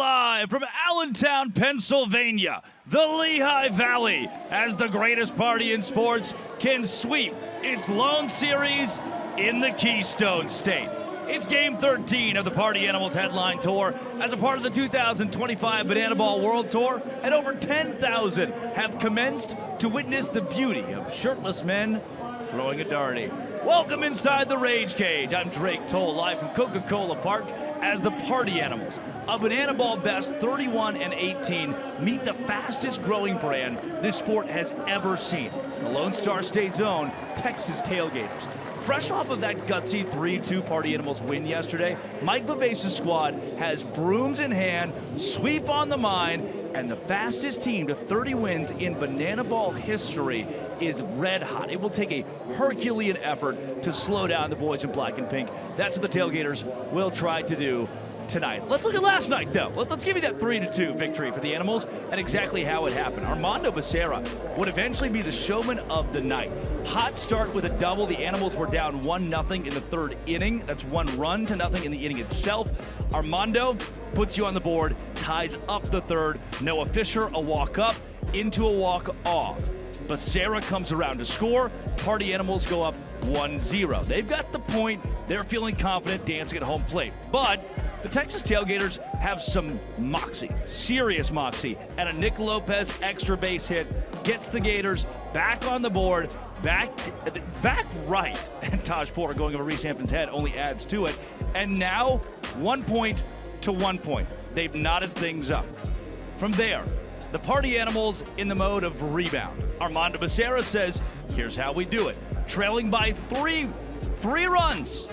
live from Allentown, Pennsylvania, the Lehigh Valley, as the greatest party in sports can sweep its lone series in the Keystone State. It's Game 13 of the Party Animals Headline Tour as a part of the 2025 Bananaball World Tour, and over 10,000 have commenced to witness the beauty of shirtless men throwing a darty. Welcome inside the Rage Cage. I'm Drake Toll, live from Coca-Cola Park, as the Party Animals, a Bananaball best 31 and 18, meet the fastest growing brand this sport has ever seen, the Lone Star State's own Texas Tailgaters. Fresh off of that gutsy 3-2 Party Animals win yesterday, Mike Vivace's squad has brooms in hand, sweep on the mind, and the fastest team to 30 wins in Bananaball history is red hot. It will take a Herculean effort to slow down the boys in black and pink. That's what the Tailgaters will try to do tonight. Let's look at last night, though. Let's give you that 3-2 victory for the Animals and exactly how it happened. Armando Becerra would eventually be the showman of the night. Hot start with a double. The Animals were down 1-0 in the third inning. That's 1-0 in the inning itself. Armando puts you on the board, ties up the third. Noah Fisher, a walk up into a walk off. Becerra comes around to score. Party Animals go up 1-0. They've got the point. They're feeling confident dancing at home plate. But the Texas Tailgaters have some moxie, serious moxie, and a Nick Lopez extra base hit gets the Gators back on the board, back right. And Taj Porter going over Reese Hampton's head only adds to it. And now 1 point to 1 point. They've knotted things up. From there, the Party Animals in the mode of rebound. Armando Becerra says, here's how we do it. Trailing by three runs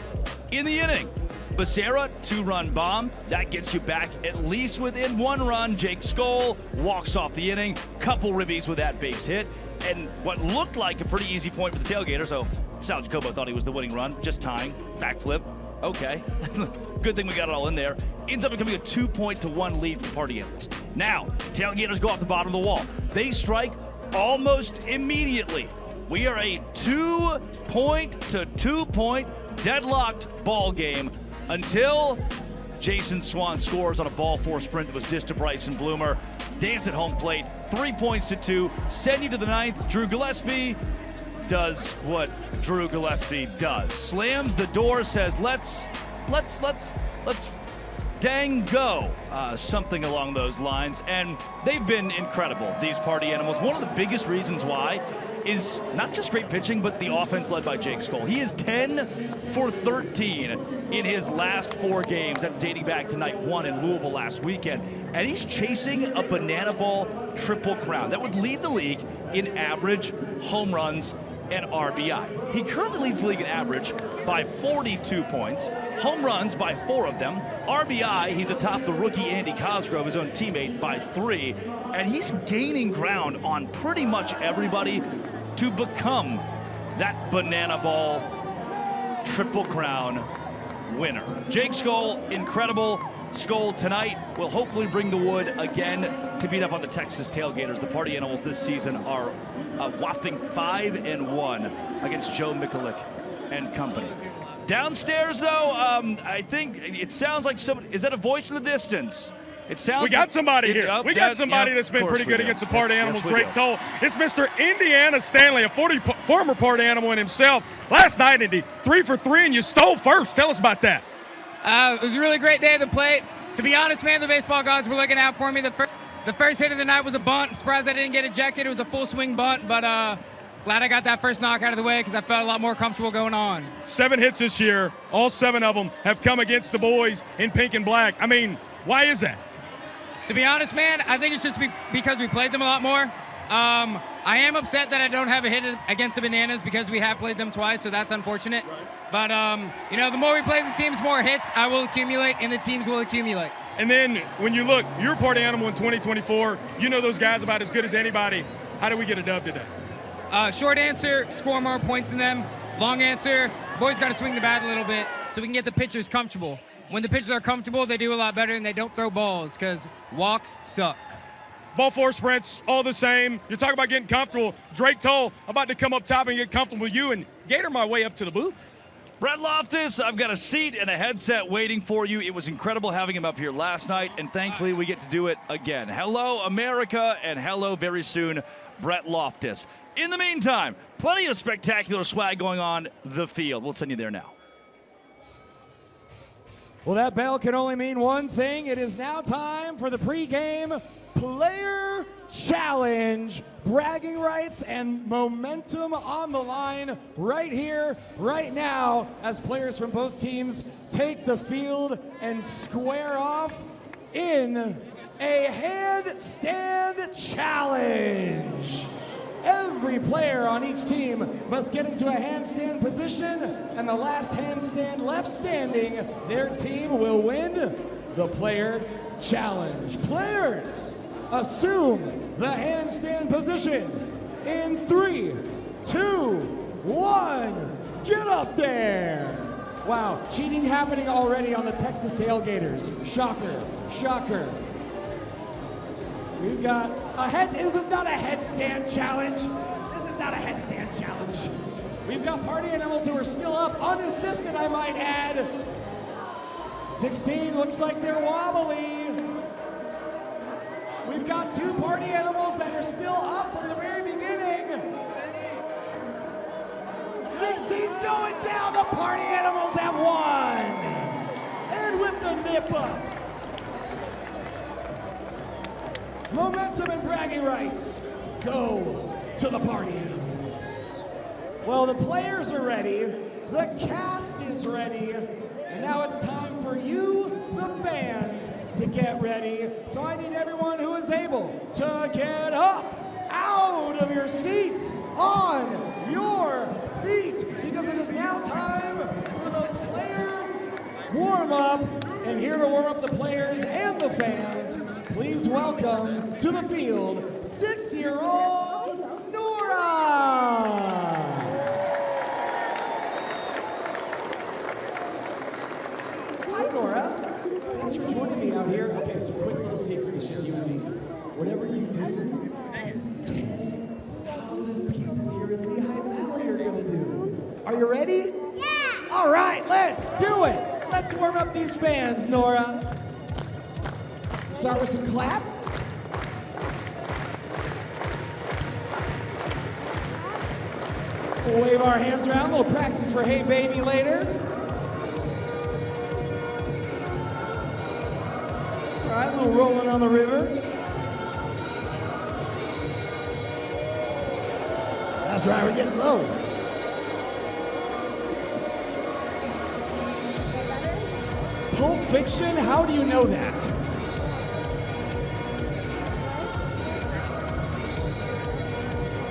in the inning. Becerra, 2-run bomb. That gets you back at least within 1 run. Jake Skoll walks off the inning. Couple ribbies with that base hit. And what looked like a pretty easy point for the Tailgaters. So Sal Jacobo thought he was the winning run. Just tying. Backflip. Okay. Good thing we got it all in there. Ends up becoming a 2-1 lead for Party Animals. Now, Tailgaters go off the bottom of the wall. They strike almost immediately. We are a 2-point to 2-point deadlocked ball game until Jason Swan scores on a ball four sprint that was dished to Bryson Bloomer. Dance at home plate, 3 points to 2. Send you to the ninth. Drew Gillespie does what Drew Gillespie does. Slams the door, says, let's dang go. Something along those lines. And they've been incredible, these Party Animals. One of the biggest reasons why is not just great pitching, but the offense led by Jake Skoll. He is 10 for 13 in his last 4 games. That's dating back to night 1 in Louisville last weekend. And he's chasing a Bananaball triple crown. That would lead the league in average, home runs, and RBI. He currently leads the league in average by 42 points, home runs by 4 of them. RBI, he's atop the rookie Andy Cosgrove, his own teammate, by 3. And he's gaining ground on pretty much everybody to become that Bananaball triple crown winner. Jake Skoll, incredible. Skoll tonight will hopefully bring the wood again to beat up on the Texas Tailgaters. The Party Animals this season are a whopping 5-1 against Joe Mikulik and company. Downstairs, though, I think it sounds like somebody. Is that a voice in the distance? It sounds. We got somebody here. We got somebody that's been pretty good against the Party Animals. Drake Toll. It's Mr. Indiana Stanley, a former Party Animal in himself. Last night, Indy, 3 for 3, and you stole first. Tell us about that. It was a really great day at the plate. To be honest, man, the baseball gods were looking out for me. The first hit of the night was a bunt. I'm surprised I didn't get ejected. It was a full swing bunt, but glad I got that first knock out of the way because I felt a lot more comfortable going on. 7 hits this year. All 7 of them have come against the boys in pink and black. I mean, why is that? To be honest, man, I think it's just because we played them a lot more. I am upset that I don't have a hit against the Bananas because we have played them twice, so that's unfortunate. But, the more we play the teams, more hits I will accumulate, and the teams will accumulate. And then when you look, you're a Party Animal in 2024. You know those guys about as good as anybody. How do we get a dub today? Short answer, score more points than them. Long answer, boys got to swing the bat a little bit so we can get the pitchers comfortable. When the pitchers are comfortable, they do a lot better and they don't throw balls because walks suck. Ball four sprints, all the same. You're talking about getting comfortable. Drake Toll about to come up top and get comfortable with you and gator my way up to the booth. Brett Loftus, I've got a seat and a headset waiting for you. It was incredible having him up here last night, and thankfully we get to do it again. Hello, America, and hello very soon, Brett Loftus. In the meantime, plenty of spectacular swag going on the field. We'll send you there now. Well, that bell can only mean one thing. It is now time for the pregame player challenge. Bragging rights and momentum on the line right here, right now, as players from both teams take the field and square off in a handstand challenge. Every player on each team must get into a handstand position, and the last handstand left standing, their team will win the player challenge. Players, assume the handstand position in 3, 2, 1, get up there. Wow, cheating happening already on the Texas Tailgaters. Shocker, shocker. We've got a this is not a headstand challenge. This is not a headstand challenge. We've got party animals who are still up, unassisted, I might add. 16 looks like they're wobbly. We've got 2 party animals that are still up from the very beginning. 16's going down, the party animals have won. And with the nip up. Momentum and bragging rights go to the party animals. Well, the players are ready, the cast is ready, and now it's time for you, the fans, to get ready. So I need everyone who is able to get up out of your seats, on your feet, because it is now time for the player warm-up. And here to warm up the players and the fans, please welcome to the field 6-year-old Nora. Hi, Nora. Thanks for joining me out here. Okay, so quick little secret, it's just you and me. Whatever you do, 10,000 people here in Lehigh Valley are gonna do. Are you ready? Yeah! All right, let's do it. Let's warm up these fans, Nora. Start with some clap. We'll wave our hands around. We'll practice for Hey Baby later. All right, a little rolling on the river. That's right, we're getting low. Pulp Fiction? How do you know that?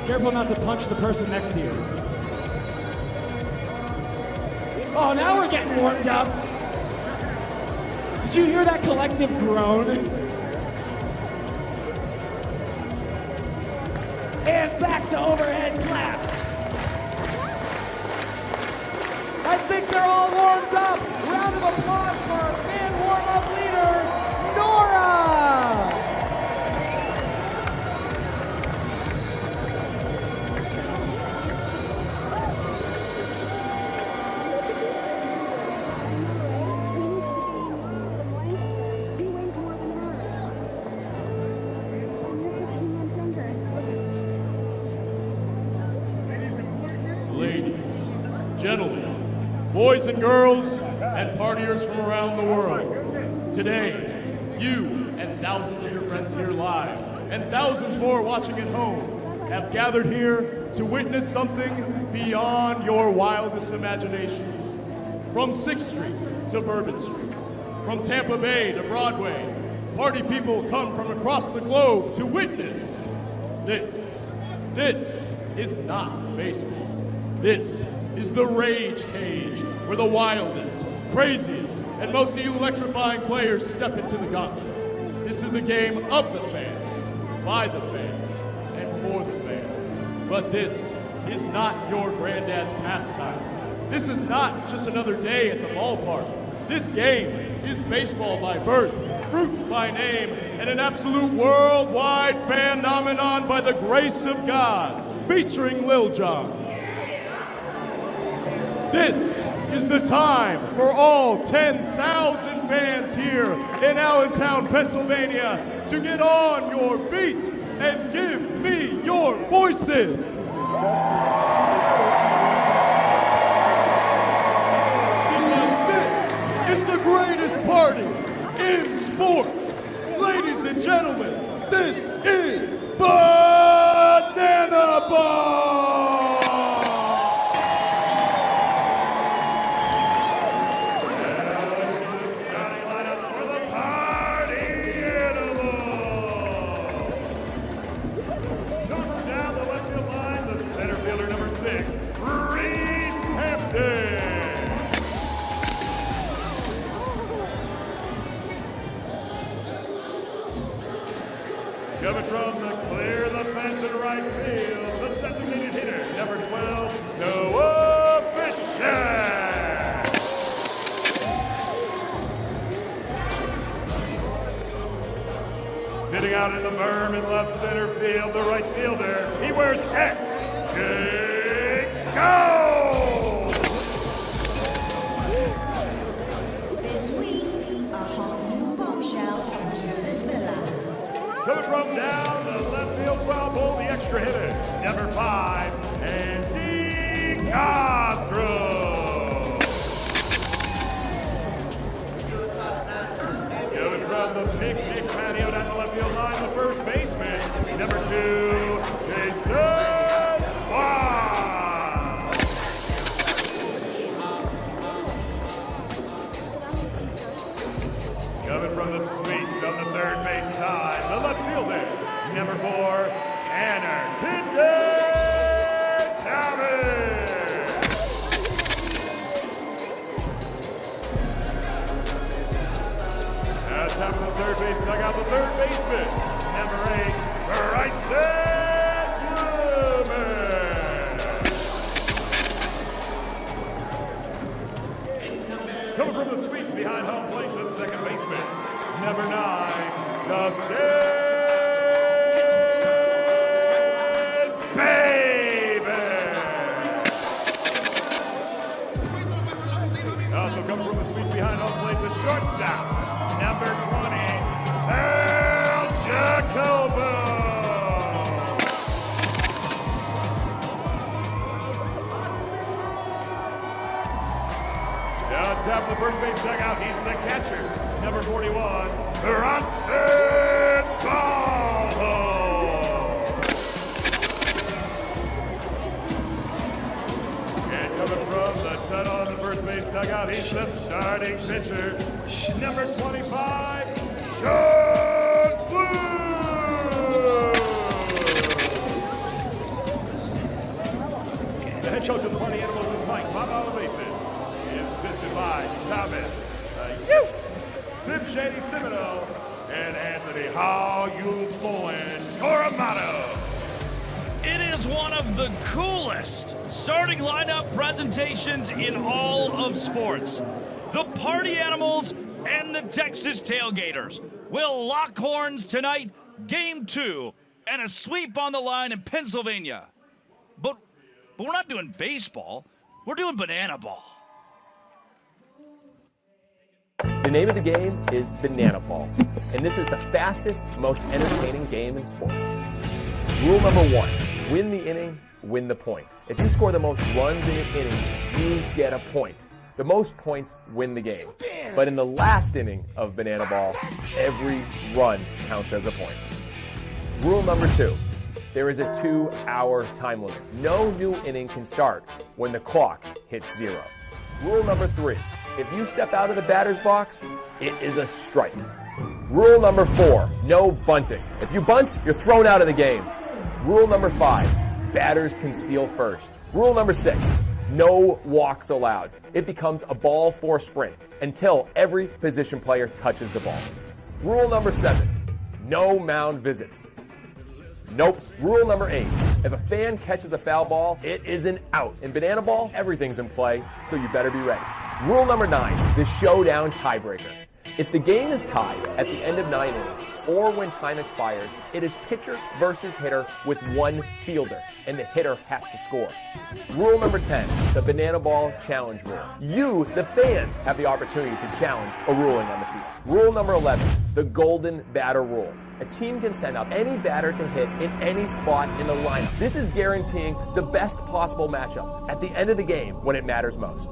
Careful not to punch the person next to you. Oh, now we're getting warmed up. Did you hear that collective groan? And back to overhead clap. I think they're all warmed up. Round of applause for our fan warm-up leader, Nora! Ladies, gentlemen, boys and girls, and partiers from around the world. Today, you and thousands of your friends here live, and thousands more watching at home, have gathered here to witness something beyond your wildest imaginations. From 6th Street to Bourbon Street, from Tampa Bay to Broadway, party people come from across the globe to witness this. This is not baseball. This is the Rage Cage, where the wildest, craziest, and most electrifying players step into the gauntlet. This is a game of the fans, by the fans, and for the fans. But this is not your granddad's pastime. This is not just another day at the ballpark. This game is baseball by birth, fruit by name, and an absolute worldwide phenomenon by the grace of God, featuring Lil Jon. This is the time for all 10,000 fans here in Allentown, Pennsylvania to get on your feet and give me your voices. Because this is the greatest party in sports. Ladies and gentlemen, this is bananaball! Coming from the clear the fence in right field, the designated hitter, number 12, Noah Fisher. Sitting out in the berm in left center field, the right fielder, he wears X, Jakes Go! This week, a hot new bombshell enters the villa. Coming from down the left field foul pole, the extra hitter, number 5, Andy Cosgrove. Coming from the picnic patio down the left field line, the first baseman, number 2, Jason Swan. Coming from the suites on the third base side, the left fielder, number 4, Tanner Thomas. At top of the third base dugout, the third baseman, number 8, Bryson Newman. Coming from the suites behind home plate, the second baseman, number 9, Dustin Baby. Also coming from the suites behind home plate, the shortstop, number 20, Sal Jacobo. Down top of the first base dugout, he's the catcher, number 41, Bronson Ballo. And coming from the tunnel on the first base dugout, he's the starting pitcher, number 25, Sean Blue. The head coach of the Party Animals is Mike Bob Bases. He is assisted by Thomas Sim Shady Semino and Anthony How You Bowen Coramado. It is one of the coolest starting lineup presentations in all of sports. The Party Animals and the Texas Tailgaters will lock horns tonight, game 2, and a sweep on the line in Pennsylvania. But we're not doing baseball, we're doing bananaball. The name of the game is bananaball, and this is the fastest, most entertaining game in sports. Rule number 1, win the inning, win the point. If you score the most runs in an inning, you get a point. The most points win the game. But in the last inning of bananaball, every run counts as a point. Rule number 2, there is a 2-hour time limit. No new inning can start when the clock hits 0. Rule number 3, if you step out of the batter's box, it is a strike. Rule number 4, no bunting. If you bunt, you're thrown out of the game. Rule number 5, batters can steal first. Rule number 6, no walks allowed. It becomes a ball for sprint until every position player touches the ball. Rule number 7, no mound visits. Nope. Rule number 8, if a fan catches a foul ball, it is an out. In bananaball, everything's in play, so you better be ready. Rule number 9, the Showdown Tiebreaker. If the game is tied at the end of 9 innings or when time expires, it is pitcher versus hitter with one fielder, and the hitter has to score. Rule number 10, the banana ball challenge rule. You, the fans, have the opportunity to challenge a ruling on the field. Rule number 11, the golden batter rule. A team can send up any batter to hit in any spot in the lineup. This is guaranteeing the best possible matchup at the end of the game when it matters most.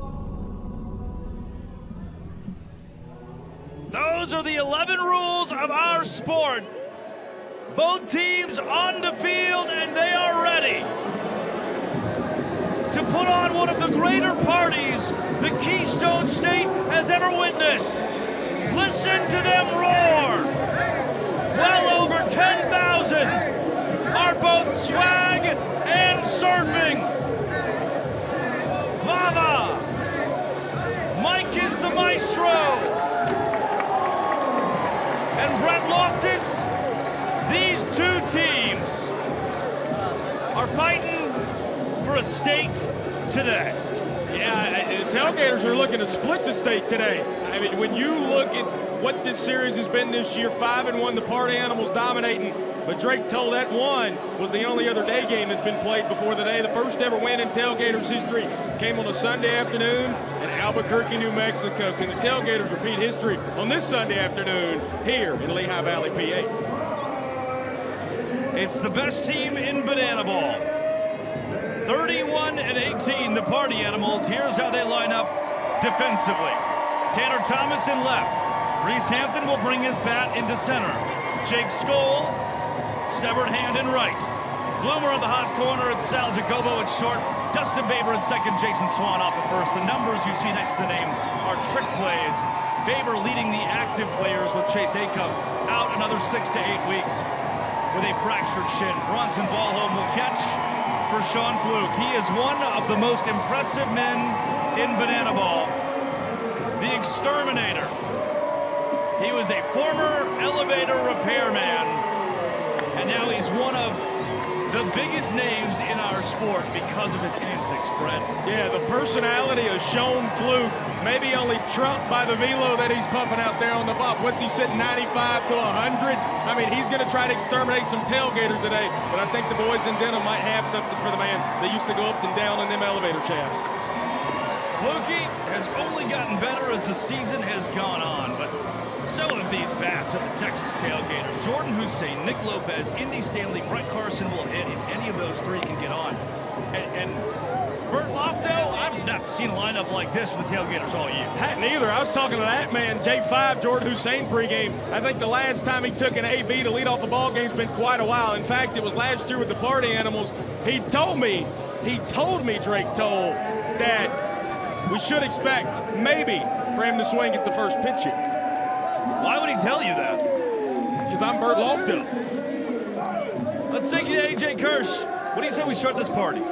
Those are the 11 rules of our sport. Both teams on the field, and they are ready to put on one of the greater parties the Keystone State has ever witnessed. Listen to them roar. Well over 10,000 are both swag and surfing. Vava, Mike is the maestro, and Brett Loftus. These two teams are fighting for a state today. Yeah, the Tailgaters are looking to split the state today. I mean, when you look at what this series has been this year, 5-1, the party animals dominating. But Drake told that one was the only other day game that's been played before the day. The first ever win in Tailgaters history came on a Sunday afternoon in Albuquerque, New Mexico. Can the Tailgaters repeat history on this Sunday afternoon here in Lehigh Valley, PA? It's the best team in bananaball. 31-18, the party animals. Here's how they line up defensively. Tanner Thomas in left. Reese Hampton will bring his bat into center. Jake Skoll, severed hand in right. Bloomer on the hot corner, and Sal Jacobo at short. Dustin Baber at second, Jason Swan off at first. The numbers you see next to the name are trick plays. Baber leading the active players with Chase Acup out another 6 to 8 weeks with a fractured shin. Bronson Ballholm will catch for Sean Fluke. He is one of the most impressive men in bananaball. The exterminator. He was a former elevator repairman, and now he's one of the biggest names in our sport because of his antics, Brett. Yeah, the personality of Sean Fluke, maybe only trumped by the velo that he's pumping out there on the bump. What's he sitting, 95 to 100? I mean, he's going to try to exterminate some tailgaters today, but I think the boys in Denham might have something for the man that used to go up and down in them elevator shafts. Flukie has only gotten better as the season has gone on, but so have these bats of the Texas Tailgaters. Jordan Hussein, Nick Lopez, Indy Stanley, Brett Carson will hit if any of those three can get on. And Bert Lofto, I've not seen a lineup like this for the Tailgaters all year. Hadn't either. I was talking to that man, J5, Jordan Hussein pregame. I think the last time he took an AB to lead off a ball game has been quite a while. In fact, it was last year with the party animals. He told me, Drake told, that we should expect maybe for him to swing at the first pitch here. Why would he tell you that? Because I'm Bert Lofto. Let's take you to AJ Kirsch. What do you say we start this party? In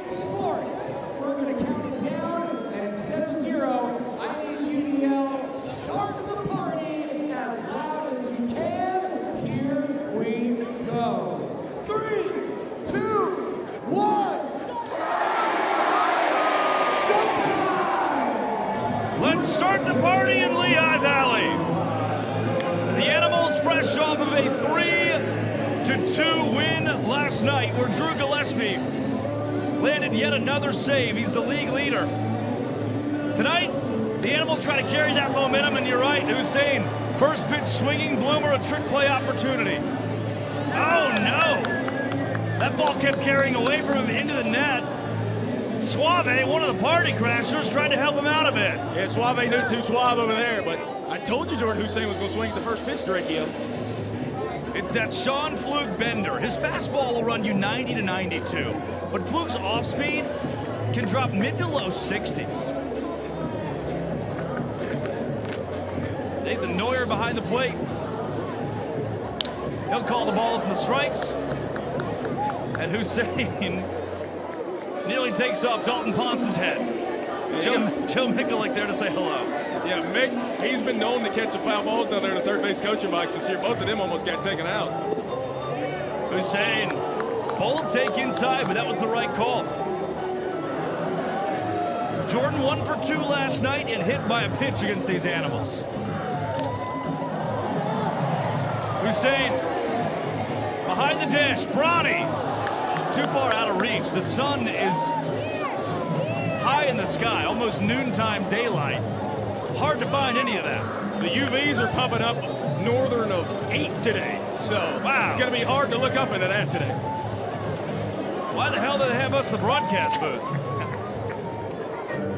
sports, we're going to count it down, and instead of 0, I need you to yell, "Start the party," as loud as you can. Here we go. 3, 2, 1. Let's start the party in Lehigh Valley. The Animals fresh off of a 3-2 win last night where Drew Gillespie landed yet another save. He's the league leader. Tonight, the Animals try to carry that momentum, and you're right, Hussein. First pitch swinging, Bloomer a trick play opportunity. Oh no! That ball kept carrying away from him into the net. Suave, one of the party crashers, tried to help him out a bit. Yeah, Suave knew too suave over there, but I told you Jordan Hussein was going to swing at the first pitch, Drakeo. It's that Sean Fluke bender. His fastball will run you 90 to 92, but Fluke's off speed can drop mid to low 60s. Nathan Neuer behind the plate. He'll call the balls and the strikes. And Hussein nearly takes off Dalton Ponce's head. Joe Mikulik there to say hello. Yeah, Mick, he's been known to catch some foul balls down there in the third base coaching box this year. Both of them almost got taken out. Hussein, bold take inside, but that was the right call. Jordan 1 for 2 last night and hit by a pitch against these animals. Hussein behind the dish. Bronny too far out of reach. The sun is high in the sky, almost noontime daylight. Hard to find any of that. The UVs are pumping up northern of 8 today. So wow, it's going to be hard to look up into that today. Why the hell do they have us in the broadcast booth?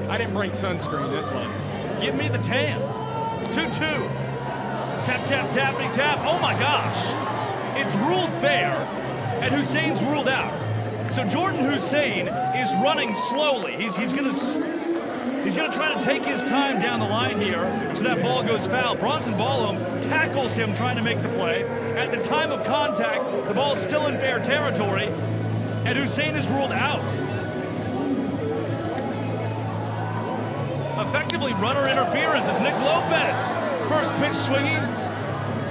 I didn't bring sunscreen, that's why. Give me the tan. 2-2. Tap, tap, tappity, tap. Oh my gosh. It's ruled fair, and Hussein's ruled out. So Jordan Hussein is running slowly. He's gonna try to take his time down the line here, so that ball goes foul. Bronson Ballum tackles him trying to make the play. At the time of contact, the ball's still in fair territory, and Hussein is ruled out. Effectively runner interference as Nick Lopez, first pitch swinging,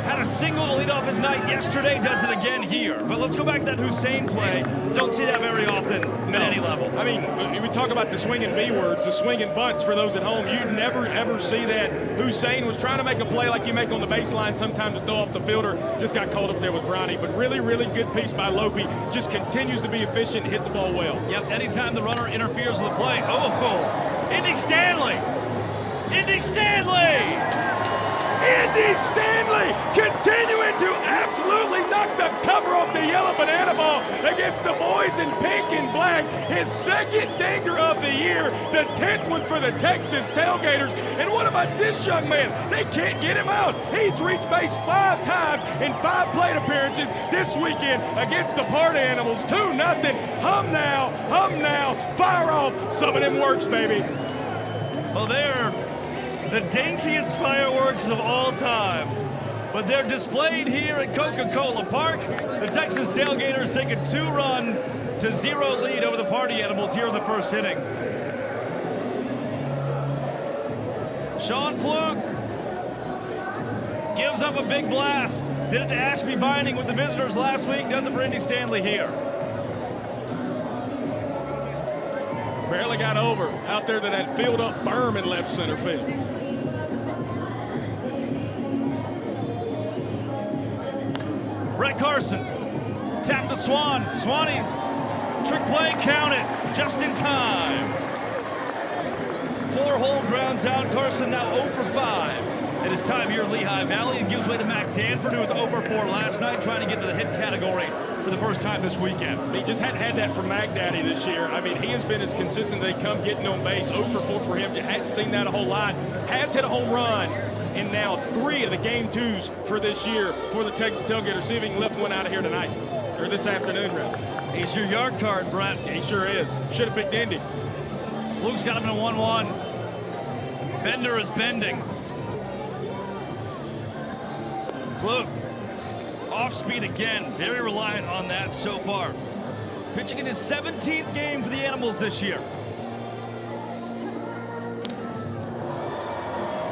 had a single to lead off his night yesterday, does it again here. But let's go back to that Hussein play. Don't see that very often at any level. I mean, we talk about the swinging B words, the swinging bunts for those at home. You never, ever see that. Hussein was trying to make a play like you make on the baseline, sometimes to throw off the fielder. Just got caught up there with Bronny. But really, really good piece by Lopi. Just continues to be efficient and hit the ball well. Yep, anytime the runner interferes with the play. Oh, Indy Stanley! Indy Stanley! Andy Stanley continuing to absolutely knock the cover off the yellow banana ball against the boys in pink and black. His second dinger of the year, the 10th one for the Texas Tailgaters. And what about this young man? They can't get him out. He's reached base 5 times in 5 plate appearances this weekend against the Party Animals. 2-0. Hum now, fire off. Some of them works, baby. Well, they're the daintiest fireworks of all time, but they're displayed here at Coca-Cola Park. The Texas Tailgaters take a 2-run to 0 lead over the Party Animals here in the first inning. Sean Fluke gives up a big blast. Did it to Ashby Binding with the visitors last week, does it for Indy Stanley here. Barely got over out there to that field up berm in left center field. Brett Carson, tap to Swan. Swanee, trick play, count it, just in time. 4-hole grounds out. Carson now 0 for 5. It is time here in Lehigh Valley. It gives way to Mac Danford, who was 0 for 4 last night, trying to get to the hit category for the first time this weekend. He just hadn't had that from Mac Daddy this year. I mean, he has been as consistent as they come getting on base. 0 for 4 for him. You hadn't seen that a whole lot. Has hit a home run in now 3 of the game 2s for this year for the Texas Tailgaters. See if he can lift one out of here tonight, or this afternoon, rather. He's your yard card, Brett. He sure is. Should have picked Indy. Luke's got him in a 1-1. Bender is bending. Fluke, off speed again. Very reliant on that so far. Pitching in his 17th game for the Animals this year.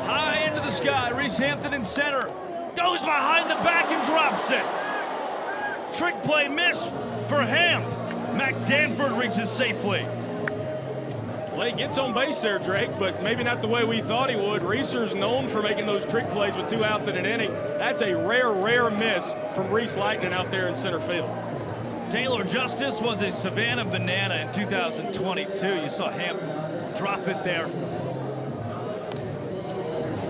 High into the sky, Reese Hampton in center. Goes behind the back and drops it. Trick play miss for Hamp. Mac Danford reaches safely. Well, he gets on base there, Drake, but maybe not the way we thought he would. Reeser's known for making those trick plays with 2 outs in an inning. That's a rare miss from Reese Lightning out there in center field. Taylor Justice was a Savannah Banana in 2022. You saw Hamp drop it there.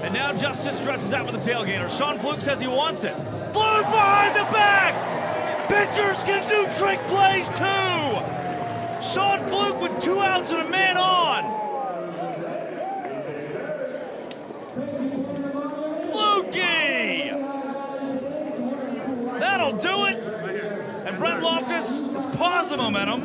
And now Justice stretches out for the Tailgater. Sean Fluke says he wants it. Fluke behind the back! Pitchers can do trick plays too! Sean Fluke with 2 outs and a man on. Flukey! That'll do it. And Brent Loftus, let's pause the momentum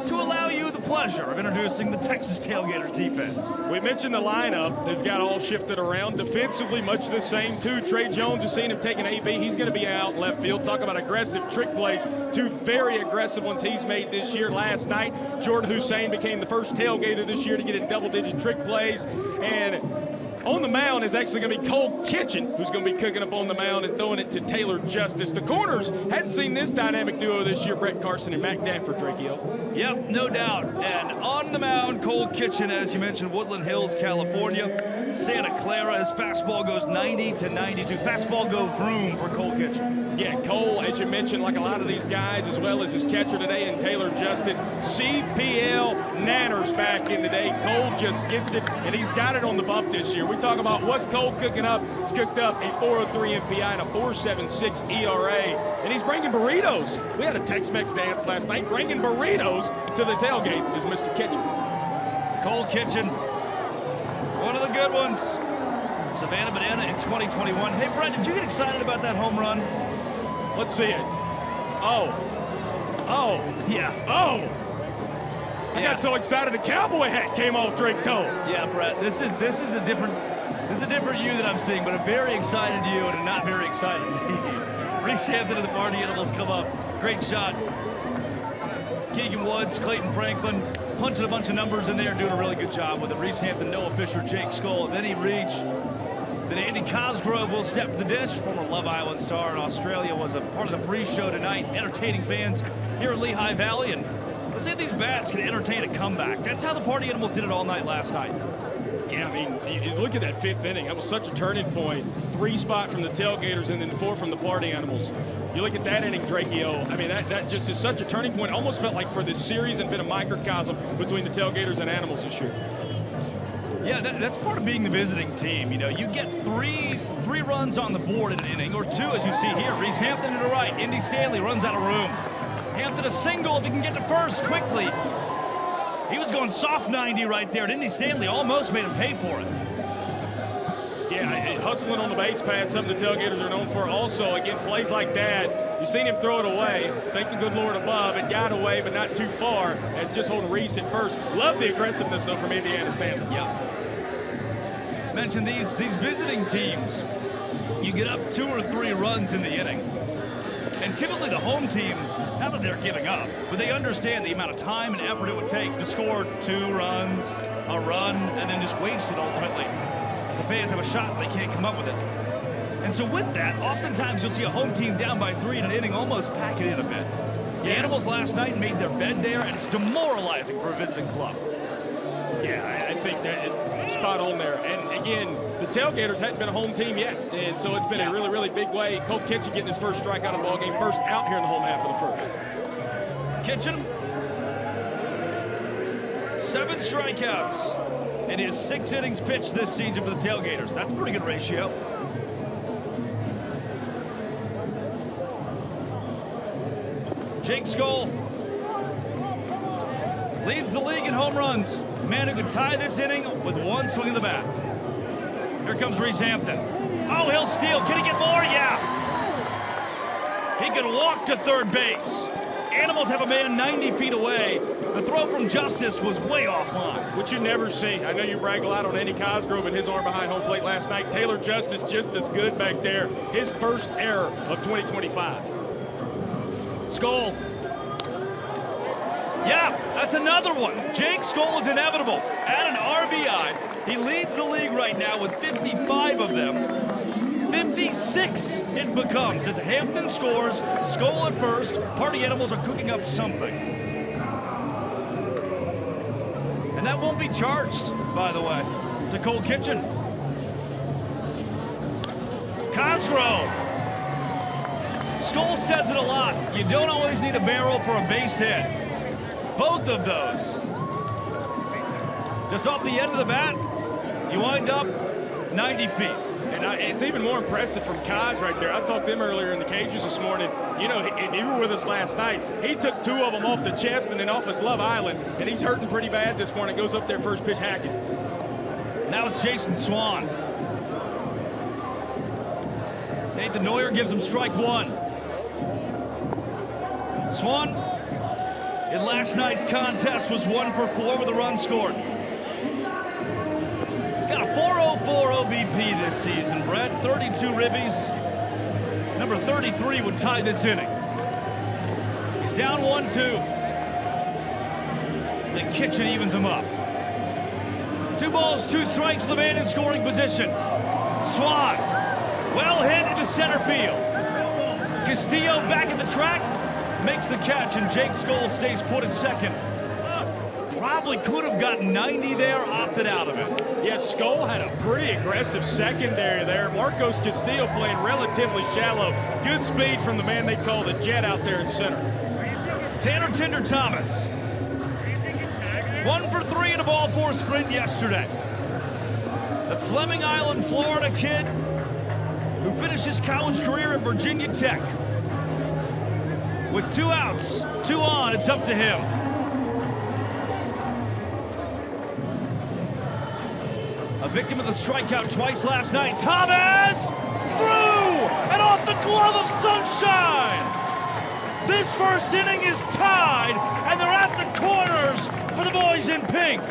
to allow you the pleasure of introducing the Texas Tailgaters defense. We mentioned the lineup has got all shifted around. Defensively, much the same too. Trey Jones, has seen him taking AB. He's going to be out left field. Talk about aggressive trick plays. 2 very aggressive ones he's made this year. Last night, Jordan Hussein became the first Tailgater this year to get in double-digit trick plays. And On the mound is actually going to be Cole Kitchen, who's going to be cooking up on the mound and throwing it to Taylor Justice. The corners hadn't seen this dynamic duo this year, Brett Carson and Mac Danford, Drake Hill. Yep, no doubt. And on the mound, Cole Kitchen, as you mentioned, Woodland Hills, California. Santa Clara, his fastball goes 90 to 92. Fastball go vroom for Cole Kitchen. Yeah, Cole, as you mentioned, like a lot of these guys, as well as his catcher today and Taylor Justice. CPL Nanners back in today. Cole just gets it, and he's got it on the bump this year. We talk about what's Cole cooking up. He's cooked up a 4.03 MPI and a 4.76 ERA, and he's bringing burritos. We had a Tex-Mex dance last night. Bringing burritos to the tailgate is Mr. Kitchen. Cole Kitchen, one of the good ones. Savannah Banana in 2021. Hey, Brett, did you get excited about that home run? Let's see it. Oh. Yeah. I got so excited the cowboy hat came off Drake Toe. Yeah, Brett, this is a different you that I'm seeing, but a very excited you and a not very excited me. Reese Hampton and the Party Animals come up. Great shot. Keegan Woods, Clayton Franklin, punching a bunch of numbers in there, doing a really good job with it. Reese Hampton, Noah Fisher, Jake Skoll, and then he reached. Then Andy Cosgrove will step to the dish. Former Love Island star in Australia was a part of the pre-show tonight, entertaining fans here in Lehigh Valley. And let's see if these bats can entertain a comeback. That's how the Party Animals did it all night last night. Yeah, I mean, you look at that fifth inning. That was such a turning point. 3 spot from the Tailgaters and then 4 from the Party Animals. You look at that inning, Drakeo. I mean, that just is such a turning point. Almost felt like for this series and been a microcosm between the Tailgaters and Animals this year. Yeah, that's part of being the visiting team. You know, you get three runs on the board in an inning, or 2, as you see here. Reese Hampton to the right. Indy Stanley runs out of room. Hampton a single if he can get to first quickly. He was going soft 90 right there, and Indy Stanley almost made him pay for it. Yeah, hustling on the base pass, something the Tailgaters are known for. Also, again, plays like that, you've seen him throw it away. Thank the good Lord above. It got away, but not too far, as just holding Reese at first. Love the aggressiveness, though, from Indiana Stanley. Yeah. Mentioned these visiting teams, you get up 2 or 3 runs in the inning. And typically the home team, not that they're giving up, but they understand the amount of time and effort it would take to score 2 runs, a run, and then just waste it ultimately. As the fans have a shot, they can't come up with it. And so with that, oftentimes you'll see a home team down by 3 in an inning almost pack it in a bit. The Animals last night made their bed there, and it's demoralizing for a visiting club. Yeah, I think that it's spot on there. And again, the Tailgaters hadn't been a home team yet, and so it's been a really, really big way. Cole Kitchen getting his first strikeout of the ballgame, first out here in the home half of the first. Kitchen, 7 strikeouts in his 6 innings pitched this season for the Tailgaters. That's a pretty good ratio. Jake Skoll leads the league in home runs. Man who could tie this inning with 1 swing of the bat. Here comes Reese Hampton. Oh, he'll steal. Can he get more? Yeah. He can walk to third base. Animals have a man 90 feet away. The throw from Justice was way offline. Which you never see. I know you brag a lot on Andy Cosgrove and his arm behind home plate last night. Taylor Justice just as good back there. His first error of 2025. Skoll. Yeah, that's another one. Jake Skoll is inevitable. At an RBI, he leads the league right now with 55 of them. 56 it becomes as Hampton scores, Skoll at first. Party Animals are cooking up something. And that won't be charged, by the way, to Cole Kitchen. Cosgrove. Skoll says it a lot. You don't always need a barrel for a base hit. Both of those. Just off the end of the bat, you wind up 90 feet. And it's even more impressive from Kaz right there. I talked to him earlier in the cages this morning. You know, if you were with us last night, he took 2 of them off the chest and then off his Love Island, and he's hurting pretty bad this morning. Goes up there first pitch hacking. Now it's Jason Swan. Nathan Neuer gives him strike 1. Swan, in last night's contest, was 1 for 4 with a run scored. He's got a 404 OBP this season, Brett. 32 ribbies. Number 33 would tie this inning. He's down 1-2. And Kitchen evens him up. 2 balls, 2 strikes, the man in scoring position. Swan, well hit into center field. Castillo back at the track, makes the catch, and Jake Skoll stays put at second. Probably could have gotten 90 there, opted out of it. Yeah, Skoll had a pretty aggressive secondary there. Marcos Castillo playing relatively shallow. Good speed from the man they call the Jet out there in center. Tanner Tinder Thomas. 1 for 3 in a ball 4 sprint yesterday. The Fleming Island, Florida kid who finished his college career at Virginia Tech. With 2 outs, 2 on, it's up to him. A victim of the strikeout twice last night. Thomas through and off the glove of Sunshine. This first inning is tied, and they're at the corners for the boys in pink.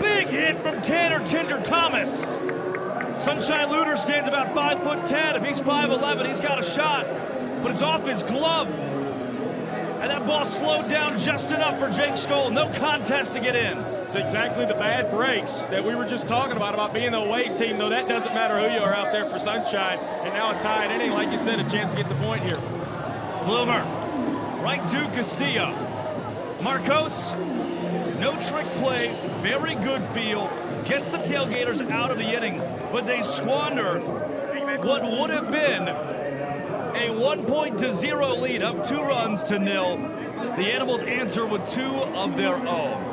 Big hit from Tanner Tinder Thomas. Sunshine Luter stands about 5'10". If he's 5'11", he's got a shot, but it's off his glove. And that ball slowed down just enough for Jake Skoll. No contest to get in. It's exactly the bad breaks that we were just talking about being the away team, though that doesn't matter who you are out there for Sunshine. And now a tied inning, like you said, a chance to get the point here. Bloomer, right to Castillo. Marcos, no trick play, very good feel, gets the Tailgaters out of the inning, but they squander what would have been a 1-0 lead, up 2 runs to 0. The Animals answer with 2 of their own.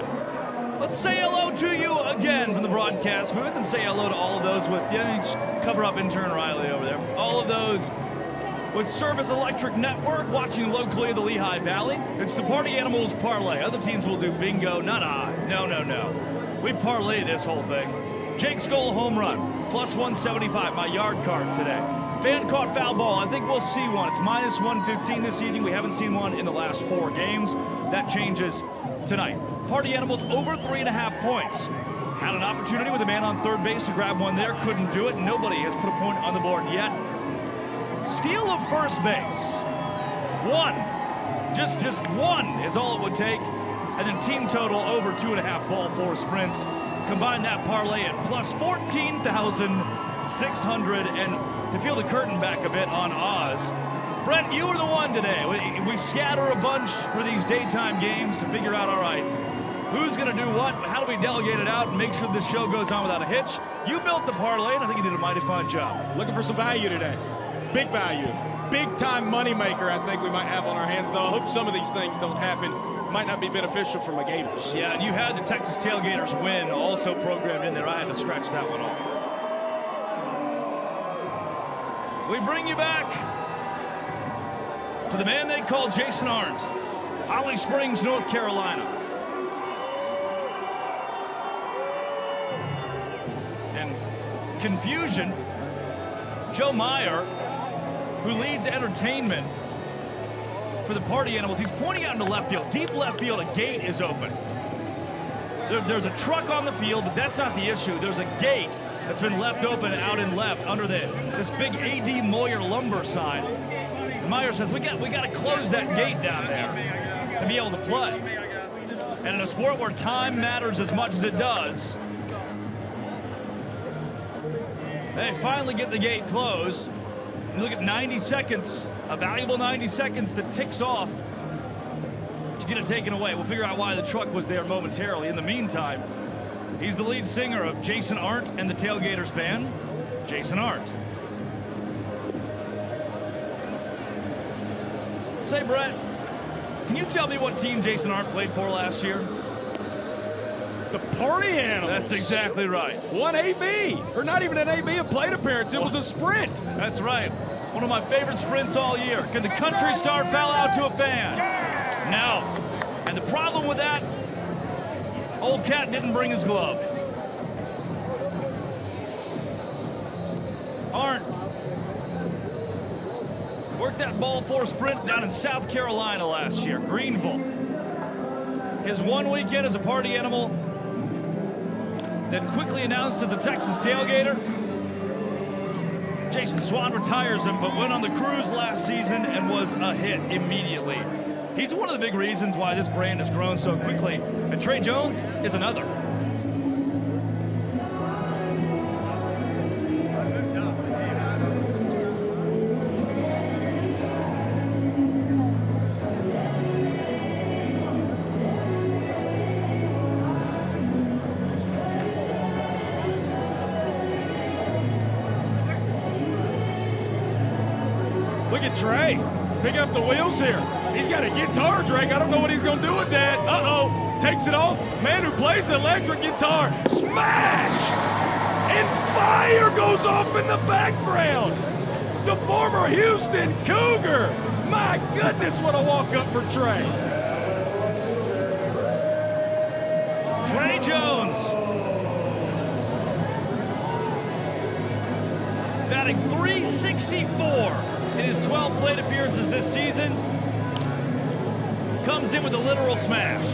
Let's say hello to you again from the broadcast booth, and say hello to all of those with, cover up intern Riley over there. All of those with Service Electric Network, watching locally in the Lehigh Valley. It's the Party Animals Parlay. Other teams will do bingo, not I. No. We parlay this whole thing. Jake Skoll home run, plus 175, my yard card today. Fan caught foul ball, I think we'll see one. It's minus 115 this evening. We haven't seen one in the last 4 games. That changes tonight. Party Animals over 3.5 points. Had an opportunity with a man on third base to grab one there, couldn't do it. Nobody has put a point on the board yet. Steal of first base. 1. Just 1 is all it would take. And then team total over 2.5 ball 4 sprints. Combine that parlay at plus 14,600. And to peel the curtain back a bit on Oz, Brent, you were the one today. We scatter a bunch for these daytime games to figure out, all right, who's going to do what, how do we delegate it out and make sure this show goes on without a hitch? You built the parlay, and I think you did a mighty fine job. Looking for some value today. Big value. Big-time moneymaker I think we might have on our hands, though. I hope some of these things don't happen. Might not be beneficial for my Gators. Yeah, and you had the Texas Tailgaters win also programmed in there. I had to scratch that one off. We bring you back to the man they call Jason Arndt, Holly Springs, North Carolina. And confusion, Joe Meyer, who leads entertainment for the Party Animals, he's pointing out into left field. Deep left field, a gate is open. There's a truck on the field, but that's not the issue. There's a gate that's been left open out in left under this big A.D. Moyer lumber sign. Meyer says, we got to close that gate down there to be able to play. And in a sport where time matters as much as it does, they finally get the gate closed. And look at 90 seconds, a valuable 90 seconds that ticks off to get it taken away. We'll figure out why the truck was there momentarily. In the meantime, he's the lead singer of Jason Arndt and the Tailgaters band, Jason Arndt. Say, Brett, can you tell me what team Jason Arndt played for last year? The Party Animals. That's exactly right. One AB, or not even an AB, a plate appearance. It was a sprint. That's right. One of my favorite sprints all year. Can the country star foul out to a fan? No. And the problem with that, old cat didn't bring his glove. Arndt worked that ball 4 sprint down in South Carolina last year, Greenville. His 1 weekend as a Party Animal, then quickly announced as a Texas Tailgater. Jason Swan retires him, but went on the cruise last season and was a hit immediately. He's one of the big reasons why this brand has grown so quickly, and Trey Jones is another. Look at Trey picking up the wheels here. He's got a guitar, Drake. I don't know what he's going to do with that. Uh-oh. Takes it off. Man who plays the electric guitar. Smash! And fire goes off in the background. The former Houston Cougar. My goodness, what a walk-up for Trey. Trey Jones. Batting .364 in his 12 plate appearances this season. Comes in with a literal smash.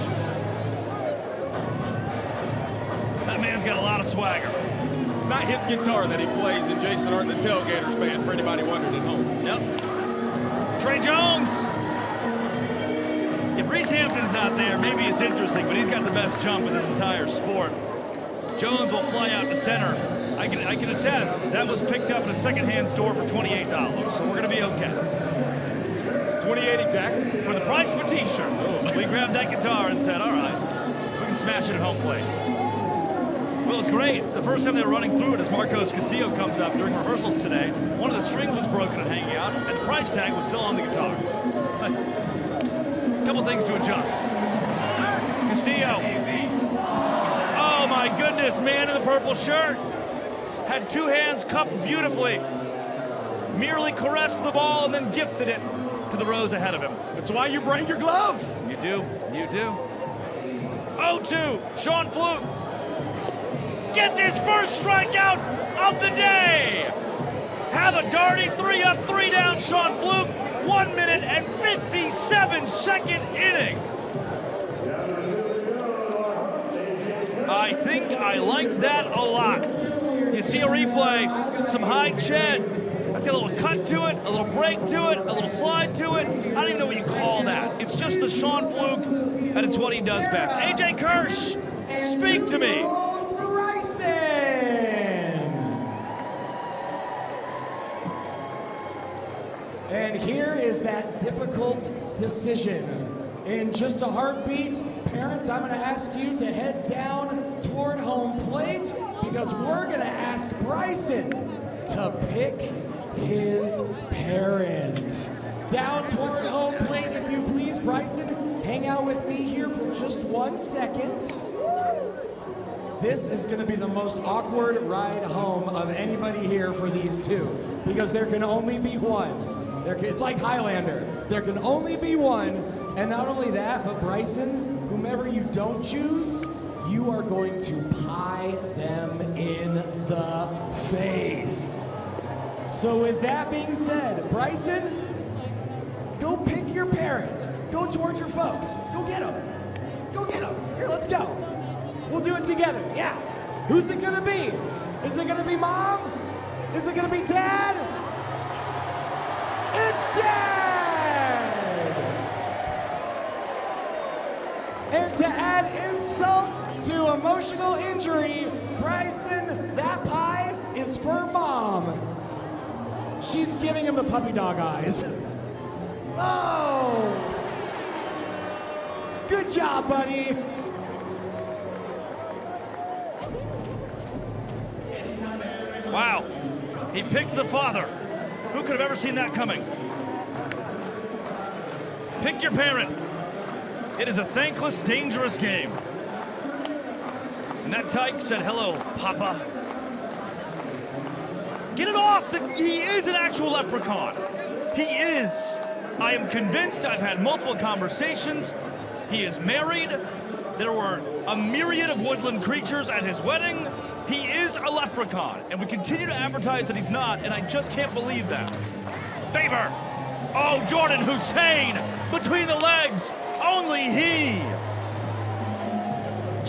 That man's got a lot of swagger. Not his guitar that he plays in Jason Art and the Tailgaters band, for anybody wondering at home. Yep. Trey Jones. If Reese Hampton's not there, maybe it's interesting, but he's got the best jump in this entire sport. Jones will fly out to center. I can attest, that was picked up in a secondhand store for $28, so we're going to be okay. 28 exactly. For the price of a t-shirt, we grabbed that guitar and said, all right, we can smash it at home plate. Well, it's great. The first time they were running through it as Marcos Castillo comes up during rehearsals today, one of the strings was broken and hanging out, and the price tag was still on the guitar. A couple things to adjust. Castillo. Oh my goodness, man in the purple shirt. Had two hands cupped beautifully. Merely caressed the ball and then gifted it to the rows ahead of him. That's why you bring your glove. You do, you do. 0-2, Sean Fluke gets his first strikeout of the day. Have a darty, 3 up, 3 down, Sean Fluke. 1 minute and 57-second inning. I think I liked that a lot. You see a replay, some high ched. I'd say a little cut to it, a little break to it, a little slide to it. I don't even know what you call that. It's just the Sean Fluke, and it's what he does best. AJ Kirsch, speak to me. And here is that difficult decision. In just a heartbeat, parents, I'm going to ask you to head down toward home plate because we're going to ask Bryson to pick his parent. Down toward home plate, if you please. Bryson, hang out with me here for just 1 second. This is going to be the most awkward ride home of anybody here for these two because there can only be one. It's like Highlander. There can only be one. And not only that, but Bryson, whomever you don't choose, you are going to pie them in the face. So with that being said, Bryson, go pick your parent. Go towards your folks. Go get them. Go get them. Here, let's go. We'll do it together. Yeah. Who's it gonna be? Is it gonna be mom? Is it gonna be dad? It's Dad! And to add insult to emotional injury, Bryson, that pie is for Mom. She's giving him the puppy dog eyes. Oh! Good job, buddy. Wow, he picked the father. Who could have ever seen that coming? Pick your parent. It is a thankless, dangerous game. And that tyke said, hello, Papa. Get it off! He is an actual leprechaun. He is. I am convinced. I've had multiple conversations. He is married. There were a myriad of woodland creatures at his wedding. He is a leprechaun, and we continue to advertise that he's not, and I just can't believe that. Baber! Oh, Jordan Hussein! Between the legs! Only he!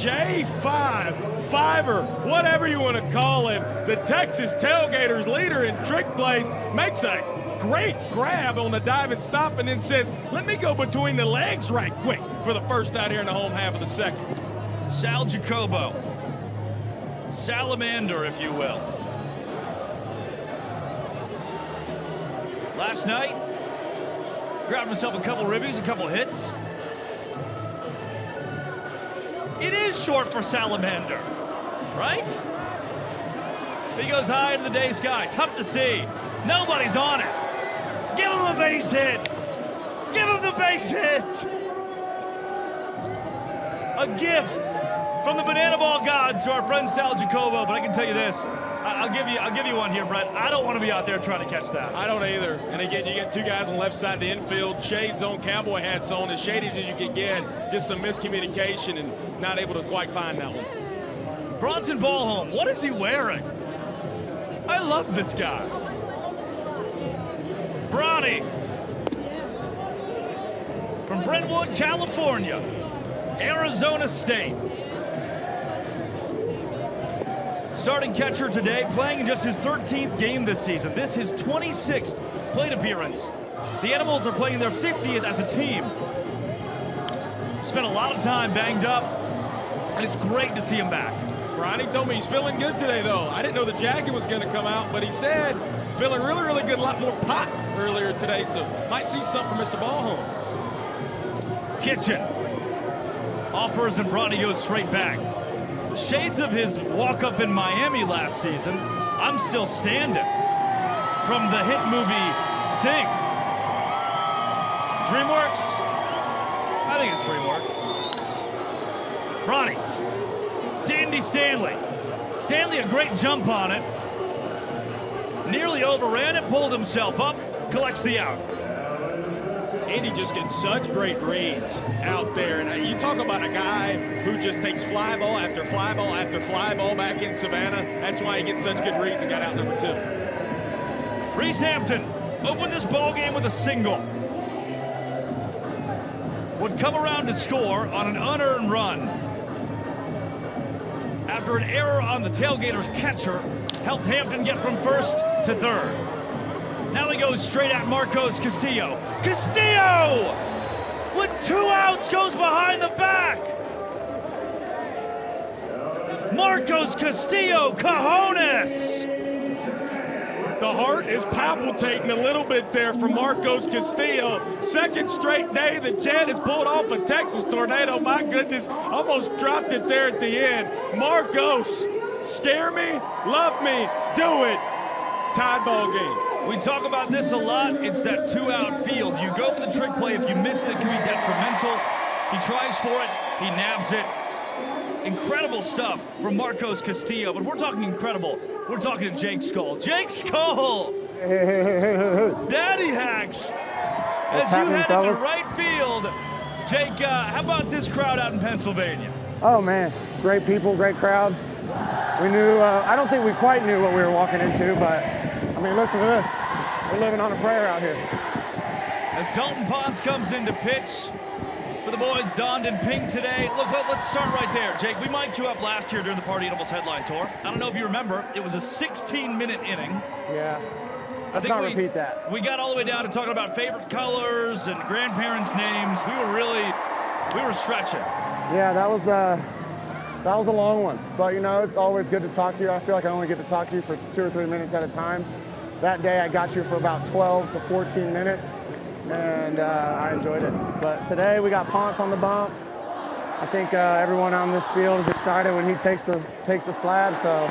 J5, Fiver, whatever you want to call him, the Texas Tailgaters leader in trick plays, makes a great grab on the dive and stop, and then says, let me go between the legs right quick for the first out here in the home half of the second. Sal Jacobo. Salamander, if you will. Last night, grabbed himself a couple ribbies, a couple hits. It is short for salamander, right? He goes high into the day sky. Tough to see. Nobody's on it. Give him a base hit. Give him the base hit. A gift from the banana ball gods to our friend Sal Jacobo. But I can tell you this. I'll give you one here, Brett. I don't want to be out there trying to catch that. I don't either. And again, you get two guys on the left side of the infield, shades on, cowboy hats on, as shady as you can get. Just some miscommunication and not able to quite find that one. Bronson Ballholm, what is he wearing? I love this guy. Bronny from Brentwood, California, Arizona State. Starting catcher today, playing in just his 13th game this season. This is his 26th plate appearance. The Animals are playing their 50th as a team. Spent a lot of time banged up, and it's great to see him back. Ronnie told me he's feeling good today, though. I didn't know the jacket was going to come out, but he said feeling really, really good. A lot more pop earlier today, so might see something from Mr. Ballholm. Kitchen offers, and Bronny goes straight back. Shades of his walk-up in Miami last season. I'm still standing from the hit movie Sing. DreamWorks? I think it's DreamWorks. Bronny. Dandy Stanley. Stanley, a great jump on it. Nearly overran it, pulled himself up, collects the out. Andy just gets such great reads out there. And you talk about a guy who just takes fly ball after fly ball after fly ball back in Savannah. That's why he gets such good reads and got out number 2. Reese Hampton opened this ball game with a single. Would come around to score on an unearned run after an error on the Tailgaters catcher helped Hampton get from first to third. Now he goes straight at Marcos Castillo. Castillo, with 2 outs, goes behind the back. Marcos Castillo, cojones. The heart is palpitating a little bit there for Marcos Castillo. Second straight day the Jet has pulled off a Texas tornado. My goodness, almost dropped it there at the end. Marcos, scare me, love me, do it. Tied ball game. We talk about this a lot. It's that 2-out field. You go for the trick play. If you miss it, it can be detrimental. He tries for it. He nabs it. Incredible stuff from Marcos Castillo. But we're talking incredible. We're talking to Jake Skull. Jake Skull! Daddy Hacks! As you head into right field. Jake, how about this crowd out in Pennsylvania? Oh, man. Great people, great crowd. We knew, I don't think we quite knew what we were walking into, but I mean, listen to this. We're living on a prayer out here. As Dalton Ponce comes in to pitch for the boys donned in pink today. Look, let's start right there. Jake, we mic'd you up last year during the Party Animals headline tour. I don't know if you remember, it was a 16-minute inning. Yeah, let's not repeat that. We got all the way down to talking about favorite colors and grandparents' names. We were stretching. Yeah, that was a long one. But, you know, it's always good to talk to you. I feel like I only get to talk to you for 2 or 3 minutes at a time. That day I got you for about 12 to 14 minutes, and I enjoyed it. But today we got Ponce on the bump. I think everyone on this field is excited when he takes the slab, so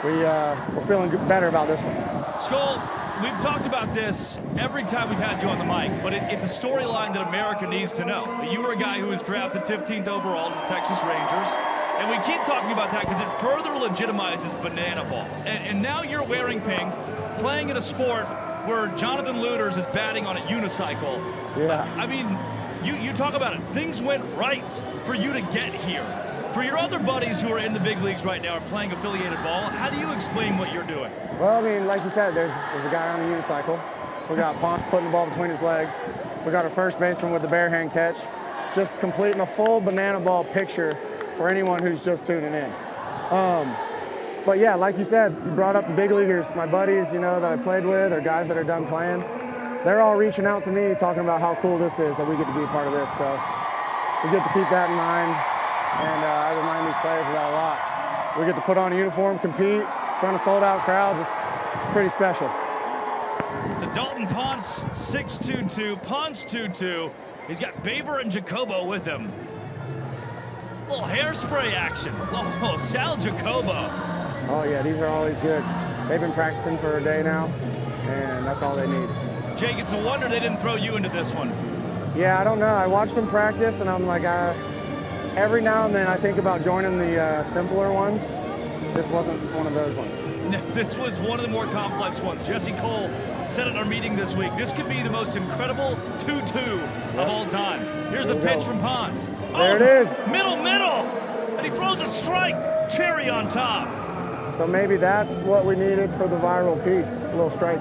we're feeling better about this one. Skull, we've talked about this every time we've had you on the mic, but it's a storyline that America needs to know. You were a guy who was drafted 15th overall to the Texas Rangers, and we keep talking about that because it further legitimizes banana ball. And now you're wearing pink, playing in a sport where Jonathan Luders is batting on a unicycle. Yeah. I mean, you talk about it. Things went right for you to get here. For your other buddies who are in the big leagues right now are playing affiliated ball, how do you explain what you're doing? Well, I mean, like you said, there's a guy on the unicycle. We got Ponce putting the ball between his legs. We got a first baseman with the bare hand catch. Just completing a full banana ball picture for anyone who's just tuning in. But yeah, like you said, you brought up the big leaguers, my buddies, you know, that I played with, or guys that are done playing. They're all reaching out to me, talking about how cool this is, that we get to be a part of this. So we get to keep that in mind, and I remind these players of that a lot. We get to put on a uniform, compete in front of sold-out crowds. It's pretty special. It's a Dalton Ponce 6'2", Ponce 2'2". He's got Baber and Jacobo with him. Little hairspray action. Oh, Sal Jacobo. Oh yeah, these are always good. They've been practicing for a day now, and that's all they need. Jake, it's a wonder they didn't throw you into this one. Yeah, I don't know. I watched them practice, and I'm like, every now and then I think about joining the simpler ones. This wasn't one of those ones. No, this was one of the more complex ones. Jesse Cole said at our meeting this week, this could be the most incredible 2-2 of all time. Here's the pitch from Ponce. There it is. Middle, and he throws a strike. Cherry on top. So maybe that's what we needed for the viral piece, a little strike.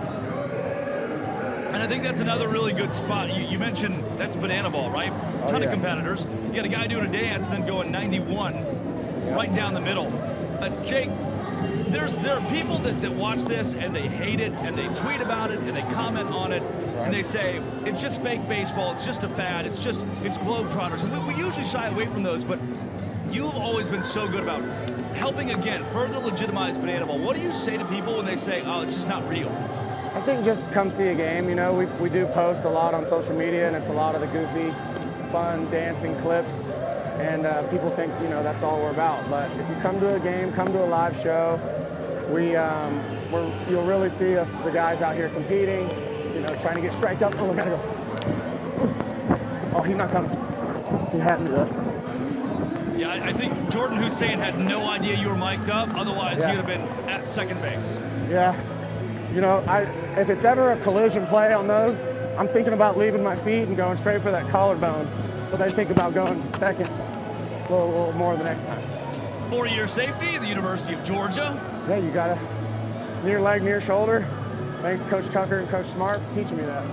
And I think that's another really good spot. You mentioned that's bananaball, right? A ton of competitors. You got a guy doing a dance, then going 91 right down the middle. Jake, there are people that watch this and they hate it and they tweet about it and they comment on it and they say it's just fake baseball, it's just a fad, it's Globetrotters. And we usually shy away from those, but you've always been so good about helping, again, further legitimize bananaball. What do you say to people when they say, oh, it's just not real? I think just come see a game. You know, we do post a lot on social media, and it's a lot of the goofy, fun, dancing clips. And people think, you know, that's all we're about. But if you come to a game, come to a live show, you'll really see us, the guys out here competing, you know, trying to get striked up. Oh, we gotta go. Oh, he's not coming. He had me though. Yeah, I think Jordan Hussein had no idea you were mic'd up. Otherwise, he would have been at second base. Yeah. You know, if it's ever a collision play on those, I'm thinking about leaving my feet and going straight for that collarbone. So they think about going second a little more the next time. For your safety, the University of Georgia. Yeah, you got a near leg, near shoulder. Thanks, Coach Tucker and Coach Smart, for teaching me that.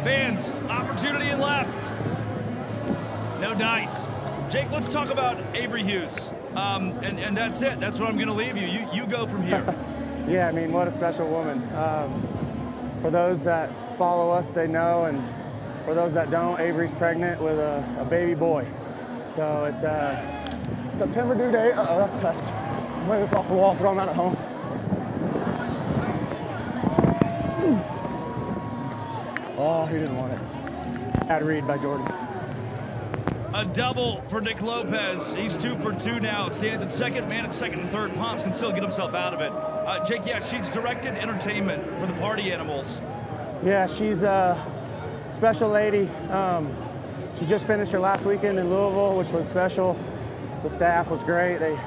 Fans, opportunity and left. No dice. Jake, let's talk about Avery Hughes. And that's it. That's what I'm going to leave you. You go from here. Yeah, I mean, what a special woman. For those that follow us, they know, and for those that don't, Avery's pregnant with a baby boy. So it's September due date. Uh-oh, that's a touch. I'm laying this off the wall, throw him out at home. Oh, he didn't want it. Bad read by Jordan. A double for Nick Lopez. He's 2 for 2 now. Stands at second, man at second and third. Ponce can still get himself out of it. Jake, yeah, she's directed entertainment for the party animals. Yeah, she's a special lady. She just finished her last weekend in Louisville, which was special. The staff was great. They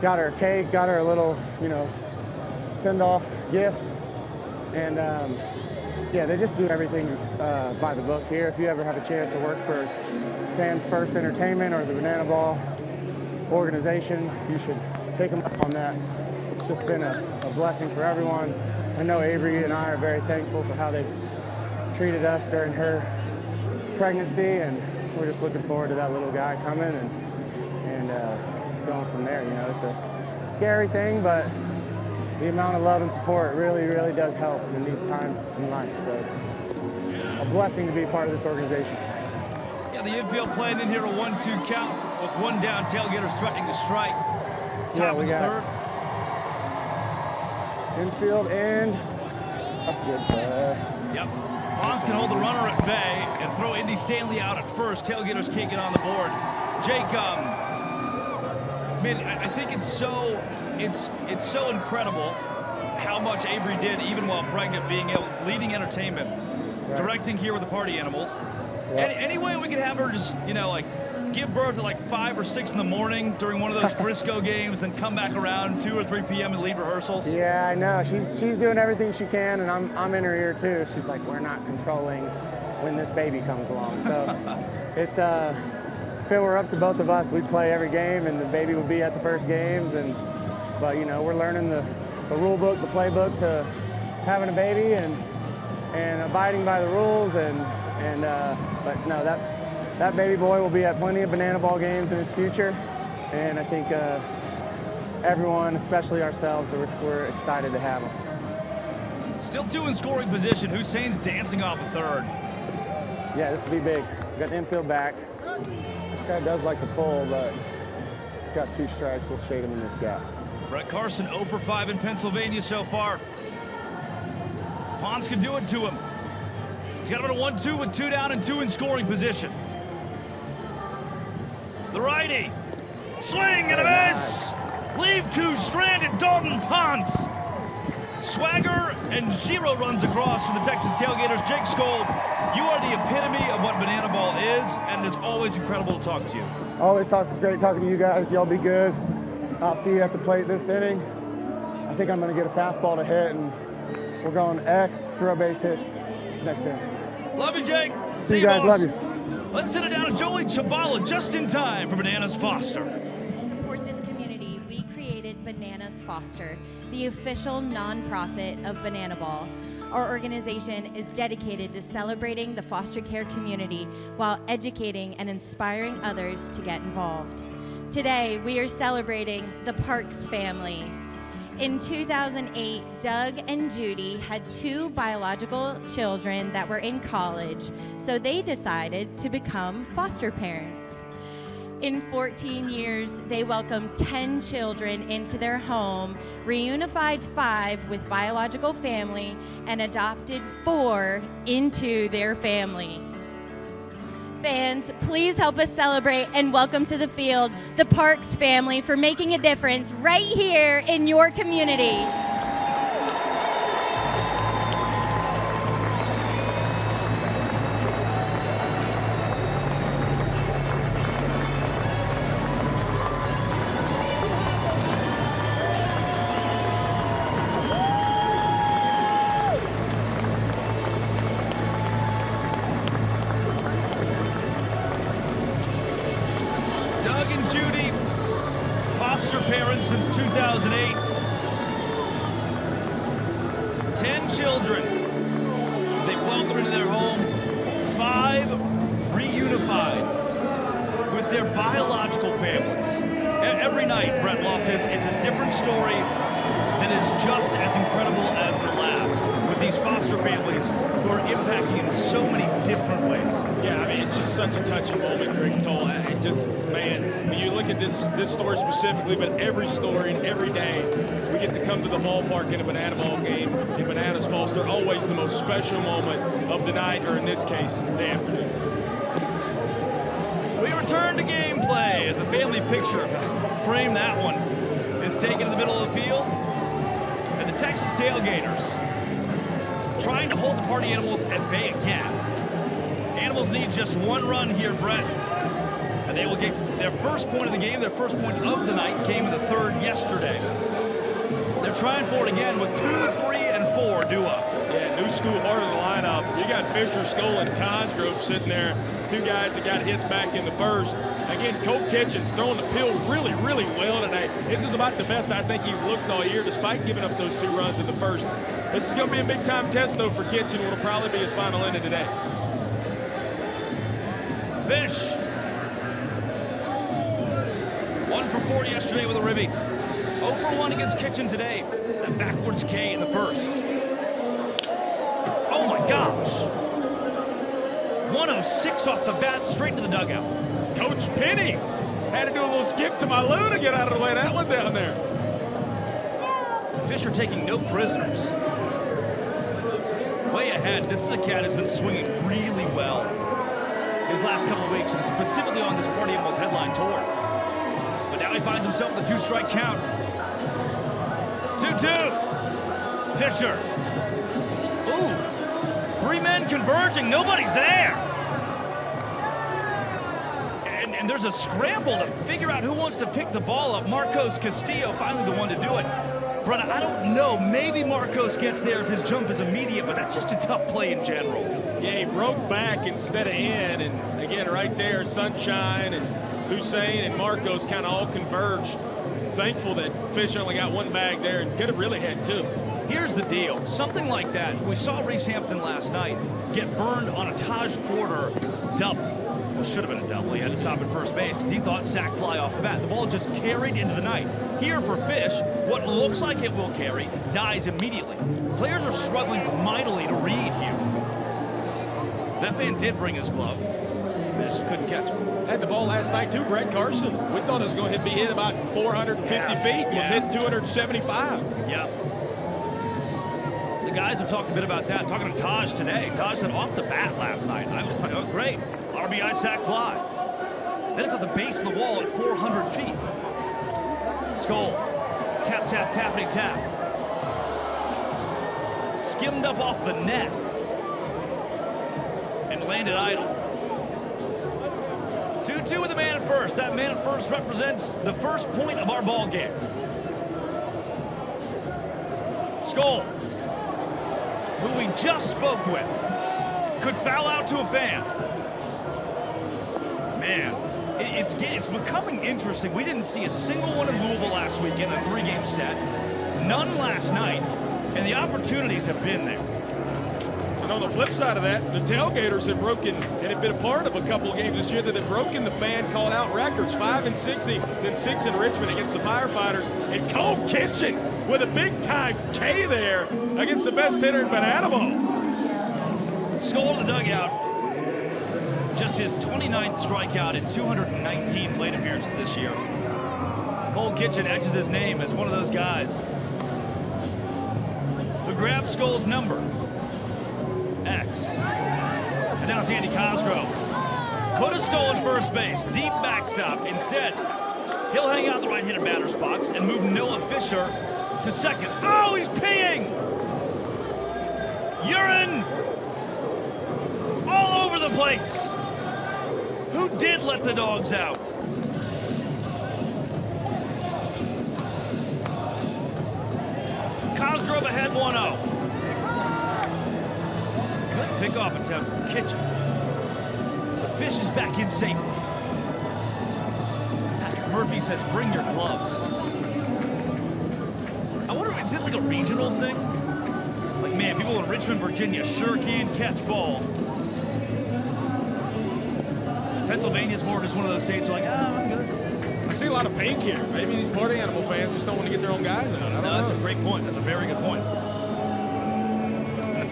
got her a cake, got her a little, you know, send-off gift. And yeah, they just do everything by the book here. If you ever have a chance to work for Fans First Entertainment or the Bananaball organization, you should take them up on that. It's just been a blessing for everyone. I know Avery and I are very thankful for how they've treated us during her pregnancy, and we're just looking forward to that little guy coming and going from there. You know, it's a scary thing, but the amount of love and support really, really does help in these times in life. So a blessing to be a part of this organization. Yeah, the infield playing in here a 1-2 count with one down. Tailgaters threatening to strike. Top of the third. Infield and that's good. Yep. Ponce can hold the runner at bay and throw Indy Stanley out at first. Tailgaters can't get on the board. Jake, man, I think it's so incredible how much Avery did even while pregnant, being leading entertainment, directing here with the party animals. Any way we could have her just, you know, like give birth at like 5 or 6 in the morning during one of those Frisco games, then come back around 2 or 3 p.m. and lead rehearsals? Yeah, I know. She's doing everything she can, and I'm in her ear too. She's like, we're not controlling when this baby comes along. So it's if it were up to both of us, we'd play every game, and the baby would be at the first games. But you know, we're learning the rule book, the playbook to having a baby and abiding by the rules but no, that baby boy will be at plenty of Bananaball games in his future, and I think everyone, especially ourselves, we're excited to have them. Still 2 in scoring position. Hussein's dancing off a third. Yeah, this will be big. We got the infield back. This guy does like to pull, but he's got 2 strikes. We'll shade him in this gap. Brett Carson 0 for 5 in Pennsylvania so far. Pons can do it to him. He's got him at a 1-2 with 2 down and 2 in scoring position. The righty. Swing and a miss. Leave 2 stranded. Dalton Pons. Swagger and 0 runs across for the Texas Tailgaters. Jake Skoll, you are the epitome of what bananaball is, and it's always incredible to talk to you. Always great talking to you guys. Y'all be good. I'll see you at the plate this inning. I think I'm going to get a fastball to hit, and we're going extra base hits this next inning. Love you, Jake. See you guys. Boss. Love you. Let's sit it down to Joey Chabala just in time for Bananas Foster. To support this community, we created Bananas Foster, the official nonprofit of bananaball. Our organization is dedicated to celebrating the foster care community while educating and inspiring others to get involved. Today, we are celebrating the Parks family. In 2008, Doug and Judy had 2 biological children that were in college, so they decided to become foster parents. In 14 years, they welcomed 10 children into their home, reunified 5 with biological family, and adopted 4 into their family. Fans, please help us celebrate and welcome to the field the Parks family for making a difference right here in your community. Doug and Judy, foster parents since 2008. 10 children they've welcomed into their home. 5 reunified with their biological families. Every night, Brett Loftus, it's a different story that is just as incredible as the last, with these foster families who are impacting in so many different ways. Yeah, I mean, it's just such a touching moment, Drake Toll. It just, man, when you look at this story specifically, but every story and every day, we get to come to the ballpark in a bananaball game in Bananas Foster, always the most special moment of the night, or in this case, the afternoon. We return to gameplay as a family picture, frame that one, is taken in the middle of the field. And the Texas Tailgaters trying to hold the party animals at bay again. Animals need just 1 run here, Brett. And they will get their first point of the game, their first point of the night, came in the 3rd yesterday. They're trying for it again with 2, 3, and 4 due up. Yeah, new school heart of the lineup. You got Fisher, Skoll, and Cosgrove sitting there. 2 guys that got hits back in the 1st. Again, Colt Kitchens throwing the pill really, really well today. This is about the best I think he's looked all year, despite giving up those 2 runs in the 1st. This is going to be a big-time test, though, for Kitchen. It'll probably be his final inning today. Fish. 1 for 4 yesterday with a ribby. 0 for 1 against Kitchen today. A backwards K in the 1st. Oh my gosh. 106 off the bat, straight to the dugout. Coach Penny had to do a little skip to my loo to get out of the way of that one down there. Fisher taking no prisoners. Way ahead. This is a cat who's been swinging really well his last couple of weeks, and specifically on this Party Animals headline tour. But now he finds himself with a 2-strike count. 2-2. Fisher. Ooh. 3 men converging. Nobody's there. And there's a scramble to figure out who wants to pick the ball up. Marcos Castillo finally the one to do it. Brett, I don't know. Maybe Marcos gets there if his jump is immediate, but that's just a tough play in general. Yeah, he broke back instead of in, and again, right there, Sunshine and Hussein and Marcos kind of all converged. Thankful that Fish only got 1 bag there and could have really had 2. Here's the deal. Something like that, we saw Reese Hampton last night get burned on a Taj Porter double. Well, should have been a double. He had to stop at first base because he thought sac fly off the bat. The ball just carried into the night. Here for Fish, what looks like it will carry dies immediately. Players are struggling mightily to read here. That fan did bring his glove. Just couldn't catch it. Had the ball last night too, Brett Carson. We thought it was going to be hit about 450 feet. It was hit 275. Yeah. The guys have talked a bit about that. Talking to Taj today. Taj said off the bat last night. I was like, oh, great. RBI sac fly. Then it's at the base of the wall at 400 feet. Skull. Tap, tap, tappity, tap. Skimmed up off the net. And landed idle. 2-2 with the man at first. That man at first represents the first point of our ball game. Skull, who we just spoke with, could foul out to a fan. Man, it's becoming interesting. We didn't see a single one in Louisville last week in a 3-game set. None last night, and the opportunities have been there. And on the flip side of that, the Tailgaters have broken, and have been a part of a couple of games this year that have broken the fan called out records. 5 in 60, then 6 in Richmond against the Firefighters. And Cole Kitchen with a big-time K there against the best hitter in bananaball. Skull in the dugout. Just his 29th strikeout in 219 plate appearances this year. Cole Kitchen etches his name as one of those guys who grabbed Skull's number. X. And now it's Andy Cosgrove. Could have stolen first base. Deep backstop. Instead, he'll hang out the right-handed batter's box and move Noah Fisher to second. Oh, he's peeing! Urine! All over the place. Who did let the dogs out? Cosgrove ahead 1-0. Good pickoff attempt from Kitchen. The Fish is back in safely. Patrick Murphy says, bring your gloves. I wonder, is it like a regional thing? Like, man, people in Richmond, Virginia sure can catch ball. Pennsylvania's more just one of those states like, I'm good. I see a lot of pink here. Maybe these party animal fans just don't want to get their own guys out. I don't know. That's a great point. That's a very good point.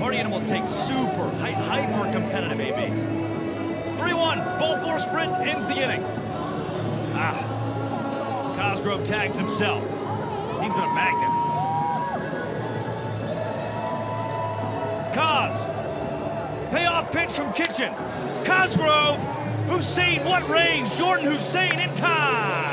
Party animals take super, hyper competitive ABs. 3-1, ball four sprint ends the inning. Cosgrove tags himself. He's been a magnet. Cos, payoff pitch from Kitchen. Cosgrove, Hussein, what range? Jordan Hussein in time.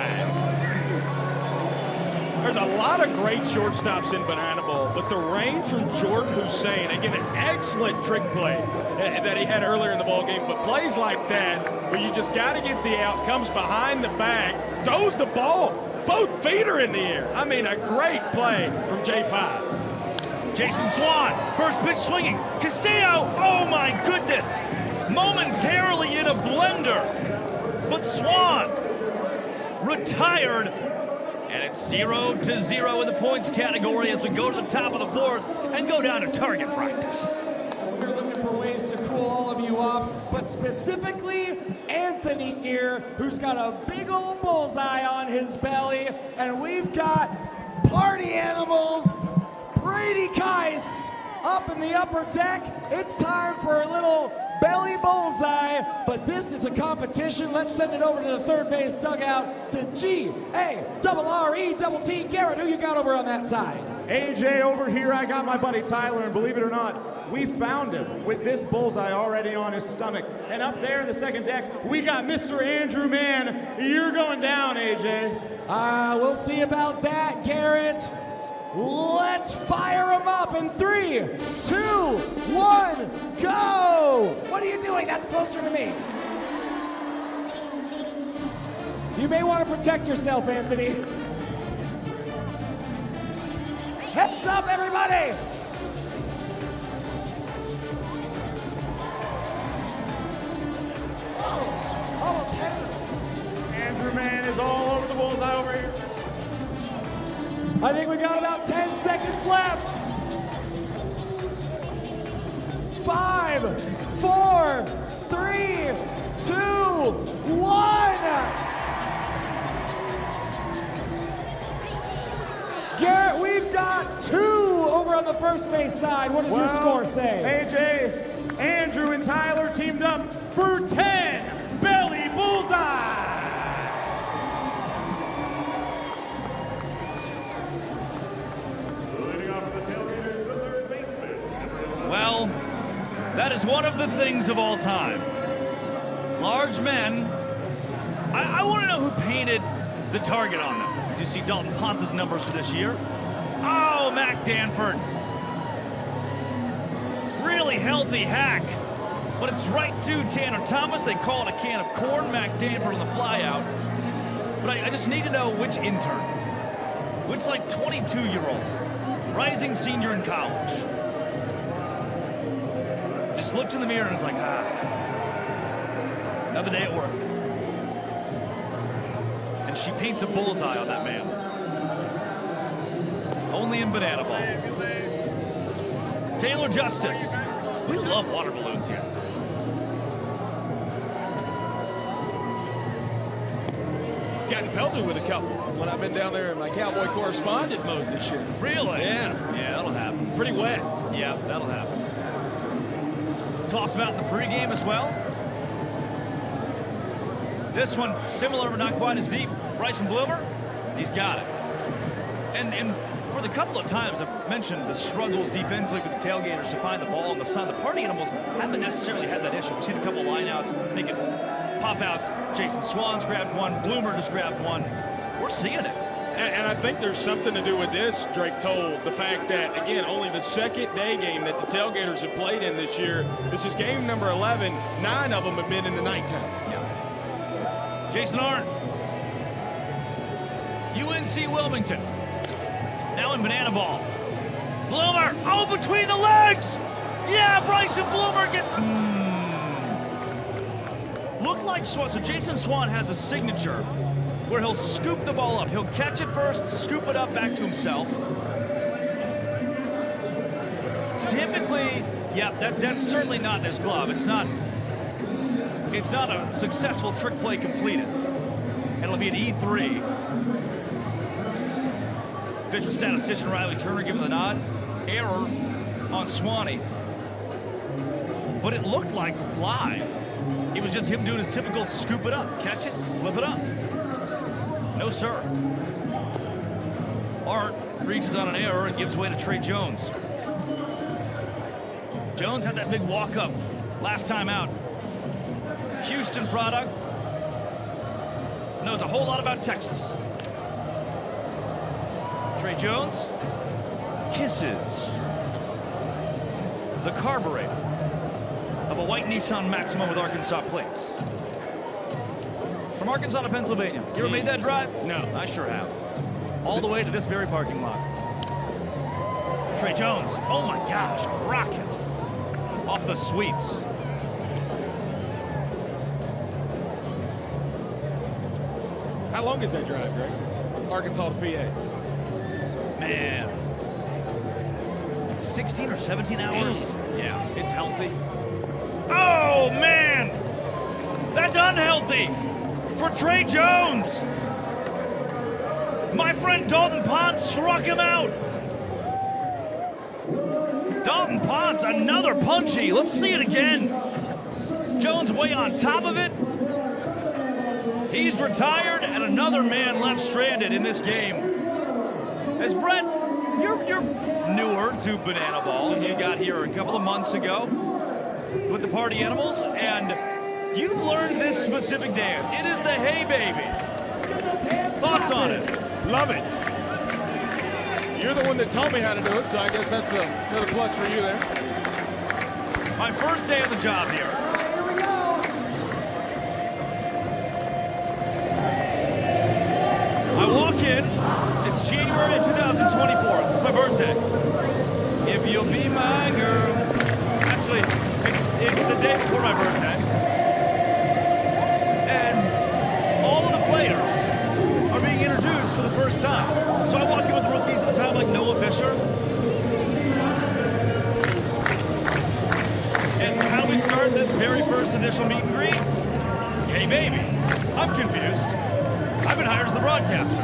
There's a lot of great shortstops in bananaball, but the range from Jordan Hussein, again, an excellent trick play that he had earlier in the ball game, but plays like that, where you just got to get the out, comes behind the bag, throws the ball, both feet are in the air. I mean, a great play from J5. Jason Swan, first pitch swinging. Castillo, oh my goodness, momentarily in a blender, but Swan retired. And it's 0-0 in the points category as we go to the top of the fourth and go down to target practice. We're looking for ways to cool all of you off, but specifically Anthony here, who's got a big old bullseye on his belly, and we've got party animals, Brady Keiss up in the upper deck. It's time for a little belly bullseye, but this is a competition. Let's send it over to the third base dugout to G-A-R-R-E-T-T. Garrett, who you got over on that side? AJ over here, I got my buddy Tyler, and believe it or not, we found him with this bullseye already on his stomach. And up there in the second deck, we got Mr. Andrew Mann. You're going down, AJ. We'll see about that, Garrett. Let's fire him up in 3, 2, 1, go! What are you doing? That's closer to me. You may want to protect yourself, Anthony. Heads up, everybody! Oh, almost hit him. Andrew Mann is all over the bullseye over here. I think we got about 10 seconds left. 5, 4, 3, 2, 1. Garrett, we've got 2 over on the first base side. What does your score say? AJ, Andrew, and Tyler teamed up for 10 belly bullseye. Leading off the Tailgaters, the third baseman. Well, that is one of the things of all time. Large men. I want to know who painted the target on them. Did you see Dalton Ponce's numbers for this year? Oh, Mac Danford. Really healthy hack. But it's right to Tanner Thomas. They call it a can of corn. Mac Danford on the fly out. But I just need to know which intern. Which, like, 22-year-old. Rising senior in college. Just looked in the mirror and was like, another day at work. And she paints a bullseye on that man. Only in banana ball. Taylor Justice. We love water balloons here. Gotten pelted with a couple when I've been down there in my Cowboy correspondent mode this year. Really? Yeah. Yeah, that'll happen. Pretty wet. Yeah, that'll happen. Toss him out in the pregame as well. This one, similar but not quite as deep. Bryson Bloomer, he's got it. And for the couple of times I've mentioned the struggles defensively for the Tailgaters to find the ball on the side, the Party Animals haven't necessarily had that issue. We've seen a couple of lineouts making pop-outs. Jason Swan's grabbed one. Bloomer just grabbed one. We're seeing it. And I think there's something to do with this, Drake told, the fact that, again, only the second day game that the Tailgaters have played in this year. This is game number 11. 9 of them have been in the nighttime. Yeah. Jason Arndt. UNC Wilmington. Now in banana ball. Bloomer. Oh, between the legs. Yeah, Bryson Bloomer get. Looked like Swan. So Jason Swan has a signature where he'll scoop the ball up. He'll catch it first, scoop it up back to himself. Typically, yeah, that's certainly not in his glove. It's not a successful trick play completed. It'll be an E3. Official statistician Riley Turner giving the nod. Error on Swanee. But it looked like live. It was just him doing his typical scoop it up, catch it, flip it up. No, sir. Art reaches on an error and gives way to Trey Jones. Jones had that big walk-up last time out. Houston product. Knows a whole lot about Texas. Trey Jones kisses the carburetor of a white Nissan Maxima with Arkansas plates. From Arkansas to Pennsylvania. You ever made that drive? No, I sure have. All the way to this very parking lot. Trey Jones, oh my gosh, rocket off the sweets. How long is that drive, Greg? Arkansas to PA? Man, 16 or 17 hours? Yeah, it's healthy. Oh, man! That's unhealthy for Trey Jones. My friend Dalton Ponce struck him out. Dalton Ponce, another punchy. Let's see it again. Jones way on top of it. He's retired, and another man left stranded in this game. As Brett, you're newer to banana ball. You got here a couple of months ago with the Party Animals, and you've learned this specific dance. It is the Hey Baby. Thoughts on it? Love it. You're the one that told me how to do it, so I guess that's another plus for you there. My first day of the job here. Here we go. I walk in. It's January 2024. It's my birthday. If you'll be my girl. Actually, it's the day before my birthday. And all of the players are being introduced for the first time. So I walk in with the rookies at the time, like Noah Fisher. And how we start this very baby. I'm confused. I've been hired as the broadcaster.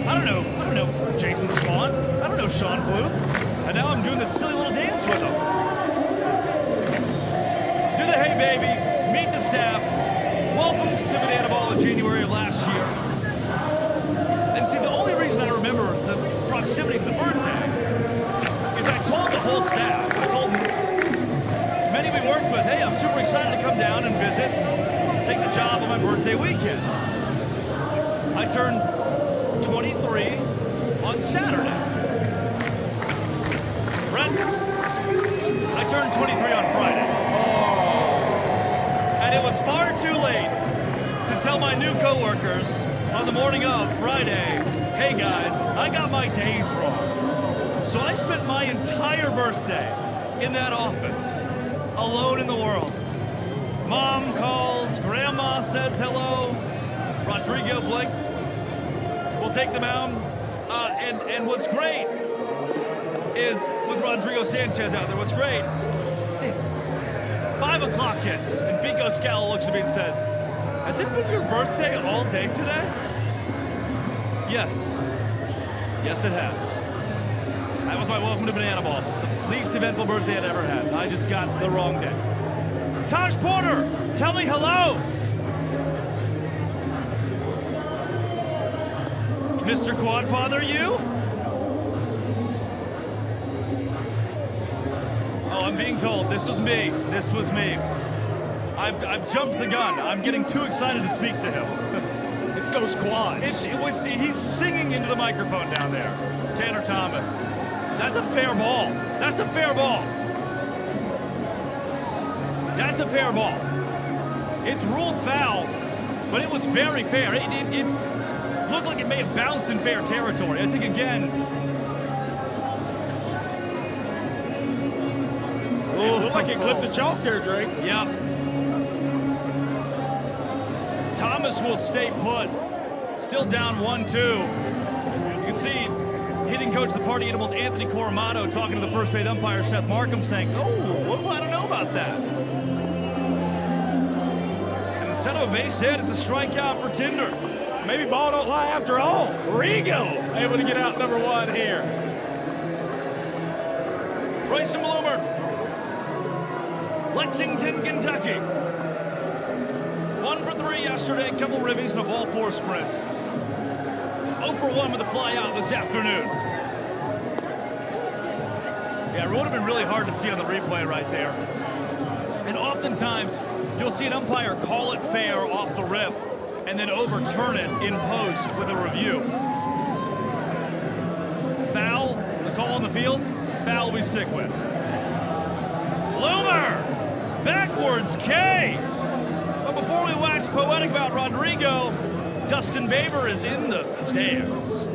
I don't know Jason Swan. I don't know Sean Blue. And now I'm doing this silly little dance with them. Do the hey baby, meet the staff. Welcome to Bananaball in January of last year. And see, the only reason I remember the proximity to the birthday is I told the whole staff, I told many we worked with, hey, I'm super excited to come down and visit, take the job on my birthday weekend. I turned 23 on Saturday. Brent, I turned 23 on Friday. And it was far too late to tell my new coworkers on the morning of Friday, hey guys, I got my days wrong. So I spent my entire birthday in that office, alone in the world. Mom calls, Grandma says hello, Rodrigo Blake will take the mound. And what's great is, with Rodrigo Sanchez out there, what's great, it's 5 o'clock hits, and Pico Scala looks at me and says, has it been your birthday all day today? Yes. Yes, it has. That was my welcome to Bananaball. The least eventful birthday I'd ever had. I just got the wrong day. Taj Porter, tell me hello. Mr. Quadfather, you? Oh, I'm being told this was me. This was me. I've jumped the gun. I'm getting too excited to speak to him. It's those quads. He's singing into the microphone down there. Tanner Thomas. That's a fair ball. That's a fair ball. That's a fair ball. It's ruled foul, but it was very fair. It looked like it may have bounced in fair territory. I think, again, it looked like it clipped the chalk there, Drake. Yep. Thomas will stay put. Still down 1-2. You can see hitting coach of the Party Animals, Anthony Coramato, talking to the first base umpire, Seth Markham, saying, oh, what do I don't know about that? And instead of a base hit, it's a strikeout for Tinder. Maybe ball don't lie after all. Rigo able to get out number 1 here. Bryson Bloomer, Lexington, Kentucky. 1 for 3 yesterday, a couple ribbies and a ball 4 sprint. 0 for 1 with a fly out this afternoon. Yeah, it would have been really hard to see on the replay right there. And oftentimes, you'll see an umpire call it fair off the rip and then overturn it in post with a review. Foul, the call on the field, foul we stick with. Bloomer, backwards K. But before we wax poetic about Rodrigo, Dustin Baber is in the stands.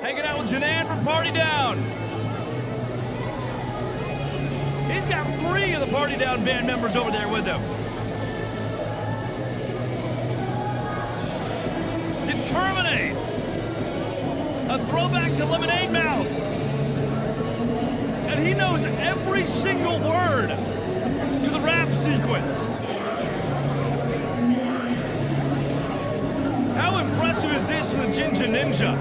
Hanging out with Janan from Party Down. He's got 3 of the Party Down band members over there with him. Determinate. A throwback to Lemonade Mouth. And he knows every single word to the rap sequence. How impressive is this from the Ginger Ninja?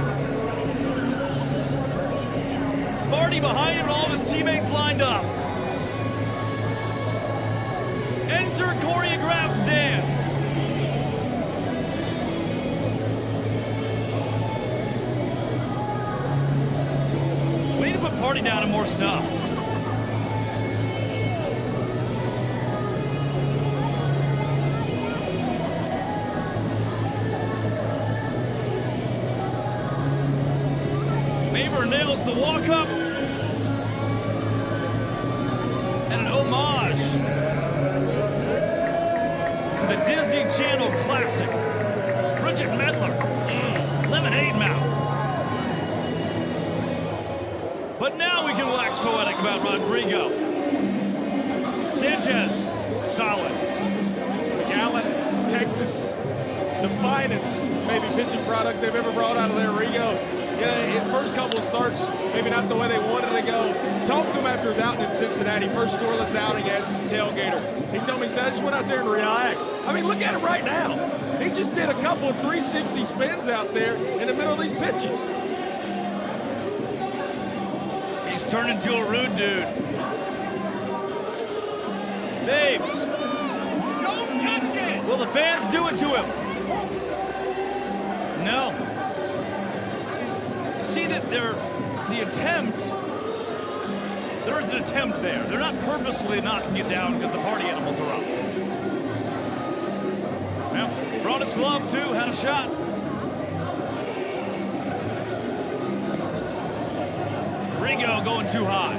Marty behind him and all of his teammates lined up. Enter choreographed dance. We need to put Party Down in more stuff. Baber nails the walk-up. And an homage to the Disney Channel classic, Bridget Medler, Lemonade Mouth. But now we can wax poetic about Rodrigo. Sanchez, solid. McAllen, Texas, the finest maybe pitching product they've ever brought out of there. Rigo First couple of starts, maybe not the way they wanted to go. Talked to him after his outing in Cincinnati, first scoreless outing as a tailgater. He told me, I just went out there and relaxed. I mean, look at him right now. He just did a couple of 360 spins out there in the middle of these pitches. He's turned into a rude dude. Babes. Don't touch it. Will the fans do it to him? No. See that the attempt, there is an attempt there. They're not purposely knocking it down because the party animals are up. Well, brought his glove too, had a shot. Rigo going too high.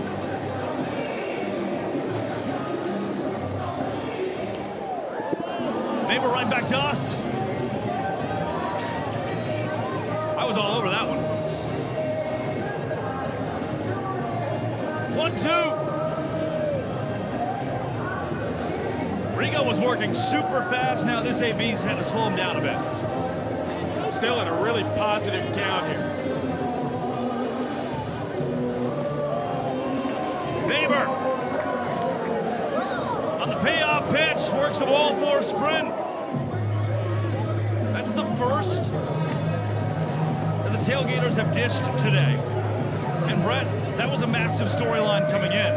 Maybe right back to us. I was all over that one. 1-2. Rigo was working super fast. Now this AB's had to slow him down a bit. Still in a really positive count here. Baber on the payoff pitch, works a wall for sprint. That's the first that the Tailgaters have dished today. And Brett, that was a massive storyline coming in.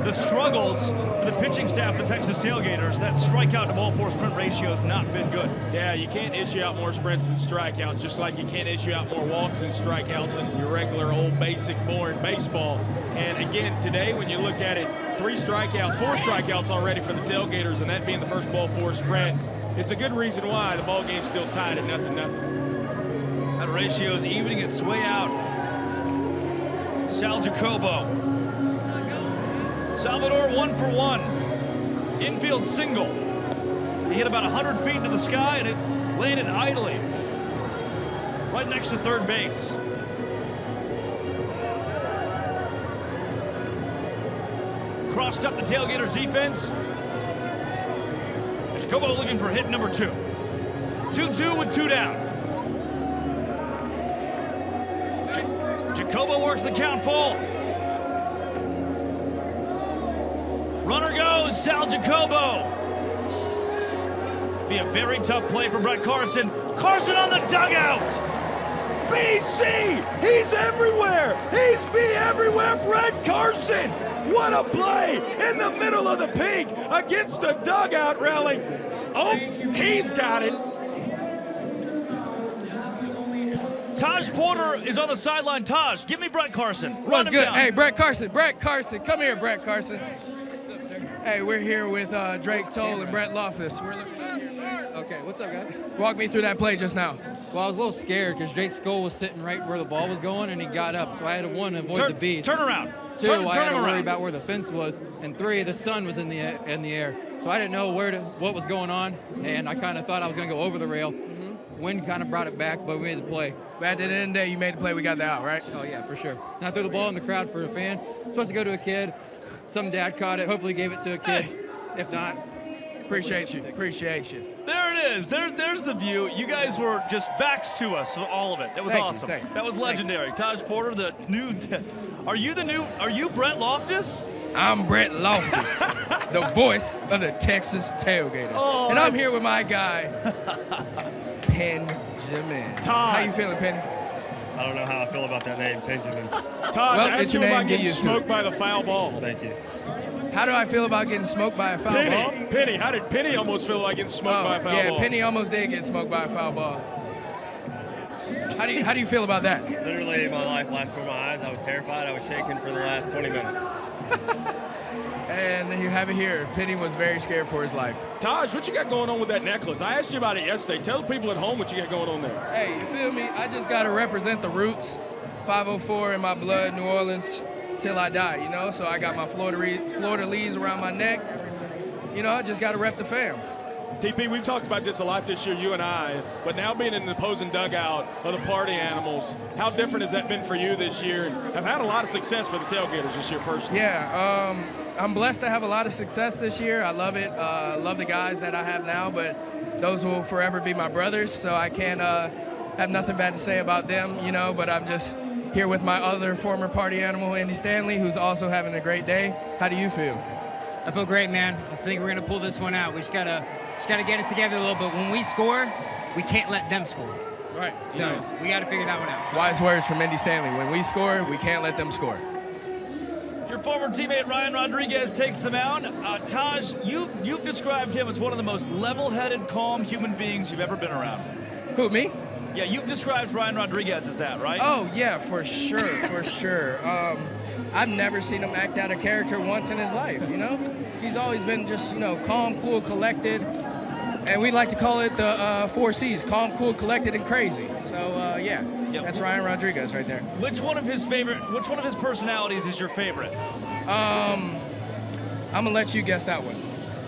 The struggles for the pitching staff of the Texas Tailgaters, that strikeout to ball four sprint ratio has not been good. Yeah, you can't issue out more sprints than strikeouts, just like you can't issue out more walks and strikeouts than your regular old basic boring baseball. And again, today when you look at it, 4 strikeouts already for the Tailgaters, and that being the first ball four sprint, it's a good reason why the ball game's still tied at 0-0. That ratio is evening its way out. Sal Jacobo. Salvador 1 for 1. Infield single. He hit about 100 feet into the sky and it landed idly right next to third base. Crossed up the Tailgaters defense. Jacobo looking for hit number 2. 2-2 with 2 down. Jacobo works the count full. Runner goes, Sal Jacobo. Be a very tough play for Brett Carson. Carson on the dugout. BC, he's everywhere. He's be everywhere, Brett Carson. What a play in the middle of the pink against the dugout rally. Oh, he's got it. Taj Porter is on the sideline. Taj, give me Brett Carson. What's good? Down. Hey, Brett Carson. Come here, Brett Carson. Hey, we're here with Drake Toll and Brett Loftus. We're looking at here. Okay, what's up, guys? Walk me through that play just now. Well, I was a little scared because Drake's skull was sitting right where the ball was going, and he got up. So I had to, 1, avoid the beast. Turn around. 2, I had to worry about where the fence was. And 3, the sun was in the air. So I didn't know what was going on, and I kind of thought I was going to go over the rail. Wind kind of brought it back, but we made the play. But at the end of the day, you made the play. We got the out, right? Oh, yeah, for sure. And I threw the ball in the crowd for a fan. Supposed to go to a kid. Some dad caught it. Hopefully gave it to a kid. Hey. If not, appreciate you. There it is. There's the view. You guys were just backs to us for all of it. That was awesome. That was legendary. Taj Porter, the new. Are you Brett Loftus? I'm Brett Loftus, the voice of the Texas Tailgaters. Oh, and I'm here with my guy, Benjamin. Todd. How you feeling, Penny? I don't know how I feel about that name, Benjamin. Todd, ask you about getting smoked by the foul ball. Thank you. How do I feel about getting smoked by a foul ball? Penny, how did Penny almost feel like getting smoked by a foul ball? Yeah, Penny almost did get smoked by a foul ball. How do you feel about that? Literally, my life flashed before my eyes. I was terrified. I was shaking for the last 20 minutes. And you have it here. Penny was very scared for his life. Taj, what you got going on with that necklace? I asked you about it yesterday. Tell the people at home what you got going on there. Hey, you feel me? I just got to represent the roots. 504 in my blood, New Orleans, till I die, you know? So I got my Florida Lees around my neck. You know, I just got to rep the fam. TP, we've talked about this a lot this year, you and I, but now being in the opposing dugout of the party animals, how different has that been for you this year? And I've had a lot of success for the Tailgaters this year personally. Yeah, I'm blessed to have a lot of success this year. I love it. Love the guys that I have now, but those will forever be my brothers, so I can't have nothing bad to say about them, you know, but I'm just here with my other former party animal, Andy Stanley, who's also having a great day. How do you feel? I feel great, man. I think we're gonna pull this one out. We just gotta get it together a little bit. When we score, we can't let them score. Right. So we gotta figure that one out. Wise words from Andy Stanley. When we score, we can't let them score. Your former teammate Ryan Rodriguez takes the mound. Taj, you've described him as one of the most level-headed, calm human beings you've ever been around. Who, me? Yeah, you've described Ryan Rodriguez as that, right? Oh, yeah, for sure, for sure. I've never seen him act out of character once in his life, you know? He's always been just, you know, calm, cool, collected. And we like to call it the 4 C's, calm, cool, collected, and crazy. So, yeah, that's Ryan Rodriguez right there. Which one of his personalities is your favorite? I'm going to let you guess that one.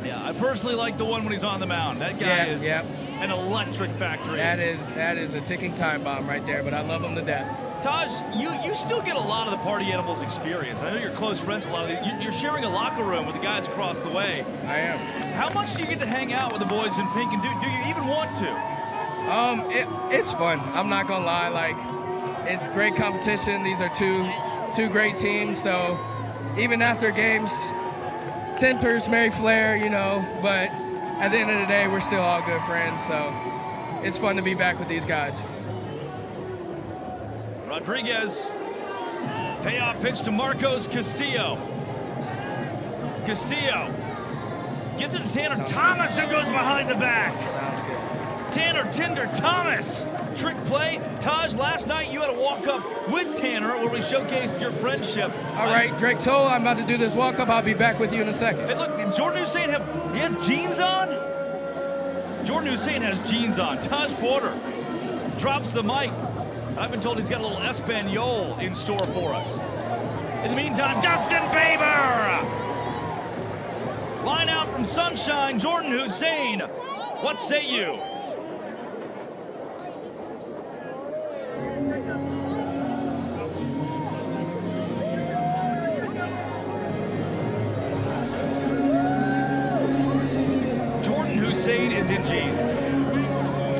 Yeah, I personally like the one when he's on the mound. That guy is an electric factory. That is a ticking time bomb right there, but I love him to death. Taj, you still get a lot of the party animals experience. I know you're close friends with a lot of these. You're sharing a locker room with the guys across the way. I am. How much do you get to hang out with the boys in pink, and do you even want to? It's fun. I'm not gonna lie. Like, it's great competition. These are two great teams. So even after games, tempers may flare, you know. But at the end of the day, we're still all good friends. So it's fun to be back with these guys. Rodriguez, payoff pitch to Marcos Castillo. Castillo gives it to Tanner Thomas, who goes behind the back. Sounds good. Tanner Tinder Thomas, trick play. Taj, last night you had a walk-up with Tanner where we showcased your friendship. All right, Drake Toll, I'm about to do this walk-up. I'll be back with you in a second. Hey, look, did Jordan Hussein he has jeans on? Jordan Hussein has jeans on. Taj Porter drops the mic. I've been told he's got a little Espanol in store for us. In the meantime, Dustin Baber! Line out from Sunshine, Jordan Hussein. What say you? Jordan Hussein is in jeans.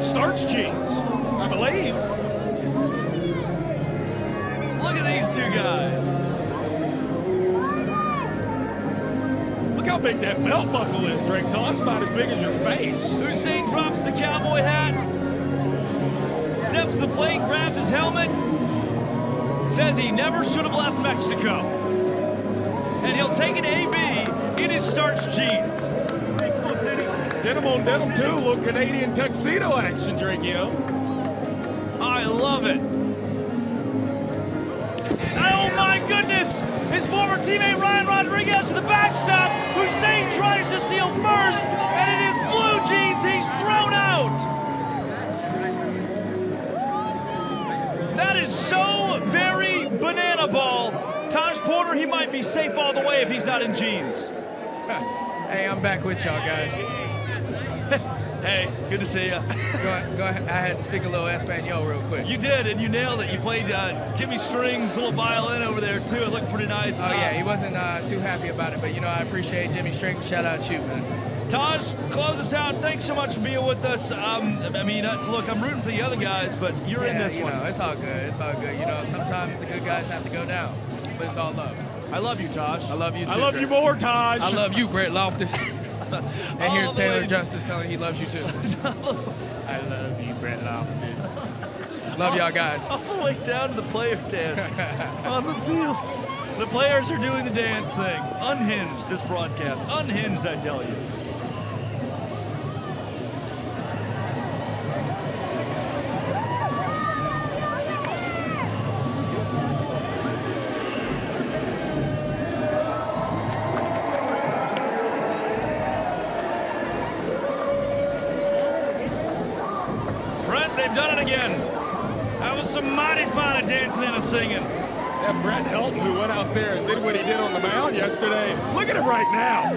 Starch jeans, I believe. Look at these two guys. Look how big that belt buckle is, Drake Toll. It's about as big as your face. Hussein drops the cowboy hat, steps to the plate, grabs his helmet, says he never should have left Mexico. And he'll take an AB in his starch jeans. Denim on denim, too. A little Canadian tuxedo action, Drake-yo. I love it. Oh my goodness! His former teammate Ryan Rodriguez to the backstop. Hussein tries to steal first, and it is blue jeans. He's thrown out. That is so very banana ball. Taj Porter, he might be safe all the way if he's not in jeans. Hey, I'm back with y'all, guys. Hey, good to see you. Go ahead. I had to speak a little Espanol real quick. You did, and you nailed it. You played Jimmy String's little violin over there, too. It looked pretty nice. Oh, yeah, he wasn't too happy about it, but, you know, I appreciate Jimmy String. Shout out to you, man. Taj, close us out. Thanks so much for being with us. Look, I'm rooting for the other guys, but you're in this one. Know, it's all good. It's all good. You know, sometimes the good guys have to go down, but it's all love. I love you, Taj. I love you, too. I love you more, Taj. I love you, Brett Loftus. And here's Taylor Justice telling he loves you too. I love you, Brett Loftus. Love y'all guys. All the way down to the player dance on the field. The players are doing the dance thing. Unhinged, this broadcast. Unhinged, I tell you. They've done it again. That was some mighty fine dancing and singing. That Brett Helton, who went out there and did what he did on the mound yesterday. Look at him right now.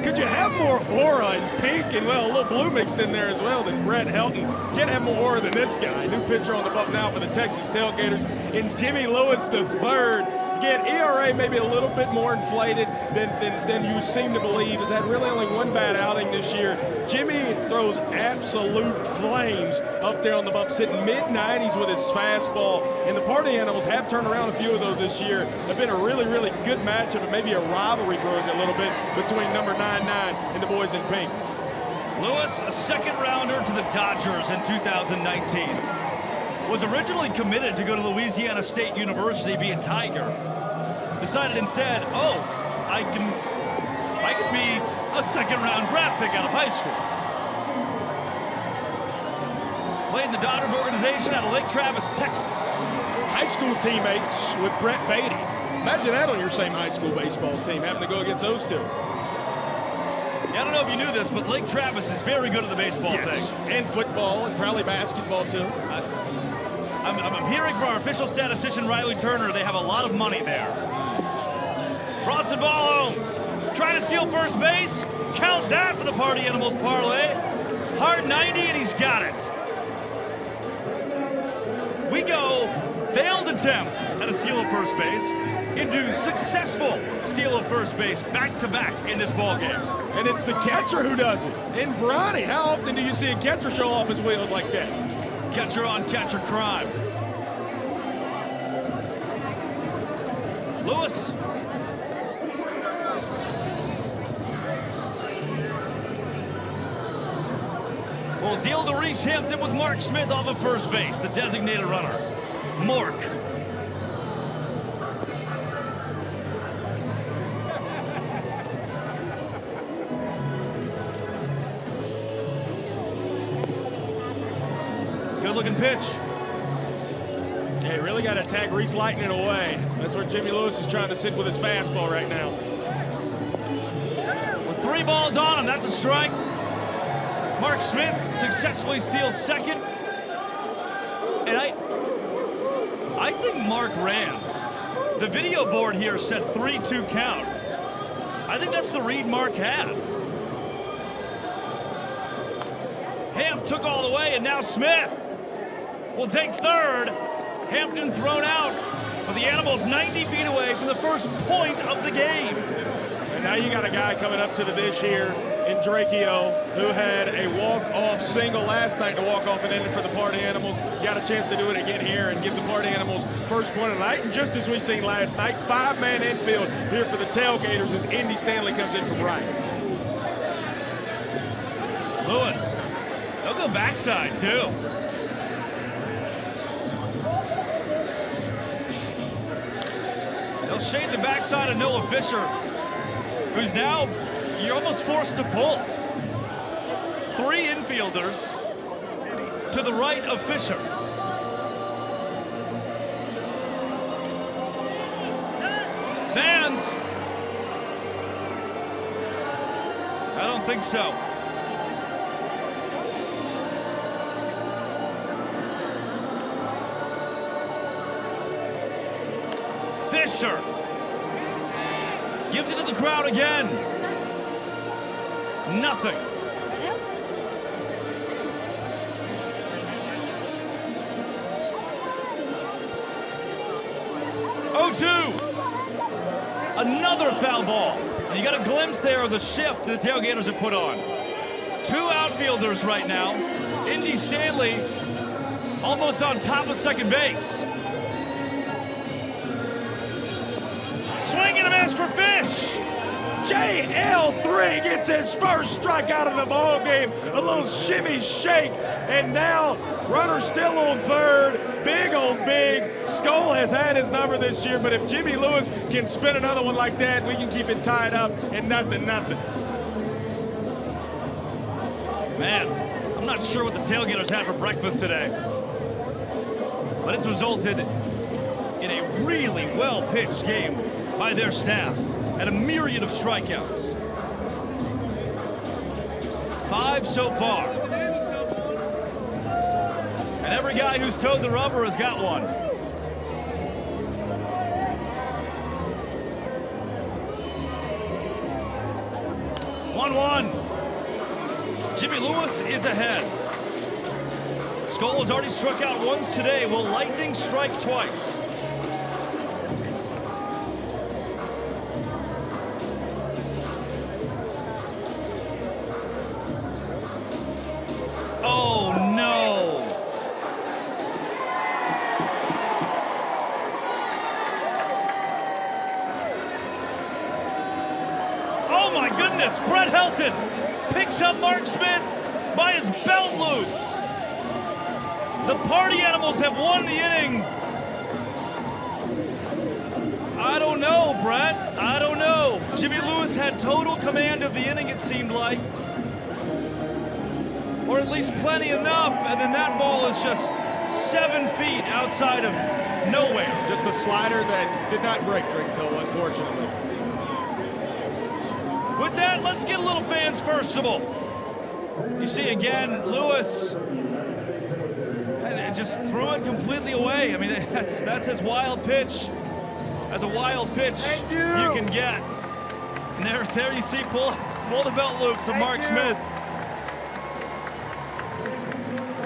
Could you have more aura and pink and, well, a little blue mixed in there as well than Brett Helton? Can't have more aura than this guy. New pitcher on the bump now for the Texas Tailgaters in Jimmy Lewis the third. Again, ERA maybe a little bit more inflated than you seem to believe. Has had really only one bad outing this year. Jimmy throws absolute flames up there on the bump, sitting mid-90s with his fastball. And the Party Animals have turned around a few of those this year. They've been a really, really good matchup and maybe a rivalry brewing a little bit between number 9-9 and the boys in pink. Lewis, a second rounder to the Dodgers in 2019. Was originally committed to go to Louisiana State University, be a Tiger. Decided instead, oh, I can be a second-round draft pick out of high school. Played in the Dodgers organization out of Lake Travis, Texas. High school teammates with Brett Beatty. Imagine that on your same high school baseball team, having to go against those two. Yeah, I don't know if you knew this, but Lake Travis is very good at the baseball thing. And football, and probably basketball, too. I'm hearing from our official statistician, Riley Turner, they have a lot of money there. Bronson ball home. Trying to steal first base. Count that for the Party Animals parlay. Hard 90, and he's got it. We go failed attempt at a steal of first base into successful steal of first base back-to-back in this ball game. And it's the catcher who does it. And Bronny, how often do you see a catcher show off his wheels like that? Catcher on catcher crime. Lewis. Will deal to Reese Hampton with Mark Smith off of first base, the designated runner. Mork. Good-looking pitch. Yeah, he really got to attack Reese Lightning away. That's where Jimmy Lewis is trying to sit with his fastball right now. With 3 balls on him, that's a strike. Mark Smith successfully steals second. And I think Mark ran. The video board here said 3-2 count. I think that's the read Mark had. Hamp took all the way, and now Smith will take third. Hampton thrown out, but the Animals 90 feet away from the first point of the game. And now you got a guy coming up to the dish here in Drakeo who had a walk-off single last night to walk off an inning for the Party Animals. Got a chance to do it again here and give the Party Animals first point of the night. And just as we seen last night, 5-man infield here for the Tailgaters as Indy Stanley comes in from right. Lewis, they'll go backside too. They'll shade the backside of Noah Fisher, who's now, you're almost forced to pull. 3 infielders to the right of Fisher. Fans? I don't think so. Fisher gives it to the crowd again. Nothing. Another foul ball. And you got a glimpse there of the shift the Tailgaters have put on. 2 outfielders right now. Indy Stanley almost on top of second base. Swing and a miss for Fish. JL3 gets his first strikeout of the ball game. A little shimmy shake, and now runner still on third. Big on big. Skoll has had his number this year, but if Jimmy Lewis can spin another one like that, we can keep it tied up and nothing. Man, I'm not sure what the Tailgaters had for breakfast today, but it's resulted in a really well-pitched game by their staff and a myriad of strikeouts. 5 so far. And every guy who's towed the rubber has got one. One. Jimmy Lewis is ahead. Skoll has already struck out once today. Will Lightning strike twice? Nelson picks up Mark Smith by his belt loops. The party animals have won the inning. I don't know, Brett. I don't know. Jimmy Lewis had total command of the inning, it seemed like. Or at least plenty enough, and then that ball is just 7 feet outside of nowhere. Just a slider that did not break Drink Toe, unfortunately. With that, let's get a little fans first of all. You see again, Lewis and just threw it completely away. I mean, that's his wild pitch. That's a wild pitch you can get. And there you see pull the belt loops of Mark Smith.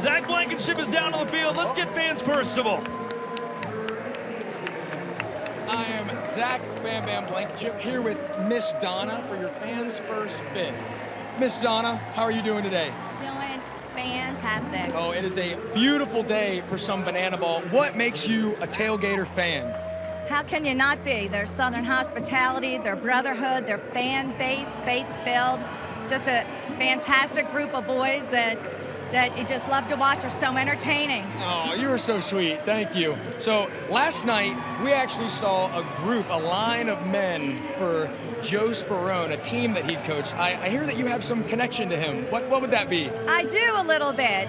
Zach Blankenship is down on the field. Let's get fans first of all. I am Zach Bam Bam Blankenship here with Miss Donna for your fans first fifth. Miss Donna, how are you doing today? Doing fantastic. Oh, it is a beautiful day for some banana ball. What makes you a Tailgater fan? How can you not be? Their Southern hospitality, their brotherhood, their fan base, faith-filled, just a fantastic group of boys that you just love to watch, are so entertaining. Oh, you were so sweet. Thank you. So last night, we actually saw a line of men for Joe Sperone, a team that he coached. I hear that you have some connection to him. What would that be? I do a little bit.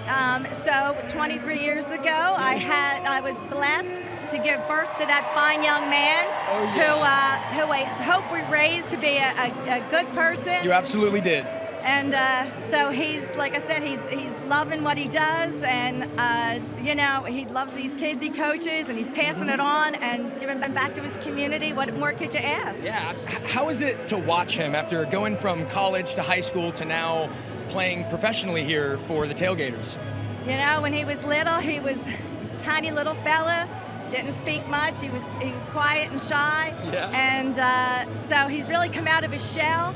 So 23 years ago, I was blessed to give birth to that fine young man who I hope we raised to be a good person. You absolutely did. And so he's, like I said, he's loving what he does, and you know, he loves these kids he coaches, and he's passing it on and giving them back to his community. What more could you ask? Yeah. How is it to watch him after going from college to high school to now playing professionally here for the Tailgaters? You know, when he was little, he was a tiny little fella. Didn't speak much. He was quiet and shy. Yeah. And so he's really come out of his shell.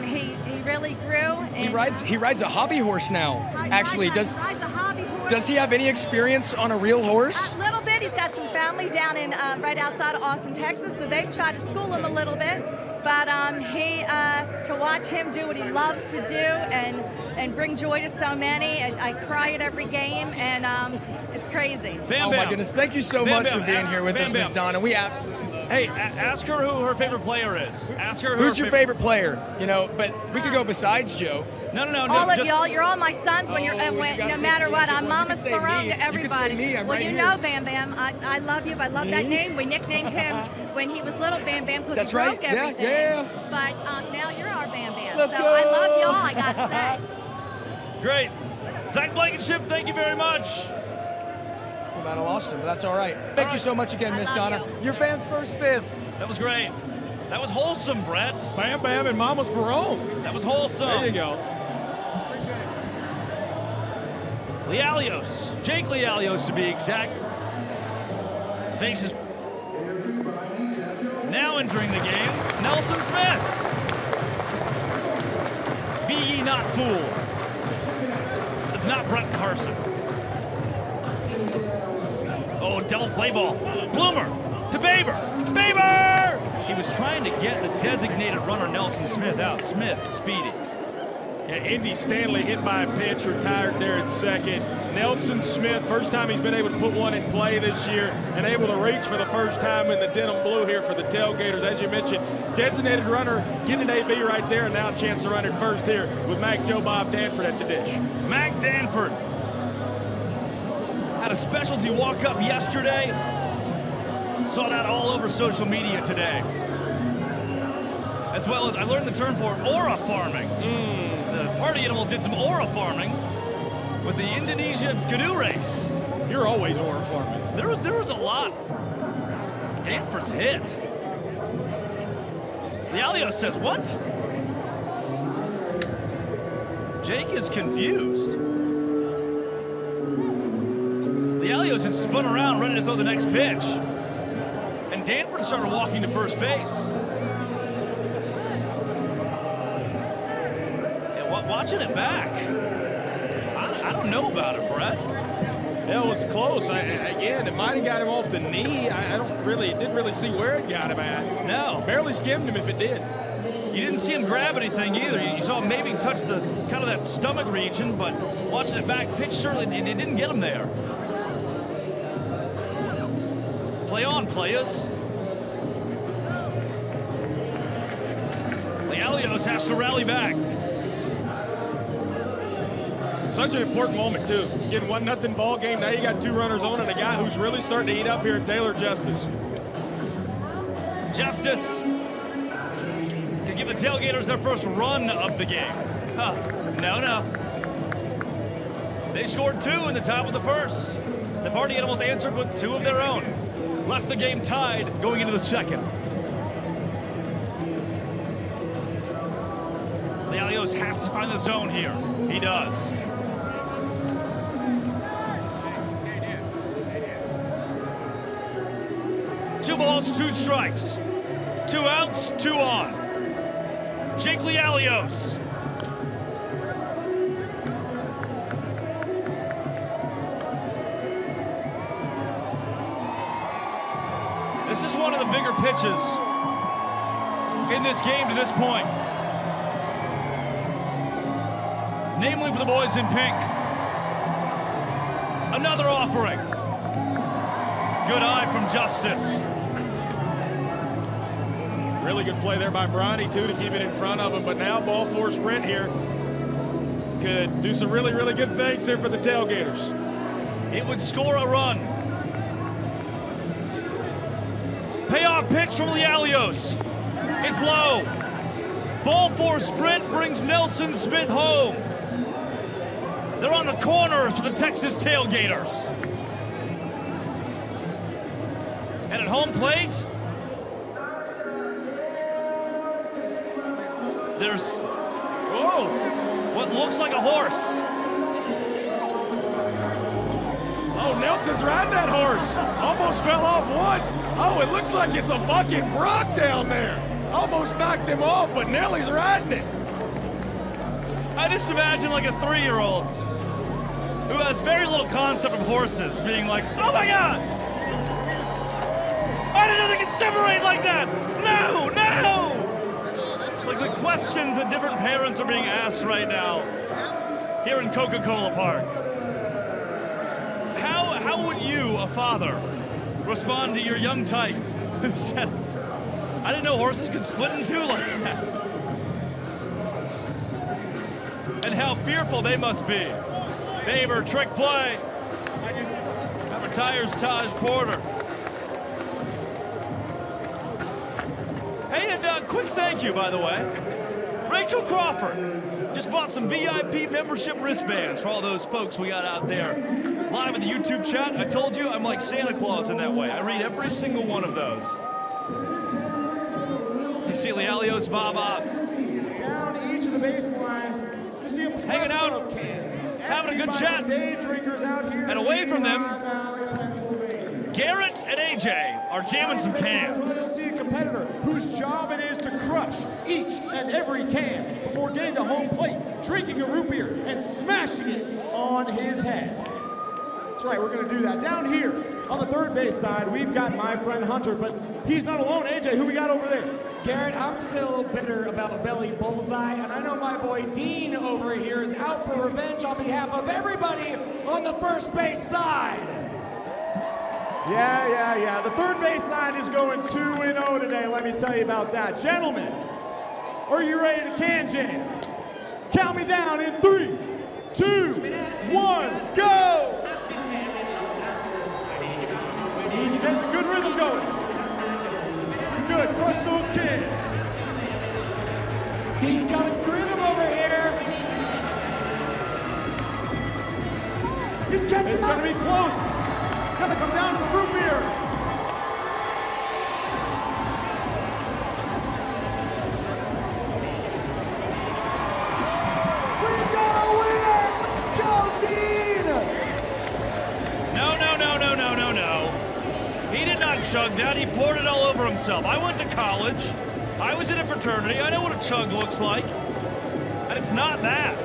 He really grew. And, he rides a hobby horse now. Actually, he rides a hobby horse. Does he have any experience on a real horse? A little bit. He's got some family down in right outside of Austin, Texas, so they've tried to school him a little bit. But to watch him do what he loves to do and bring joy to so many, I cry at every game, and it's crazy. Oh my goodness! Thank you so much for being here with us, Miss Donna. We absolutely. Hey, ask her who her favorite player is. Ask her who's your favorite player. You know, but we could go besides Joe. No. All of y'all, you're all my sons. When you're, no matter what, I'm Mama Sperone to everybody. Well, you know, Bam Bam, I love you. I love that name. We nicknamed him when he was little, Bam Bam, because he broke everything. Yeah. But now you're our Bam Bam. Let's so go. I love y'all. I got to say. Great, Zach Blankenship, thank you very much. We might have lost him, but that's all right. Thank you so much again, Miss Donna. Your fans first fifth. That was great. That was wholesome, Brett. Bam Bam and Mama Sperone. That was wholesome. There you go. Lealios, Jake Lealios to be exact, faces now entering the game, Nelson Smith. Be ye not fooled. It's not Brett Carson. Oh, double play ball. Bloomer to Baber. Baber! He was trying to get the designated runner Nelson Smith out. Smith, speedy. Yeah, Indy Stanley hit by a pitch, retired there at second. Nelson Smith, first time he's been able to put one in play this year and able to reach for the first time in the denim blue here for the Tailgaters. As you mentioned, designated runner, getting an AB right there, and now a chance to run it first here with Mac Joe Bob Danford at the dish. Mac Danford had a specialty walk-up yesterday. Saw that all over social media today. As well as I learned the term for aura farming. The party animals did some aura farming with the Indonesia Canoe Race. You're always aura farming. There was a lot. Danford's hit. Lealios says, what? Jake is confused. Lealios had spun around ready to throw the next pitch. And Danford started walking to first base. Watching it back, I don't know about it, Brett. Yeah, it was close. Again, it might have got him off the knee. I didn't really see where it got him at. No. Barely skimmed him if it did. You didn't see him grab anything either. You saw him maybe touch the kind of that stomach region, but watching it back pitch, certainly it didn't get him there. Play on, players. Lealios has to rally back. Such an important moment, too. Getting 1-0 ball game. Now you got 2 runners on and a guy who's really starting to eat up here in Taylor Justice. Justice can give the Tailgaters their first run of the game. Huh. No. They scored 2 in the top of the first. The Party Animals answered with 2 of their own. Left the game tied going into the second. Lealios has to find the zone here. He does. Two balls, 2 strikes. 2 outs, 2 on. Jake Lealios. This is one of the bigger pitches in this game to this point. Namely for the boys in pink. Another offering. Good eye from Justice. Really good play there by Bronny, too, to keep it in front of him. But now ball 4 sprint here. Could do some really, really good things here for the Tailgaters. It would score a run. Payoff pitch from Lealios. It's low. Ball 4 sprint brings Nelson Smith home. They're on the corners for the Texas Tailgaters. And at home plate, there's what looks like a horse. Oh, Nelson's riding that horse. Almost fell off once. Oh, it looks like it's a bucket Brock down there. Almost knocked him off, but Nelly's riding it. I just imagine like a 3-year-old who has very little concept of horses being like, oh my God! I didn't know they could separate like that! No! Like the questions that different parents are being asked right now here in Coca-Cola Park. How would you, a father, respond to your young tyke who said, I didn't know horses could split in 2 like that? And how fearful they must be. Favor, trick play. That retires Taj Porter. Hey, and quick thank you, by the way. Rachel Crawford just bought some VIP membership wristbands for all those folks we got out there live in the YouTube chat. I told you, I'm like Santa Claus in that way. I read every single one of those. You see Lealios, Baba. Down each of the baselines, you see a hanging out, of cans, having a good chat. Day drinkers out here and away from them, Valley, Garrett and AJ are jamming some cans. You'll see a competitor whose job it is to crush each and every can before getting to home plate, drinking a root beer, and smashing it on his head. That's right, we're going to do that. Down here on the third base side, we've got my friend Hunter, but he's not alone. AJ, who we got over there? Garrett, I'm still bitter about a belly bullseye, and I know my boy Dean over here is out for revenge on behalf of everybody on the first base side. Yeah. The third base side is going 2-0 today. Let me tell you about that. Gentlemen, are you ready to can jam? Count me down in 3, 2, 1, go! He's getting a good rhythm going. Good, crush those cans. Dean's got a rhythm over here. He's catching It's up. gonna be close. Gonna come down to the root beer. We got a winner! Let's go, Dean! No. He did not chug that. He poured it all over himself. I went to college. I was in a fraternity. I know what a chug looks like. And it's not that.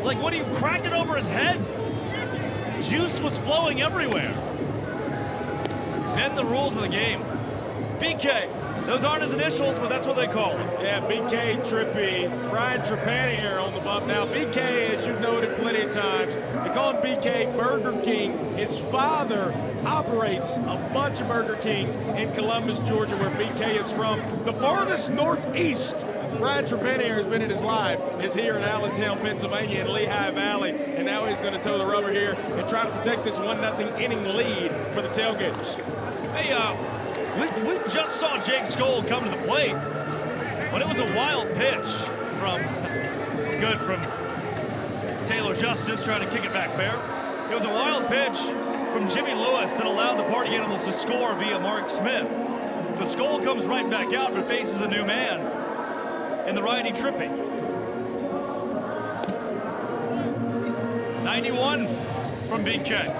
Like, what, you cracked it over his head? juice was flowing everywhere. Bend the rules of the game. BK, those aren't his initials, but that's what they call him. Yeah, BK Trippy, Brian Trepanier on the bump. Now, BK, as you've noted plenty of times, they call him BK Burger King. His father operates a bunch of Burger Kings in Columbus, Georgia, where BK is from. The farthest northeast Brian Trepanier has been in his life is here in Allentown, Pennsylvania, in Lehigh Valley, and now he's going to toe the rubber here and try to protect this 1-0 inning lead for the Tailgaters. Hey, we just saw Jake Skoll come to the plate, but it was a wild pitch from Taylor Justice trying to kick it back fair. It was a wild pitch from Jimmy Lewis that allowed the Party Animals to score via Mark Smith. So Skoll comes right back out but faces a new man in the righty Trippy. 91 from BK.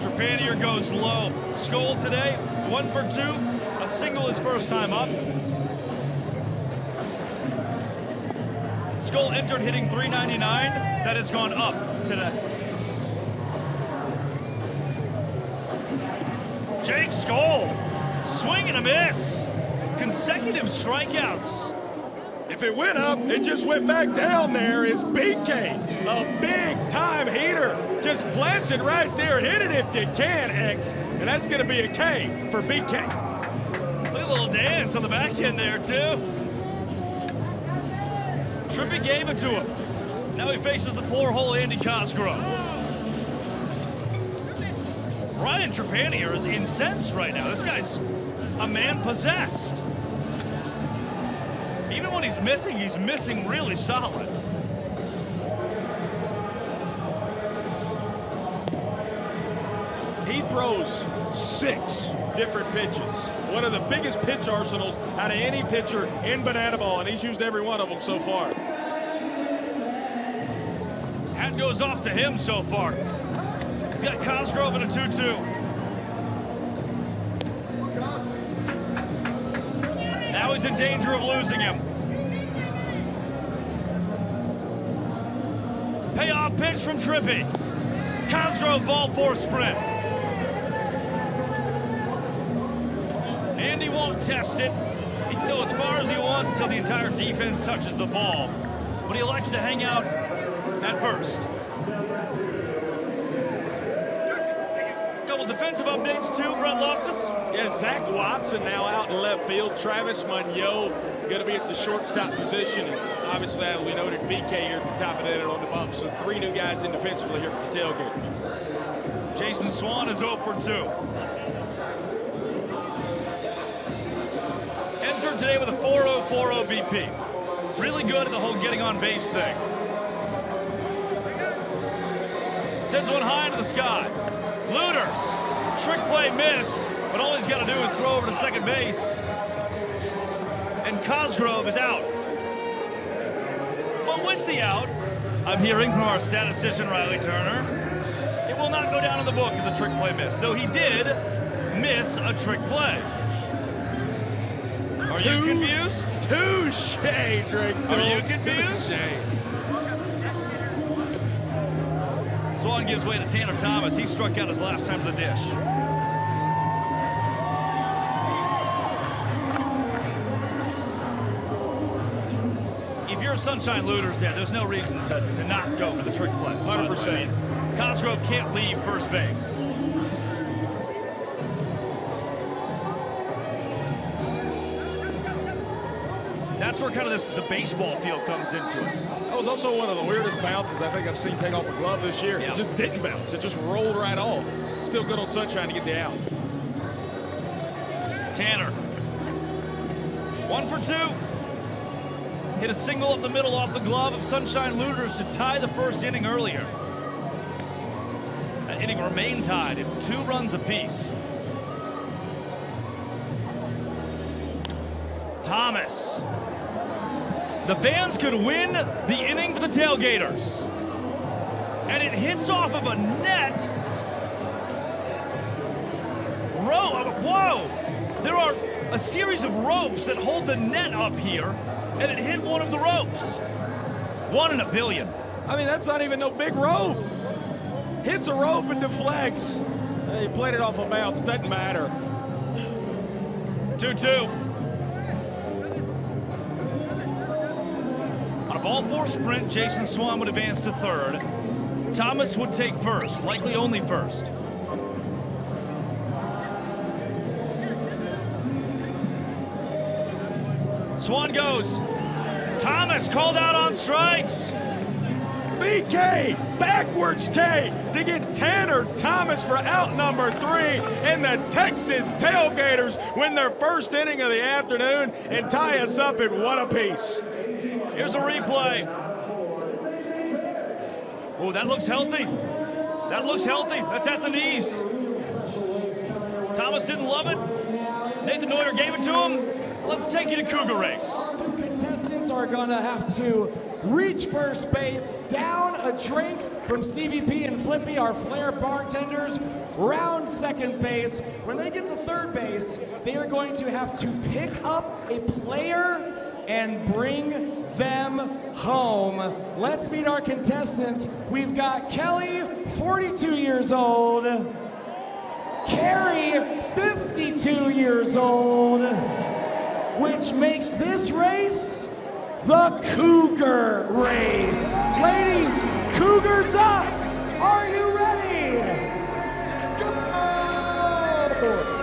Trepanier goes low. Skoll today, 1 for 2. A single his first time up. Skoll entered hitting .399. That has gone up today. Jake Skoll, swing and a miss. Consecutive strikeouts. If it went up, it just went back down. There is BK, a big-time heater. Just plants it right there. Hit it if you can, X. And that's going to be a K for BK. Look at a little dance on the back end there, too. Trippy gave it to him. Now he faces the 4-hole Andy Cosgrove. Brian Trepanier is incensed right now. This guy's a man possessed. Even when he's missing really solid. He throws 6 different pitches. One of the biggest pitch arsenals out of any pitcher in bananaball, and he's used every one of them so far. Hat goes off to him so far. He's got Cosgrove in a 2-2. Now he's in danger of losing him. Payoff pitch from Trippy. Cosgrove ball 4 sprint. Andy won't test it. He can go as far as he wants until the entire defense touches the ball. But he likes to hang out at first. Couple defensive updates too, Brett Loftus. Yeah, Zach Watson now out in left field. Travis Monroe going to be at the shortstop position. And obviously, as we noted, BK here at the top of the net on the bump. So 3 new guys in defensively here for the Tailgaters. Jason Swan is 0 for 2. Entered today with a 4.040 BP. Really good at the whole getting on base thing. Sends one high into the sky. Looters, trick play missed, but all he's got to do is throw over to second base. And Cosgrove is out. But with the out, I'm hearing from our statistician Riley Turner, it will not go down in the book as a trick play miss, though he did miss a trick play. Are you confused? Touche, Drake. Are you confused? Swan gives way to Tanner Thomas. He struck out his last time to the dish. If you're a Sunshine Looters, there's no reason to not go for the trick play. 100%. Cosgrove can't leave first base. That's where kind of the baseball feel comes into it. That was also one of the weirdest bounces I think I've seen take off a glove this year. Yeah. It just didn't bounce. It just rolled right off. Still good on Sunshine to get the out. Tanner. 1 for 2. Hit a single up the middle off the glove of Sunshine Looters to tie the first inning earlier. That inning remained tied at 2 runs apiece. Thomas. The fans could win the inning for the Tailgaters. And it hits off of a net. Whoa, there are a series of ropes that hold the net up here. and it hit one of the ropes. 1 in a billion. I mean, that's not even no big rope. Hits a rope and deflects. He played it off a bounce, doesn't matter. 2-2. On a ball four sprint, Jason Swan would advance to third. Thomas would take first, likely only first. Swan goes. Thomas called out on strikes. BK, backwards K to get Tanner Thomas for out number 3, and the Texas Tailgaters win their first inning of the afternoon and tie us up at 1 apiece. Here's a replay. Oh, that looks healthy. That looks healthy. That's at the knees. Thomas didn't love it. Nathan Neuer gave it to him. Let's take you to Cougar Race. So contestants are gonna have to reach first base, down a drink from Stevie P and Flippy, our Flair bartenders, round second base. When they get to third base, they are going to have to pick up a player and bring them home. Let's meet our contestants. We've got Kelly, 42 years old, Carrie, 52 years old, which makes this race the Cougar Race. Ladies, Cougars up! Are you ready? Go!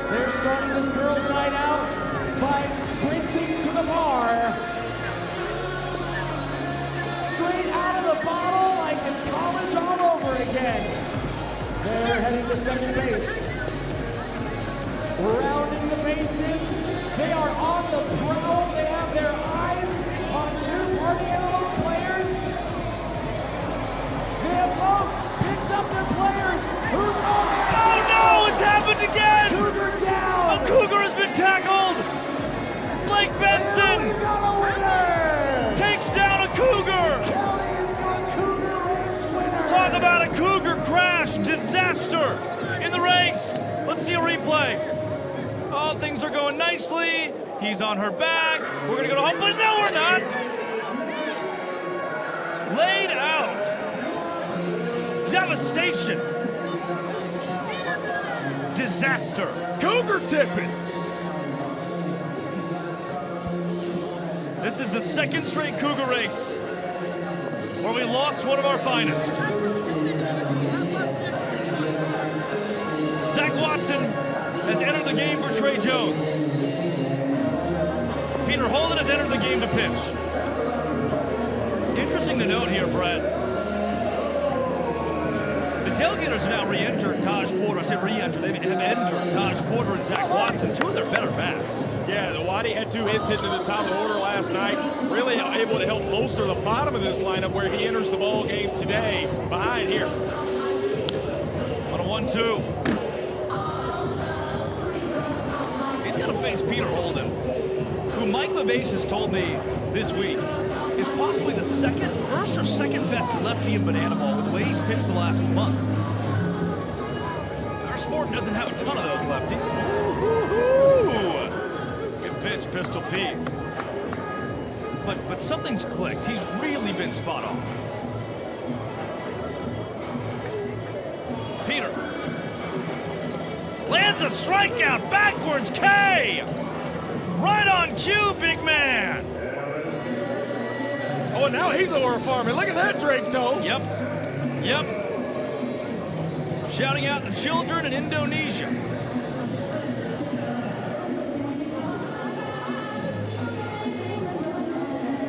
They're starting this girls' night out by sprinting to the bar. Straight out of the bottle like it's college all over again. They're heading to second base. Rounding the bases. They are on the prowl. They have their eyes on 2 Party Animals players. They have both picked up their players. Who's on? Oh no, it's happened again! Cougar down! A Cougar has been tackled! Blake Benson! We've got a winner! Takes down a Cougar! Kelly is your Cougar Race winner! Talk about a Cougar crash disaster in the race! Let's see a replay. Oh, things are going nicely. He's on her back. We're gonna go to home, but no, we're not. Laid out. Devastation. Disaster. Cougar tipping. This is the second straight Cougar race where we lost one of our finest. Zach Watson has entered the game for Trey Jones. Peter Holden has entered the game to pitch. Interesting to note here, Brett. The Tailgaters have now re-entered Taj Porter. I say re-entered. They have entered Taj Porter and Zach Watson, 2 of their better bats. Yeah, the Waddy had 2 hits hitting to the top of the order last night. Really able to help bolster the bottom of this lineup where he enters the ball game today behind here. On a 1-2. Going to face Peter Holden, who Mike Mabase has told me this week is possibly the first or second best lefty in bananaball with the way he's pitched the last month. Our sport doesn't have a ton of those lefties. Woo-hoo-hoo. Good pitch, Pistol Pete. But something's clicked. He's really been spot on. Peter. Lands a strikeout, backwards K! Right on cue, big man! Oh, and now he's over farming. Look at that Drake toe. Yep. Shouting out to children in Indonesia.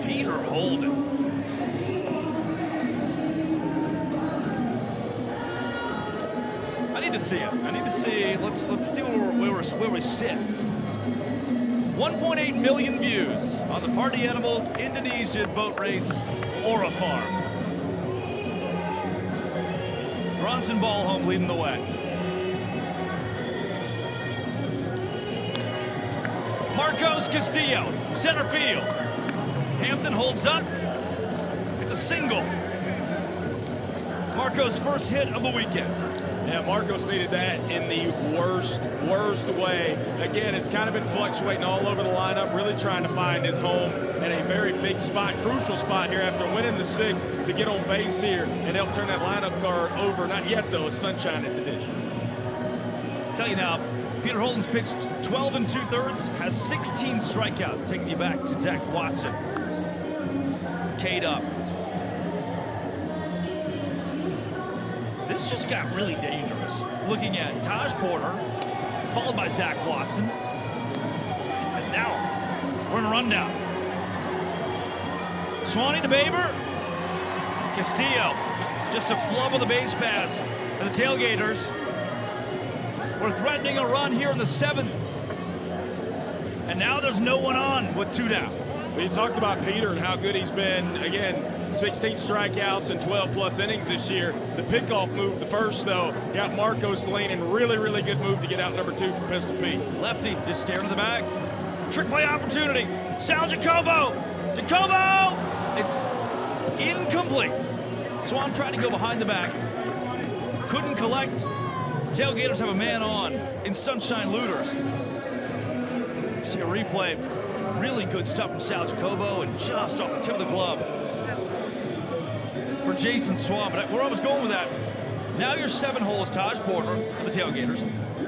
Peter Holden. I need to see it. I need to see. Let's see where we sit. 1.8 million views on the Party Animals Indonesia boat race Aura Farm. Bronson Ballholm leading the way. Marcos Castillo, center field. Hampton holds up. It's a single. Marcos' first hit of the weekend. Yeah, Marcos needed that in the worst way. Again, it's kind of been fluctuating all over the lineup, really trying to find his home in a very big spot, crucial spot here after winning the 6th to get on base here and help turn that lineup card over. Not yet, though, it's sunshine at the dish. I'll tell you now, Peter Holden's pitched 12 2/3, has 16 strikeouts, taking you back to Zach Watson. K'd up. This just got really dangerous. Looking at Taj Porter, followed by Zach Watson. As now, we're in a rundown. Swanee to Baber. Castillo, just a flub of the base pass. And the Tailgaters were threatening a run here in the 7th. And now there's no one on with 2 down. Well, you talked about Peter and how good he's been. Again, 16 strikeouts and 12+ innings this year. The pickoff move, the first, though, got Marcos leaning. Really good move to get out number 2 for Pistol Pete. Lefty just staring to the bag. Trick play opportunity. Sal Jacobo. Jacobo! It's incomplete. Swan tried to go behind the back. Couldn't collect. Tailgaters have a man on in Sunshine Looters. See a replay. Really good stuff from Sal Jacobo and just off the tip of the glove for Jason Swan. But where I was going with that, now your 7 hole is Taj Porter for the Tailgaters.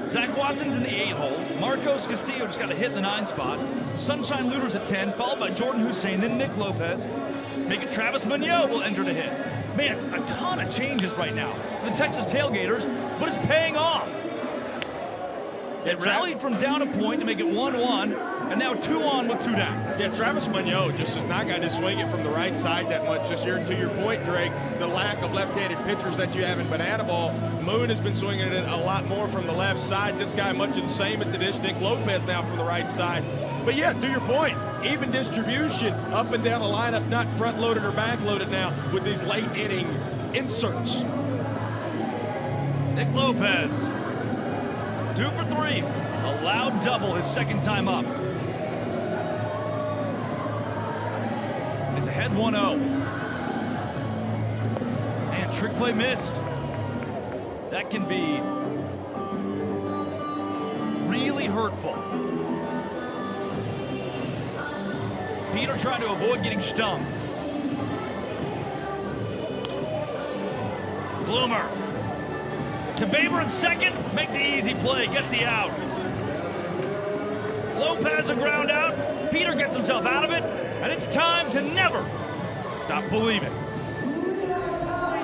Zach Watson's in the 8 hole. Marcos Castillo just got a hit in the 9 spot. Sunshine Looters at 10, followed by Jordan Hussein, then Nick Lopez. Make it Travis Munoz will enter the hit. Man, a ton of changes right now for the Texas Tailgaters, but it's paying off. It rallied from down a point to make it 1-1, and now 2 on with 2 down. Yeah, Travis Munoz just has not gotten to swing it from the right side that much this year. To your point, Drake, the lack of left-handed pitchers that you have in bananaball. Moon has been swinging it a lot more from the left side. This guy much of the same at the dish. Nick Lopez now from the right side. But yeah, to your point, even distribution up and down the lineup, not front-loaded or back-loaded now with these late-inning inserts. Nick Lopez, 2 for 3. A loud double his 2nd time up. It's ahead 1-0. And trick play missed. That can be really hurtful. Peter trying to avoid getting stung. Bloomer to Baber in 2nd, make the easy play, get the out. Lopez a ground out. Peter gets himself out of it, and it's time to never stop believing.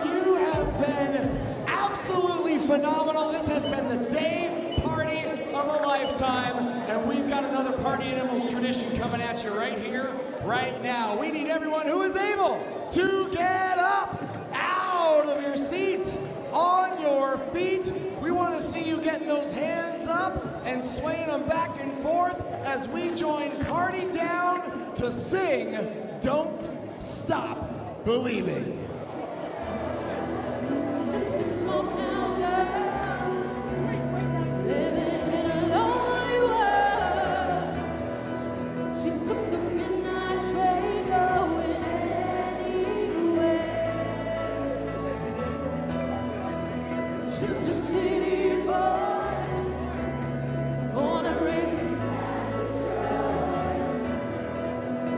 You have been absolutely phenomenal. This has been the day party of a lifetime, and we've got another Party Animals tradition coming at you right here, right now. We need everyone who is able to get up out of your seats, on your feet. We want to see you getting those hands up and swaying them back and forth as we join Party Down to sing Don't Stop Believing. Just a small town girl, living in a lonely world. She took the midnight train going anywhere. She's a city boy, born and raised.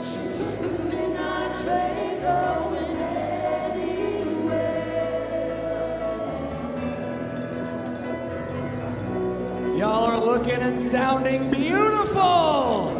She took the midnight train going anywhere. Y'all are looking and sounding beautiful.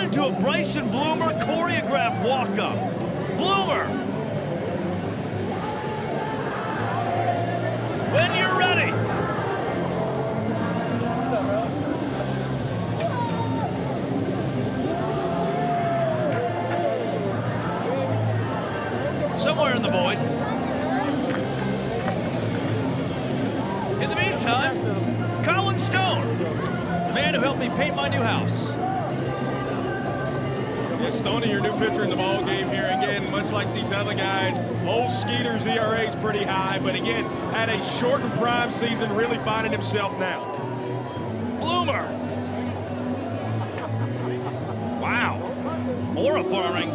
on to a Bryson Bloomer choreographed walk-up. Bloomer. When you're ready. Somewhere in the void. In the meantime, Colin Stone, the man who helped me paint my new house. Yeah, Stoney, your new pitcher in the ball game here again, much like these other guys. Old Skeeter's ERA is pretty high, but again, had a short and prime season, really finding himself now. Bloomer. Wow. Aura farming.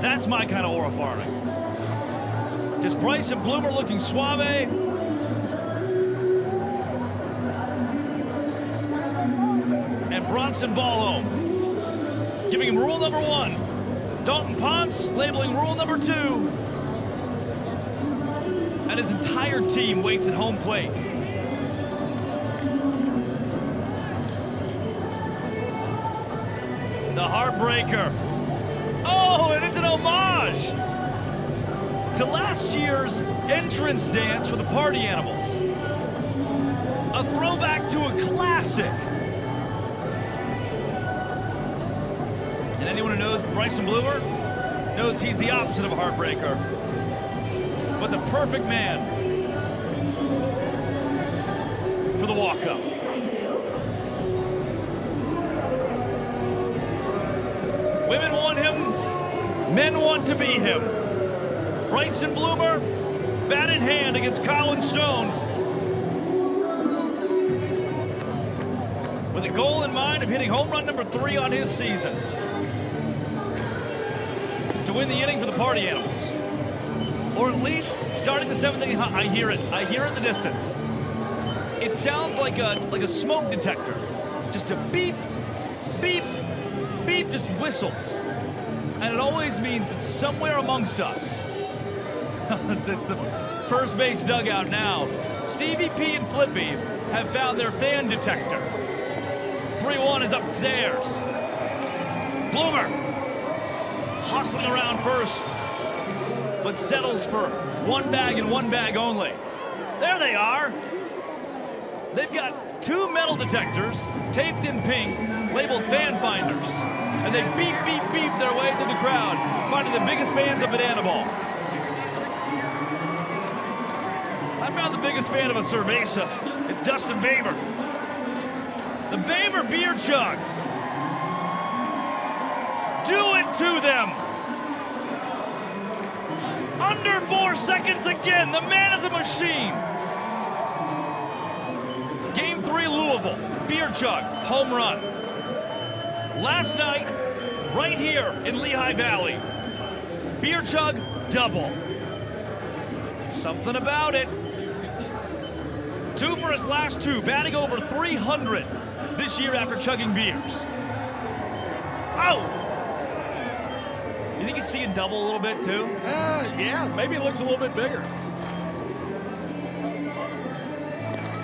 That's my kind of aura farming. Just Bryson Bloomer looking suave. And Bronson ball home. Giving him rule number 1. Dalton Ponce labeling rule number 2. And his entire team waits at home plate. The heartbreaker. Oh, and it's an homage to last year's entrance dance for the Party Animals. A throwback to a classic. And anyone who knows Bryson Bloomer knows he's the opposite of a heartbreaker, but the perfect man for the walk-up. Women want him, men want to be him. Bryson Bloomer, bat in hand against Colin Stone, with a goal in mind of hitting home run number 3 on his season to win the inning for the Party Animals. Or at least starting the 7th inning. I hear it in the distance. It sounds like a smoke detector. Just a beep, beep, beep, just whistles. And it always means that somewhere amongst us, it's the first base dugout now, Stevie P and Flippy have found their fan detector. 3-1 is upstairs. Bloomer hustling around first, but settles for 1 bag and 1 bag only. There they are. They've got 2 metal detectors taped in pink, labeled fan finders. And they beep, beep, beep their way through the crowd, finding the biggest fans of bananaball. I found the biggest fan of a cerveza. It's Dustin Baber. The Baber beer chug. Do it to them. Under 4 seconds again. The man is a machine. Game 3, Louisville. Beer chug, home run. Last night, right here in Lehigh Valley, beer chug, double. Something about it. 2 for his last 2, batting over 300 this year after chugging beers. Oh! You think he's seeing double a little bit too? Yeah, maybe it looks a little bit bigger.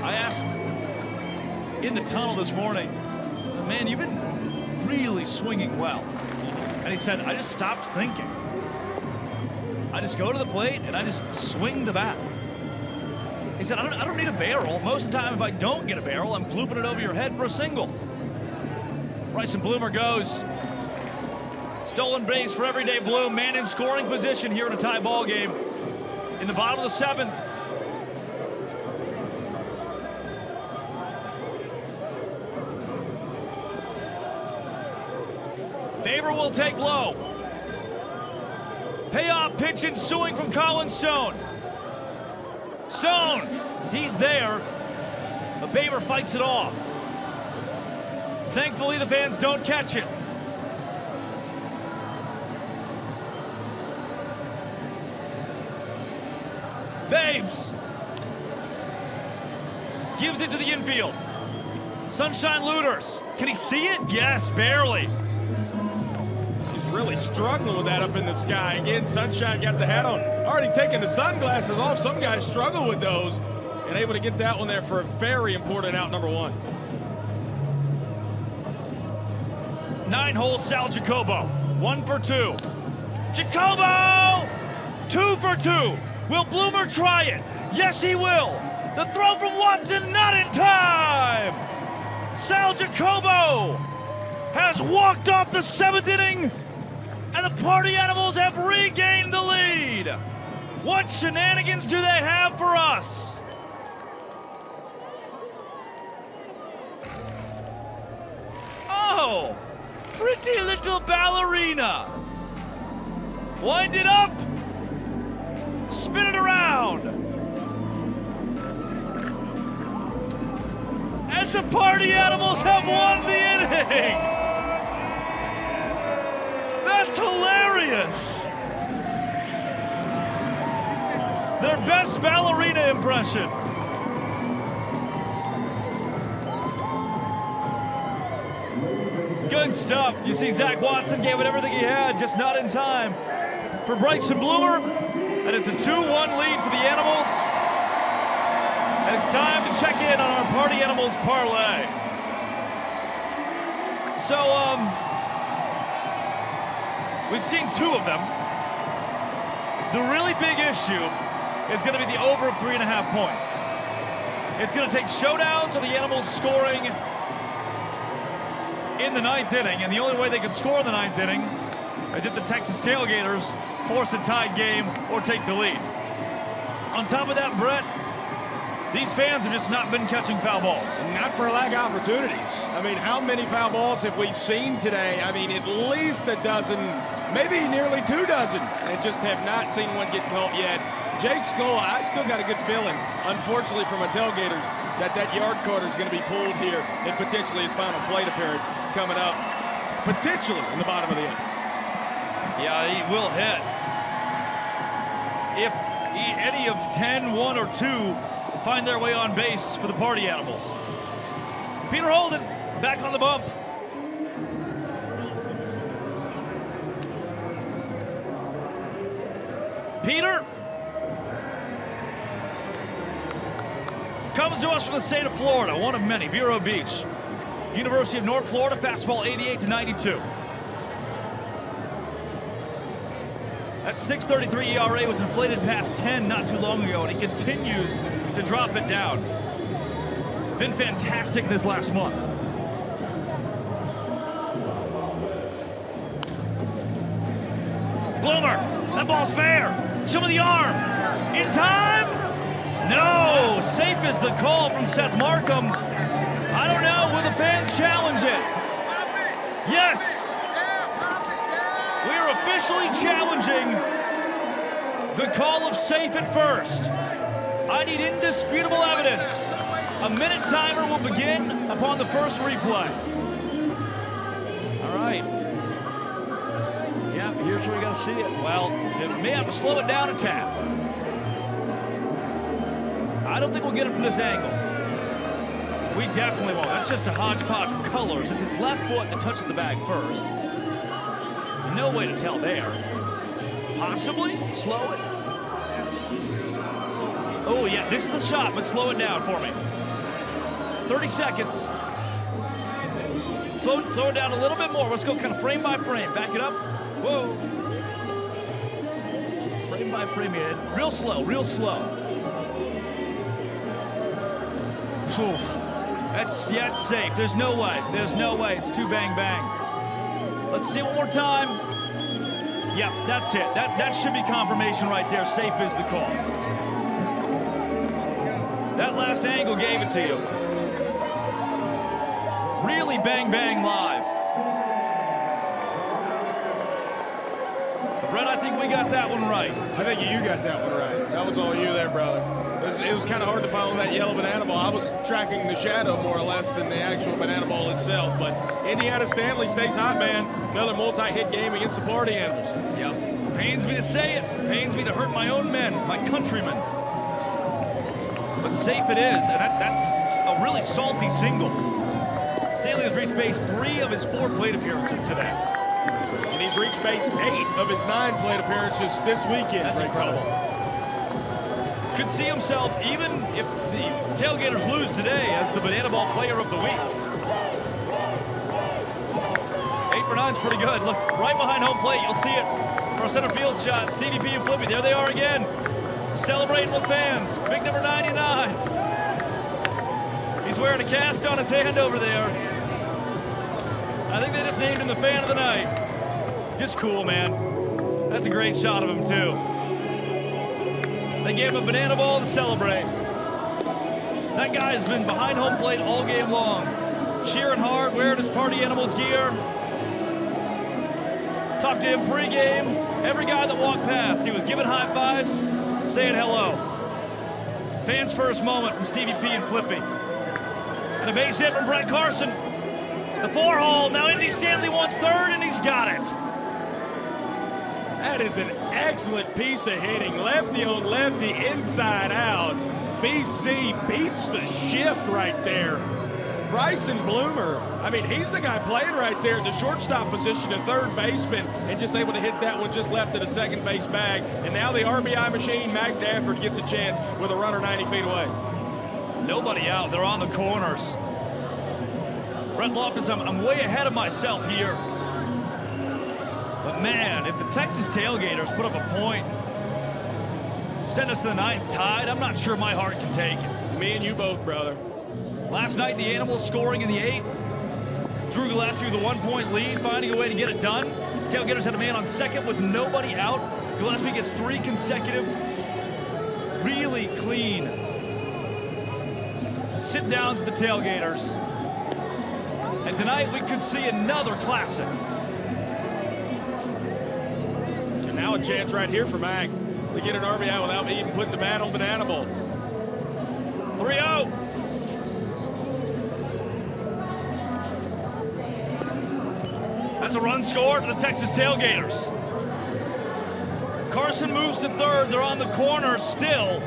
I asked in the tunnel this morning, man, you've been really swinging well. And he said, I just stopped thinking. I just go to the plate and I just swing the bat. He said, I don't need a barrel. Most of the time, if I don't get a barrel, I'm blooping it over your head for a single. Bryson Bloomer goes. Stolen base for Everyday Bloom. Man in scoring position here in a tie ball game. In the bottom of the 7th. Baber will take low. Payoff pitch ensuing from Colin Stone. Stone, he's there, but Baber fights it off. Thankfully, the fans don't catch it. Babes gives it to the infield. Sunshine Looters, can he see it? Yes, barely. Really struggling with that up in the sky. Again, Sunshine got the hat on. Already taking the sunglasses off. Some guys struggle with those. And able to get that one there for a very important out, number 1. 9-hole Sal Jacobo. 1 for 2. Jacobo! 2 for 2. Will Bloomer try it? Yes, he will. The throw from Watson, not in time. Sal Jacobo has walked off the 7th inning, and the Party Animals have regained the lead. What shenanigans do they have for us? Oh, pretty little ballerina. Wind it up. Spin it around. As the Party Animals have won the inning. That's hilarious. Their best ballerina impression. Good stuff. You see Zach Watson gave it everything he had, just not in time for Bryson Bloomer. And it's a 2-1 lead for the Animals. And it's time to check in on our Party Animals parlay. So, we've seen 2 of them. The really big issue is going to be the over of 3.5 points. It's going to take showdowns or the Animals scoring in the 9th inning, and the only way they can score in the 9th inning is if the Texas Tailgaters force a tied game or take the lead. On top of that, Brett, these fans have just not been catching foul balls. Not for lack of opportunities. I mean, how many foul balls have we seen today? I mean, at least a dozen, maybe nearly 2 dozen, and just have not seen one get caught yet. Jake Scola, I still got a good feeling, unfortunately for my Tailgaters, that yard carter is going to be pulled here and potentially his final plate appearance coming up, potentially in the bottom of the 8th. Yeah, he will hit. If any of 10, 1, or 2 find their way on base for the Party Animals. Peter Holden back on the bump. Peter comes to us from the state of Florida, one of many, Vero Beach. University of North Florida, fastball 88 to 92. That 6.33 ERA was inflated past 10 not too long ago, and he continues to drop it down. Been fantastic this last month. Bloomer, that ball's fair. Show me the arm. In time? No, safe is the call from Seth Markham. I don't know, will the fans challenge it? Yes. We are officially challenging the call of safe at first. I need indisputable evidence. A minute timer will begin upon the first replay. All right. Yeah, here's where we got to see it. Well, it may have to slow it down a tad. I don't think we'll get it from this angle. We definitely won't. That's just a hodgepodge of colors. It's his left foot that touches the bag first. No way to tell there. Possibly slow it. Oh yeah, this is the shot, but slow it down for me. 30 seconds. Slow it down a little bit more. Let's go kind of frame by frame. Back it up. Whoa. Frame by frame it. Real slow, real slow. Oof. Yeah, it's safe. There's no way. There's no way. It's too bang bang. Let's see it one more time. Yep, that's it. That should be confirmation right there. Safe is the call. That last angle gave it to you. Really bang bang live. Brett, I think we got that one right. I think you got that one right. That was all you there, brother. It was kind of hard to follow that yellow banana ball. I was tracking the shadow more or less than the actual banana ball itself. But Indiana Stanley stays hot, man. Another multi-hit game against the Party Animals. Yep. Pains me to say it. Pains me to hurt my own men, my countrymen. But safe it is, and that's a really salty single. Stanley has reached base 3 of his 4 plate appearances today. And he's reached base 8 of his 9 plate appearances this weekend. That's incredible. Could see himself, even if the Tailgaters lose today, as the banana ball player of the week. number 9's pretty good. Look, right behind home plate, you'll see it. For a center field shot, Stevie P and Flippy, there they are again. Celebrating with fans, big number 99. He's wearing a cast on his hand over there. I think they just named him the fan of the night. Just cool, man. That's a great shot of him, too. They gave him a banana ball to celebrate. That guy has been behind home plate all game long, cheering hard, wearing his Party Animals gear. Talked to him pregame. Every guy that walked past, he was giving high fives, saying hello. Fans' first moment from Stevie P and Flippy. And a base hit from Brett Carson. The 4-hole, now Indy Stanley wants third, and he's got it. That is an excellent piece of hitting. Lefty on lefty, inside out. BC beats the shift right there. Bryson Bloomer, I mean, he's the guy playing right there at the shortstop position, the third baseman, and just able to hit that one just left of the second base bag. And now the RBI machine, Mac Dafford, gets a chance with a runner 90 feet away. Nobody out, they're on the corners. Brett Loftus, I'm way ahead of myself here. But man, if the Texas Tailgaters put up a point, send us to the 9th tied, I'm not sure my heart can take it. Me and you both, brother. Last night, the Animals scoring in the 8th. Drew Gillespie with a 1-point lead, finding a way to get it done. Tailgaters had a man on second with nobody out. Gillespie gets 3 consecutive, really clean sit-downs of the Tailgaters. And tonight, we could see another classic. And now a chance right here for Mac to get an RBI without even putting the bat on bananaball. 3-0. That's a run scored for the Texas Tailgaters. Carson moves to third. They're on the corner still.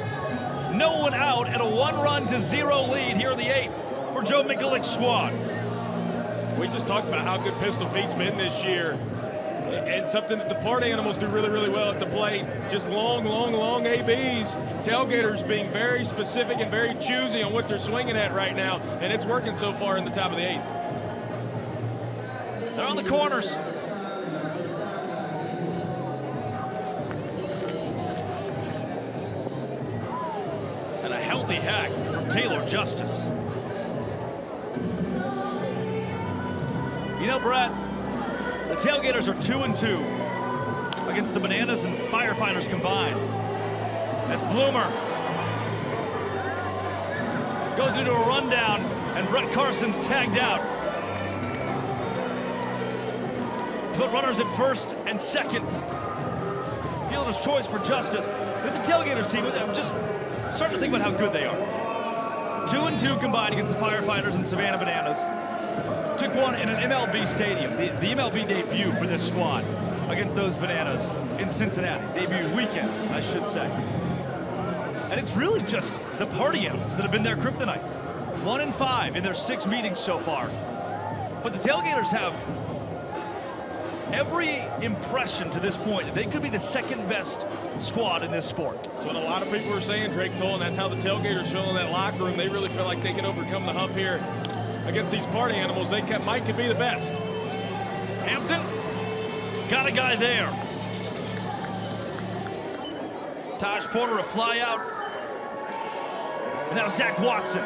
No one out and a 1-0 lead here in the 8th for Joe Mikulic's squad. We just talked about how good Pistol Pete's been this year. And something that the Party Animals do really, really well at the plate. Just long ABs. Tailgaters being very specific and very choosy on what they're swinging at right now. And it's working so far in the top of the 8th. They're on the corners. And a healthy hack from Taylor Justice. You know, Brett, the Tailgaters are 2-2 against the Bananas and Firefighters combined. As Bloomer goes into a rundown and Brett Carson's tagged out. Put runners at first and second. Fielder's choice for Justice. This is a Tailgaters team. I'm just starting to think about how good they are. 2-2 combined against the Firefighters and Savannah Bananas. Took one in an MLB stadium, the MLB debut for this squad against those Bananas in Cincinnati. Debut weekend, I should say. And it's really just the Party Animals that have been their kryptonite. 1-5 in their 6 meetings so far. But the Tailgaters have every impression to this point that they could be the 2nd best squad in this sport. So what a lot of people are saying, Drake Toll, and that's how the Tailgaters feel in that locker room. They really feel like they can overcome the hump here against these Party Animals. They could be the best. Hampton got a guy there. Taj Porter a fly out. And now Zach Watson.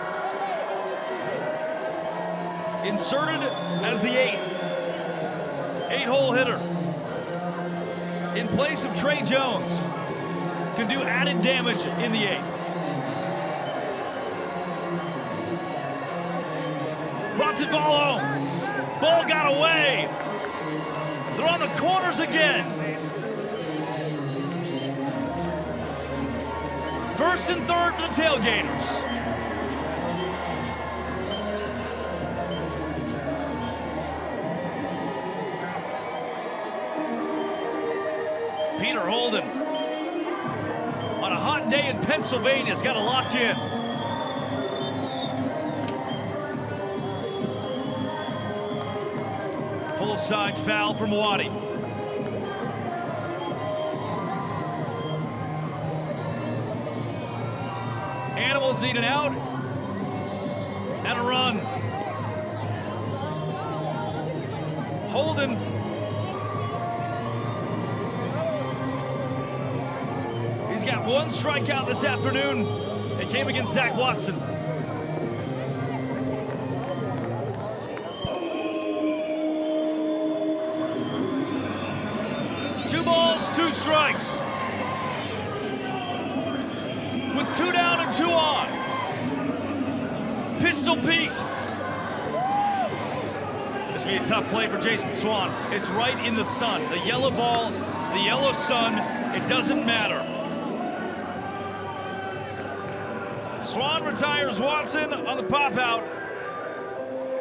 Inserted as the 8-hole hitter. In place of Trey Jones. Can do added damage in the 8th. Watson ball home. Ball got away. They're on the corners again. First and third for the Tailgaters. Peter Holden on a hot day in Pennsylvania has got to lock in. Full side foul from Waddy. Animals need an out and a run. Holden. He's got one strikeout this afternoon. It came against Zach Watson. Two balls, two strikes. With 2 down and 2 on. Pistol Pete. This will be a tough play for Jason Swan. It's right in the sun. The yellow ball, the yellow sun, it doesn't matter. Swan retires Watson on the pop out.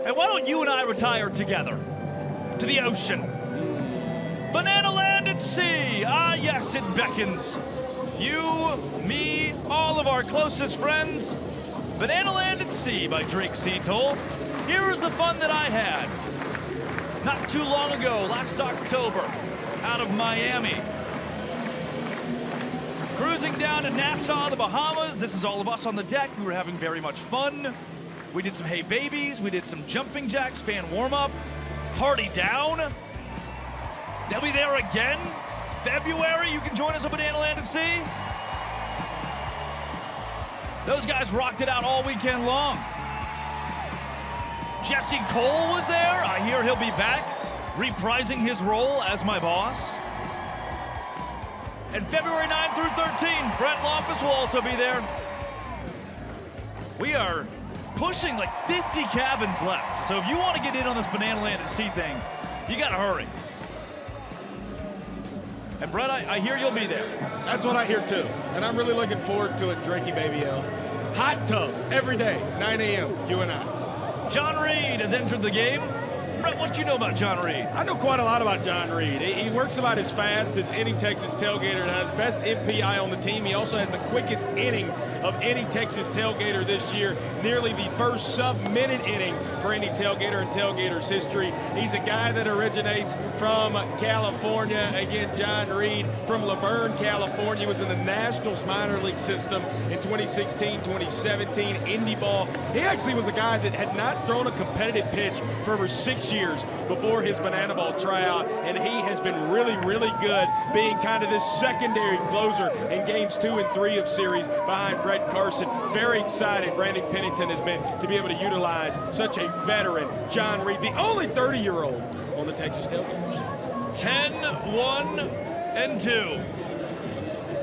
And why don't you and I retire together to the ocean? Banana Land at sea. Ah, yes, it beckons. You, me, all of our closest friends. Banana Land at Sea by Drake Seatoll. Here is the fun that I had not too long ago, last October, out of Miami. Cruising down to Nassau, the Bahamas. This is all of us on the deck. We were having very much fun. We did some Hey Babies. We did some jumping jacks, fan warm-up, party down. They'll be there again. February, you can join us on Banana Land at Sea. Those guys rocked it out all weekend long. Jesse Cole was there. I hear he'll be back, reprising his role as my boss. And February 9 through 13, Brett Loftus will also be there. We are pushing like 50 cabins left. So if you want to get in on this Banana Land at Sea thing, you got to hurry. And Brett, I hear you'll be there. That's what I hear too. And I'm really looking forward to it, Drakey Baby L. Hot tub every day, 9 a.m., you and I. John Reed has entered the game. Brett, what you know about John Reed? I know quite a lot about John Reed. He works about as fast as any Texas tailgater and has best MPI on the team. He also has the quickest inning of any Texas tailgater this year, nearly the first sub-minute inning for any tailgater in tailgater's history. He's a guy that originates from California. Again, John Reed from Laverne, California, was in the Nationals minor league system in 2016, 2017, Indy ball. He actually was a guy that had not thrown a competitive pitch for over 6 years before his banana ball tryout, and he has been really, really good, being kind of this secondary closer in games 2 and 3 of series behind Brett Carson. Very excited Brandon Pennington has been to be able to utilize such a veteran, John Reed, the only 30-year-old on the Texas Tailgaters. 10, 1, and 2.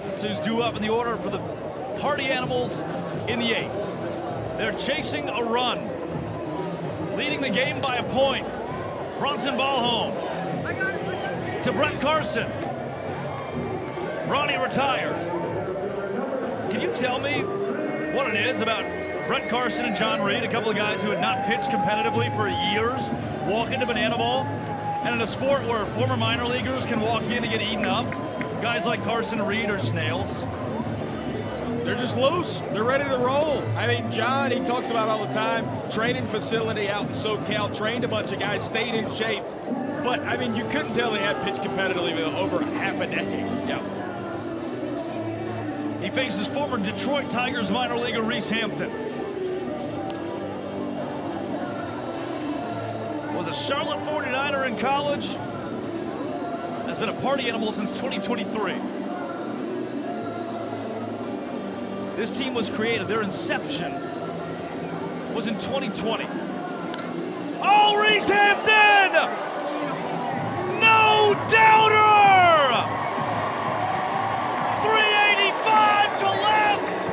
That's who's due up in the order for the Party Animals in the 8th. They're chasing a run, leading the game by a point. Bronson Ballholm to Brett Carson. Ronnie retired. Can you tell me what it is about Brett Carson and John Reed, a couple of guys who had not pitched competitively for years, walk into banana ball, and in a sport where former minor leaguers can walk in and get eaten up, guys like Carson and Reed are snails? They're just loose. They're ready to roll. I mean, John, he talks about all the time, training facility out in SoCal, trained a bunch of guys, stayed in shape. But, I mean, you couldn't tell they had pitched competitively over half a decade. Yeah. He faces former Detroit Tigers minor leaguer Reese Hampton. Was a Charlotte 49er in college. Has been a party animal since 2023. This team was created, their inception was in 2020. Oh, Reese Hampton! No doubter! 385 to left!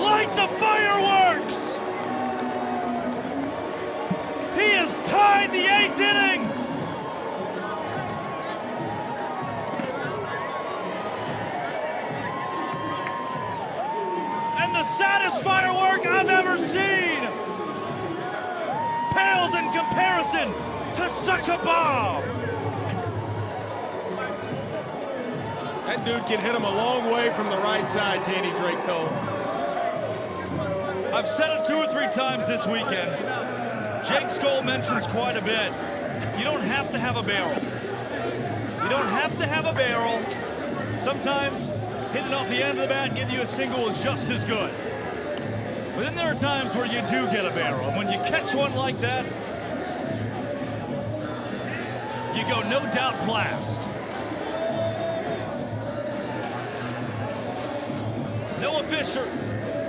Light the fireworks! He has tied the 8th inning! The saddest firework I've ever seen pales in comparison to such a bomb. That dude can hit him a long way from the right side, Danny Drake told. I've said it 2 or 3 times this weekend. Jake Skoll mentions quite a bit. You don't have to have a barrel. You don't have to have a barrel. Sometimes hitting off the end of the bat and getting you a single is just as good. But then there are times where you do get a barrel. And when you catch one like that, You go no doubt blast. Noah Fisher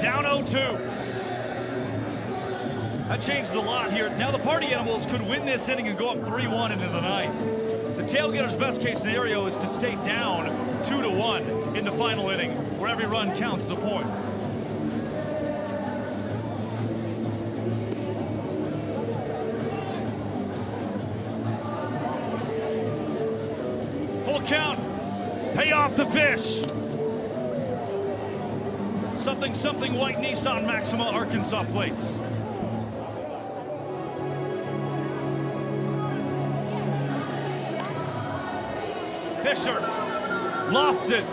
down 0-2. That changes a lot here. Now the Party Animals could win this inning and go up 3-1 into the ninth. The Tailgaters' best case scenario is to stay down 2-1 in the final inning, where every run counts as a point. Full count. Pay off the fish. Something white Nissan Maxima Arkansas plates. Fisher lofted.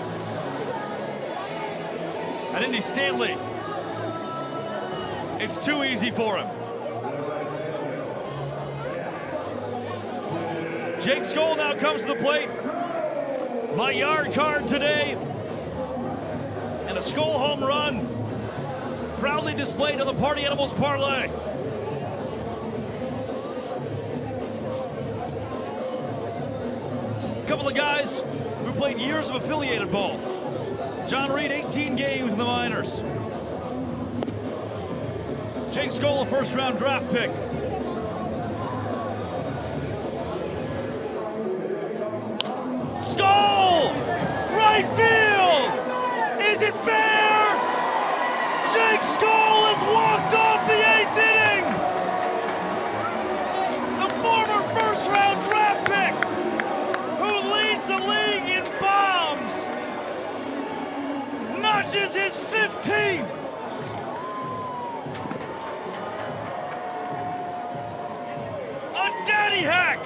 And Indy Stanley. It's too easy for him. Jake Skoll now comes to the plate. My yard card today. And a Skoll home run. Proudly displayed on the Party Animals parlay. A couple of guys who played years of affiliated ball. John Reed, 18 games in the minors. Jake Skoll, a first-round draft pick. Skoll! Right field! Is it fair? Jake Skoll has walked off the 8th inning! The former first-round draft pick who leads the league in bombs notches his 15th! A daddy hack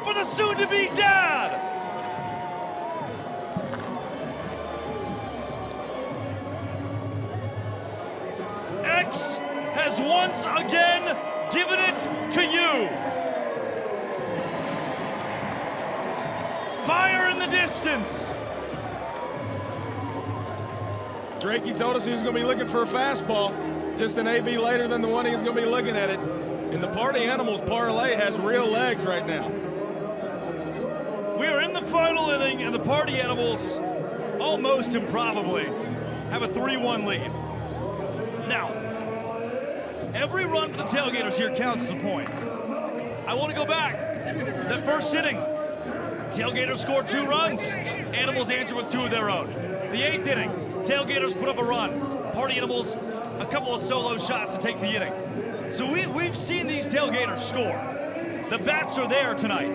for the soon-to-be dad! X has once again given it to you. Fire in the distance. Drake, he told us he was going to be looking for a fastball. Just an AB later than the one he was going to be looking at it. And the Party Animals parlay has real legs right now. We are in the final inning, and the Party Animals, almost improbably, have a 3-1 lead. Now, every run for the Tailgaters here counts as a point. I want to go back. That first inning, Tailgaters scored 2 runs. Animals answered with 2 of their own. The 8th inning, Tailgaters put up a run. Party Animals, a couple of solo shots to take the inning. So we've seen these Tailgaters score. The bats are there tonight.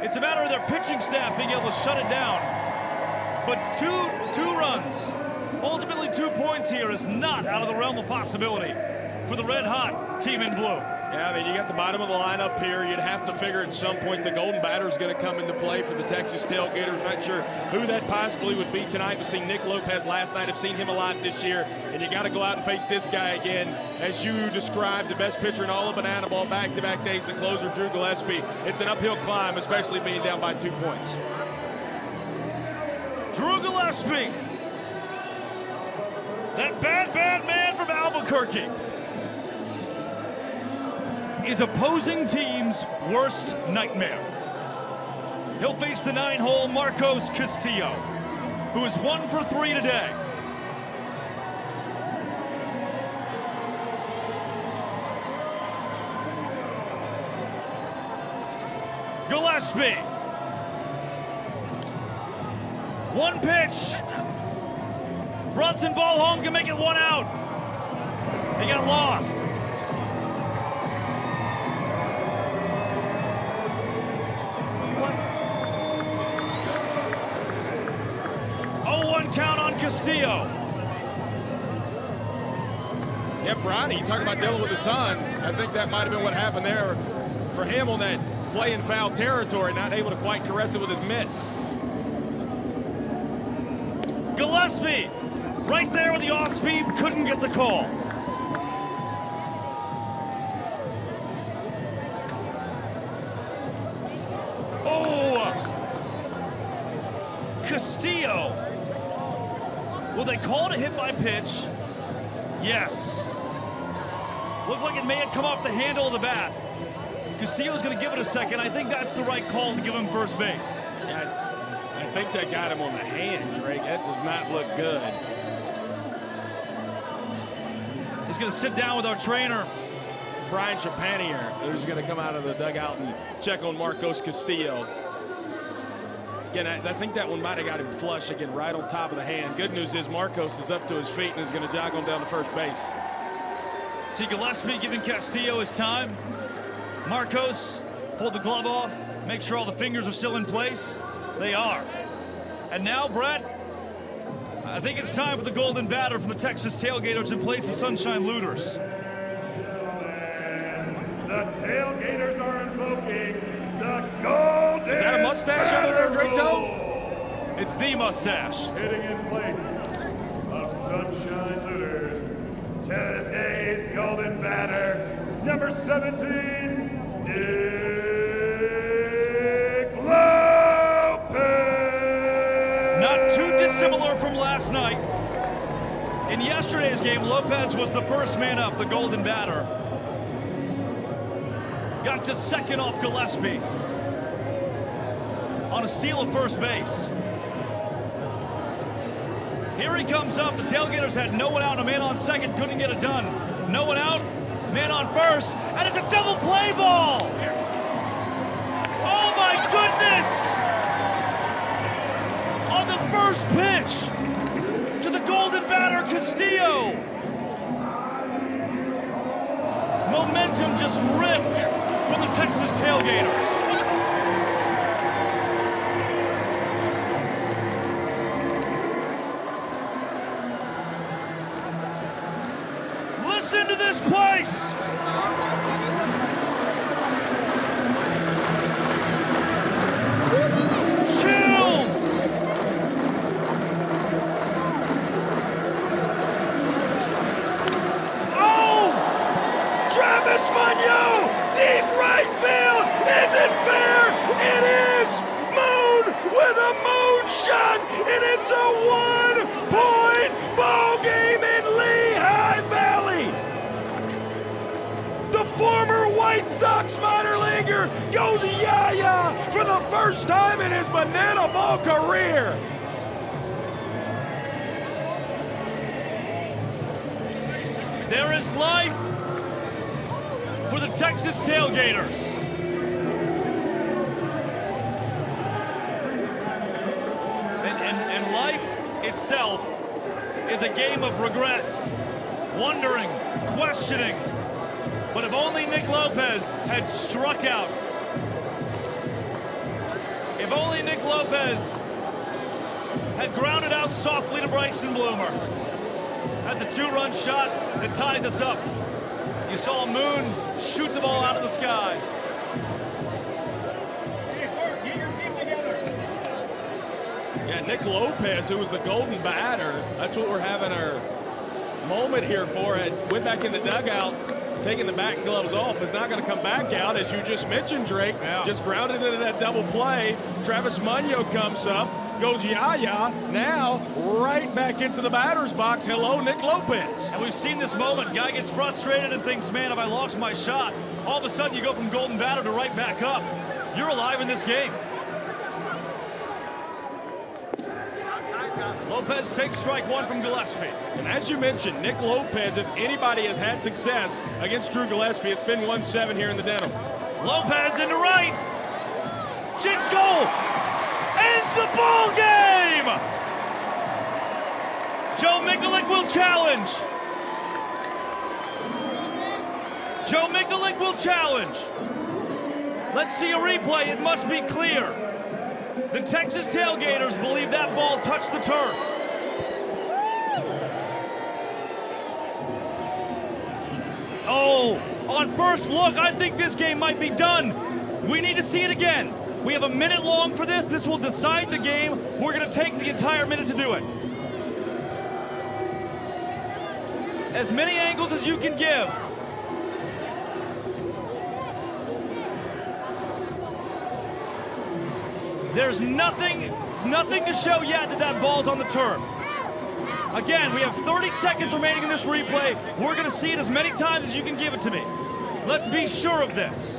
It's a matter of their pitching staff being able to shut it down. But two runs, ultimately 2 points here is not out of the realm of possibility for the red-hot team in blue. Yeah, I mean, you got the bottom of the lineup here. You'd have to figure at some point the golden batter is going to come into play for the Texas Tailgaters. Not sure who that possibly would be tonight. We've seen Nick Lopez last night. I've seen him a lot this year. And you got to go out and face this guy again. As you described, the best pitcher in all of Bananaball back-to-back days, the closer, Drew Gillespie. It's an uphill climb, especially being down by 2 points. Drew Gillespie. That bad man from Albuquerque is opposing team's worst nightmare. He'll face the 9-hole Marcos Castillo, who is 1 for 3 today. Gillespie. 1 pitch. Brunson ball home can make it 1 out. He got lost. 0-1 count on Castillo. Yeah, Bronny, you talk about dealing with the sun. I think that might have been what happened there for him on that play in foul territory, not able to quite caress it with his mitt. Gillespie, right there with the off-speed, couldn't get the call. Oh! Castillo. Will they call it a hit by pitch? Yes. Looked like it may have come off the handle of the bat. Castillo's going to give it a second. I think that's the right call to give him first base. I think that got him on the hand, Drake. That does not look good. He's going to sit down with our trainer, Brian Chapanier, who's going to come out of the dugout and check on Marcos Castillo. Again, I think that one might have got him flush again, right on top of the hand. Good news is Marcos is up to his feet and is going to jog on down to first base. See Gillespie giving Castillo his time. Marcos pulled the glove off, make sure all the fingers are still in place. They are. And now, Brett, I think it's time for the golden batter from the Texas Tailgaters in place of Sunshine Looters. The Tailgaters are invoking the golden. Is that a mustache under there, Drake Toe? It's the mustache. Hitting in place of Sunshine Looters, today's golden batter, number 17, Nick Lopez. Not too dissimilar from last night. In yesterday's game, Lopez was the first man up, the golden batter. Got to second off Gillespie on a steal of first base. Here he comes up. The Tailgaters had no one out, a man on second, couldn't get it done. No one out, man on first, and it's a double play ball. Oh my goodness! On the first pitch to the golden batter, Castillo. Momentum just ripped from the Texas Tailgaters. Listen to this place. Chills. Oh! Travis Monyo! Deep right field! Is it fair? It is! Moon with a moonshot! And it's a 1-point ball game in Lehigh Valley! The former White Sox minor leaguer goes yaya for the first time in his banana ball career! There is life for the Texas Tailgaters. And life itself is a game of regret, wondering, questioning. But if only Nick Lopez had struck out. If only Nick Lopez had grounded out softly to Bryson Bloomer. That's a 2-run shot that ties us up. You saw Moon shoot the ball out of the sky. Yeah, Nick Lopez, who was the golden batter, that's what we're having our moment here for. It went back in the dugout, taking the back gloves off, is not going to come back out, as you just mentioned, Drake. Yeah. Just grounded into that double play. Travis Monyo comes up, goes yaya, now right back into the batter's box. Hello, Nick Lopez. And we've seen this moment. Guy gets frustrated and thinks, man, have I lost my shot? All of a sudden, you go from golden batter to right back up. You're alive in this game. Lopez takes strike one from Gillespie. And as you mentioned, Nick Lopez, if anybody has had success against Drew Gillespie, it's been 1-7 here in the Denham. Lopez into right. Jinx goal. Ends the ball game. Joe Mikulik will challenge. Joe Mikulik will challenge. Let's see a replay. It must be clear. The Texas Tailgaters believe that ball touched the turf. Oh, on first look, I think this game might be done. We need to see it again. We have a minute long for this. This will decide the game. We're going to take the entire minute to do it. As many angles as you can give. There's nothing to show yet that ball's on the turf. Again, we have 30 seconds remaining in this replay. We're going to see it as many times as you can give it to me. Let's be sure of this.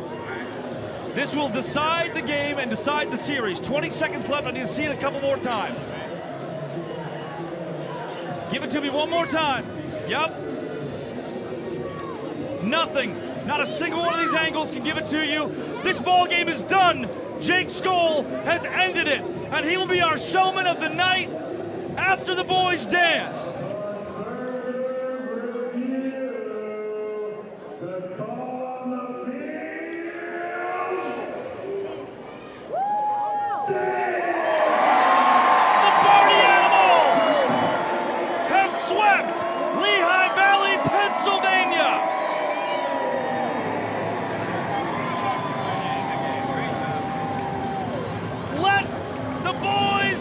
This will decide the game and decide the series. 20 seconds left. I need to see it a couple more times. Give it to me one more time. Yep. Nothing. Not a single one of these angles can give it to you. This ball game is done. Jake Skoll has ended it, and he will be our showman of the night after the boys dance. Lehigh Valley, Pennsylvania. Let the boys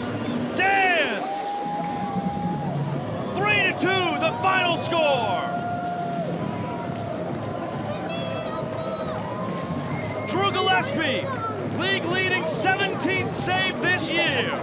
dance. 3-2, the final score. Drew Gillespie, league leading 17th save this year.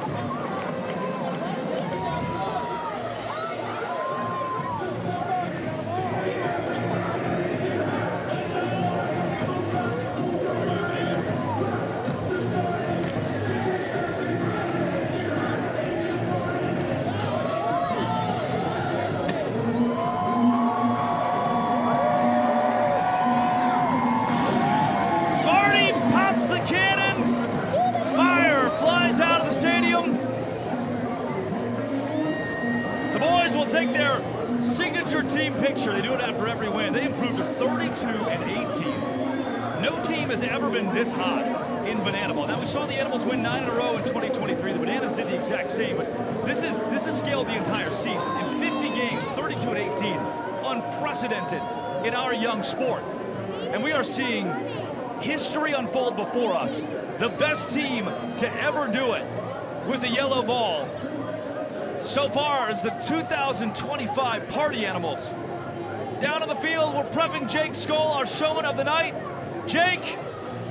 Take their signature team picture. They do it after every win. They improved to 32-18. No team has ever been this hot in Bananaball. Now we saw the Animals win 9 in a row in 2023. The Bananas did the exact same, but this is scaled the entire season. In 50 games, 32-18, unprecedented in our young sport. And we are seeing history unfold before us. The best team to ever do it with the yellow ball so far is the 2025 Party Animals. Down on the field, we're prepping Jake Skoll, our showman of the night. Jake,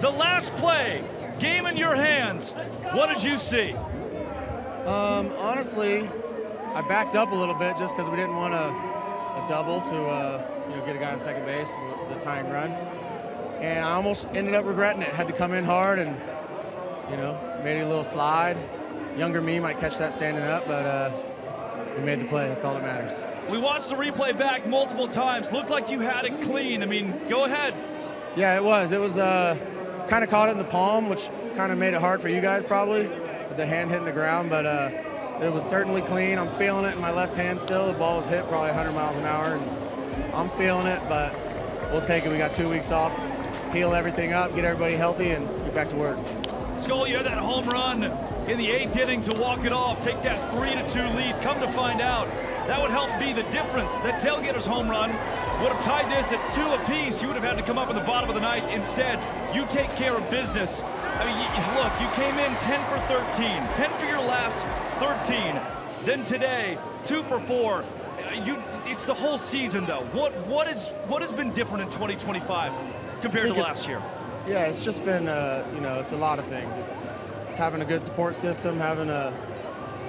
the last play, game in your hands. What did you see? Honestly, I backed up a little bit just because we didn't want a double to get a guy on second base with the tying run. And I almost ended up regretting it. Had to come in hard and, made a little slide. Younger me might catch that standing up, but we made the play. That's all that matters. We watched the replay back multiple times. Looked like you had it clean. I mean, go ahead. Yeah, it was. It was kind of caught it in the palm, which kind of made it hard for you guys probably, with the hand hitting the ground, but it was certainly clean. I'm feeling it in my left hand still. The ball was hit probably 100 miles an hour, and I'm feeling it, but we'll take it. We got 2 weeks off, heal everything up, get everybody healthy, and get back to work. Skoll, you had that home run in the 8th inning to walk it off, take that 3-2 lead. Come to find out, that would help be the difference. That Tailgaters home run would have tied this at 2 apiece. You would have had to come up in the bottom of the ninth. Instead, you take care of business. I mean, look, you came in 10 for 13, 10 for your last 13. Then today, 2 for 4. It's the whole season, though. What has been different in 2025 compared to last year? Yeah, it's just been, it's a lot of things. It's having a good support system, having a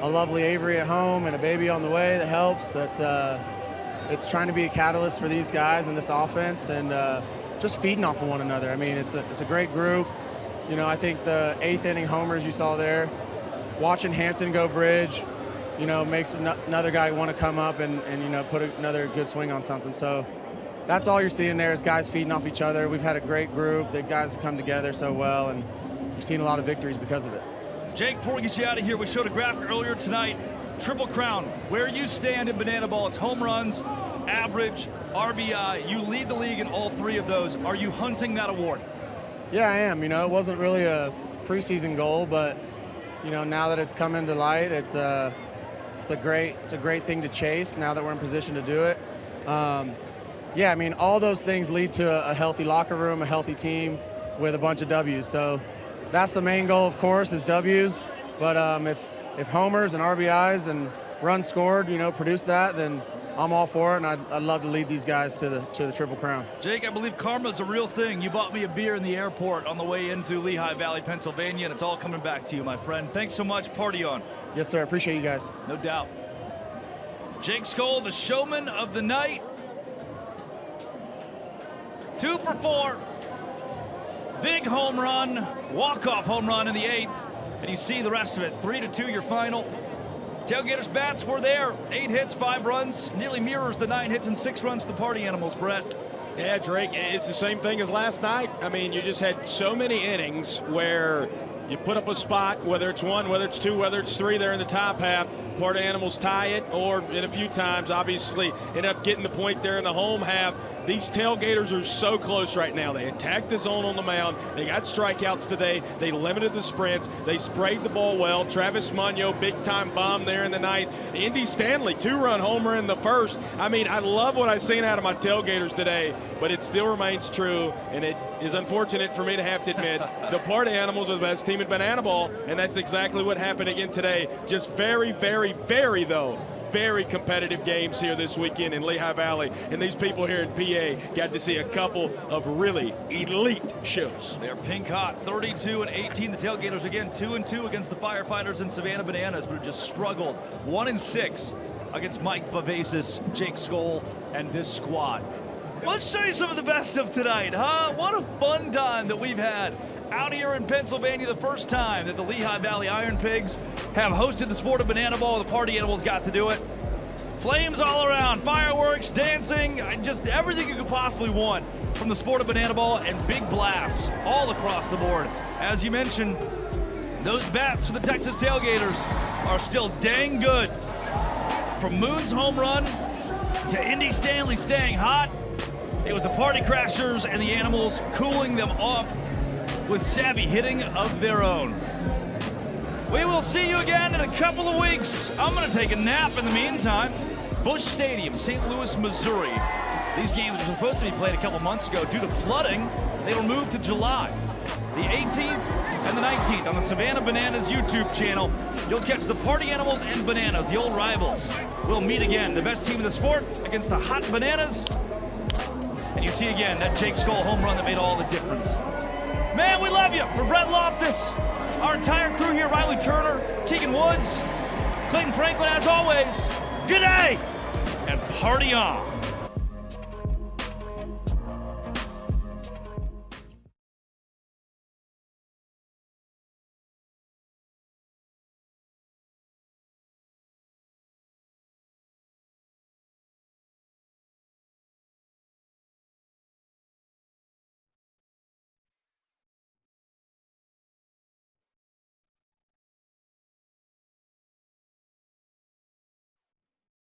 lovely Avery at home and a baby on the way that helps. It's trying to be a catalyst for these guys and this offense, and just feeding off of one another. I mean, it's a great group. I think the 8th inning homers you saw there, watching Hampton go bridge, makes another guy want to come up and put another good swing on something. So that's all you're seeing there is guys feeding off each other. We've had a great group. The guys have come together so well, and we've seen a lot of victories because of it. Jake, before we get you out of here, we showed a graphic earlier tonight. Triple Crown, where you stand in Bananaball, it's home runs, average, RBI. You lead the league in all 3 of those. Are you hunting that award? Yeah, I am. It wasn't really a preseason goal, but now that it's come into light, it's a great thing to chase now that we're in position to do it. Yeah, I mean, all those things lead to a healthy locker room, a healthy team with a bunch of W's. So that's the main goal, of course, is W's. But if homers and RBIs and runs scored, produce that, then I'm all for it, and I'd love to lead these guys to the Triple Crown. Jake, I believe karma's a real thing. You bought me a beer in the airport on the way into Lehigh Valley, Pennsylvania, and it's all coming back to you, my friend. Thanks so much. Party on. Yes, sir. Appreciate you guys. No doubt. Jake Skoll, the showman of the night. 2 for 4. Big home run, walk-off home run in the 8th, and you see the rest of it. 3-2 your final. Tailgaters bats were there. 8 hits, 5 runs. Nearly mirrors the 9 hits and 6 runs to the Party Animals, Brett. Yeah, Drake, it's the same thing as last night. I mean, you just had so many innings where you put up a spot, whether it's 1, whether it's 2, whether it's 3 there in the top half. Party Animals tie it, or in a few times, obviously, end up getting the point there in the home half. These Tailgaters are so close right now. They attacked the zone on the mound. They got strikeouts today. They limited the sprints. They sprayed the ball well. Travis Munyo, big-time bomb there in the 9th. Indy Stanley, 2-run homer in the 1st. I mean, I love what I've seen out of my Tailgaters today, but it still remains true, and it is unfortunate for me to have to admit the Party Animals are the best team in Bananaball, and that's exactly what happened again today. Just very, very, very, though, very competitive games here this weekend in Lehigh Valley, and these people here in PA got to see a couple of really elite shows. They're pink hot, 32-18. The Tailgaters again 2-2 against the Firefighters and Savannah Bananas, but just struggled 1-6 against Mike Vivacis, Jake Skoll, and this squad. Let's show you some of the best of tonight, huh? What a fun time that we've had out here in Pennsylvania. The first time that the Lehigh Valley Iron Pigs have hosted the sport of Bananaball. The Party Animals got to do it. Flames all around, fireworks, dancing, just everything you could possibly want from the sport of Bananaball, and big blasts all across the board. As you mentioned, those bats for the Texas Tailgaters are still dang good. From Moon's home run to Indy Stanley staying hot, it was the Party Crashers and the Animals cooling them off with savvy hitting of their own. We will see you again in a couple of weeks. I'm going to take a nap in the meantime. Busch Stadium, St. Louis, Missouri. These games were supposed to be played a couple months ago. Due to flooding, they were moved to July. The 18th and the 19th on the Savannah Bananas YouTube channel. You'll catch the Party Animals and Bananas, the old rivals. We'll meet again, the best team in the sport against the hot Bananas. And you see again that Jake Skoll home run that made all the difference. Man, we love you. For Brett Loftus, our entire crew here, Riley Turner, Keegan Woods, Clayton Franklin, as always, good day, and party on.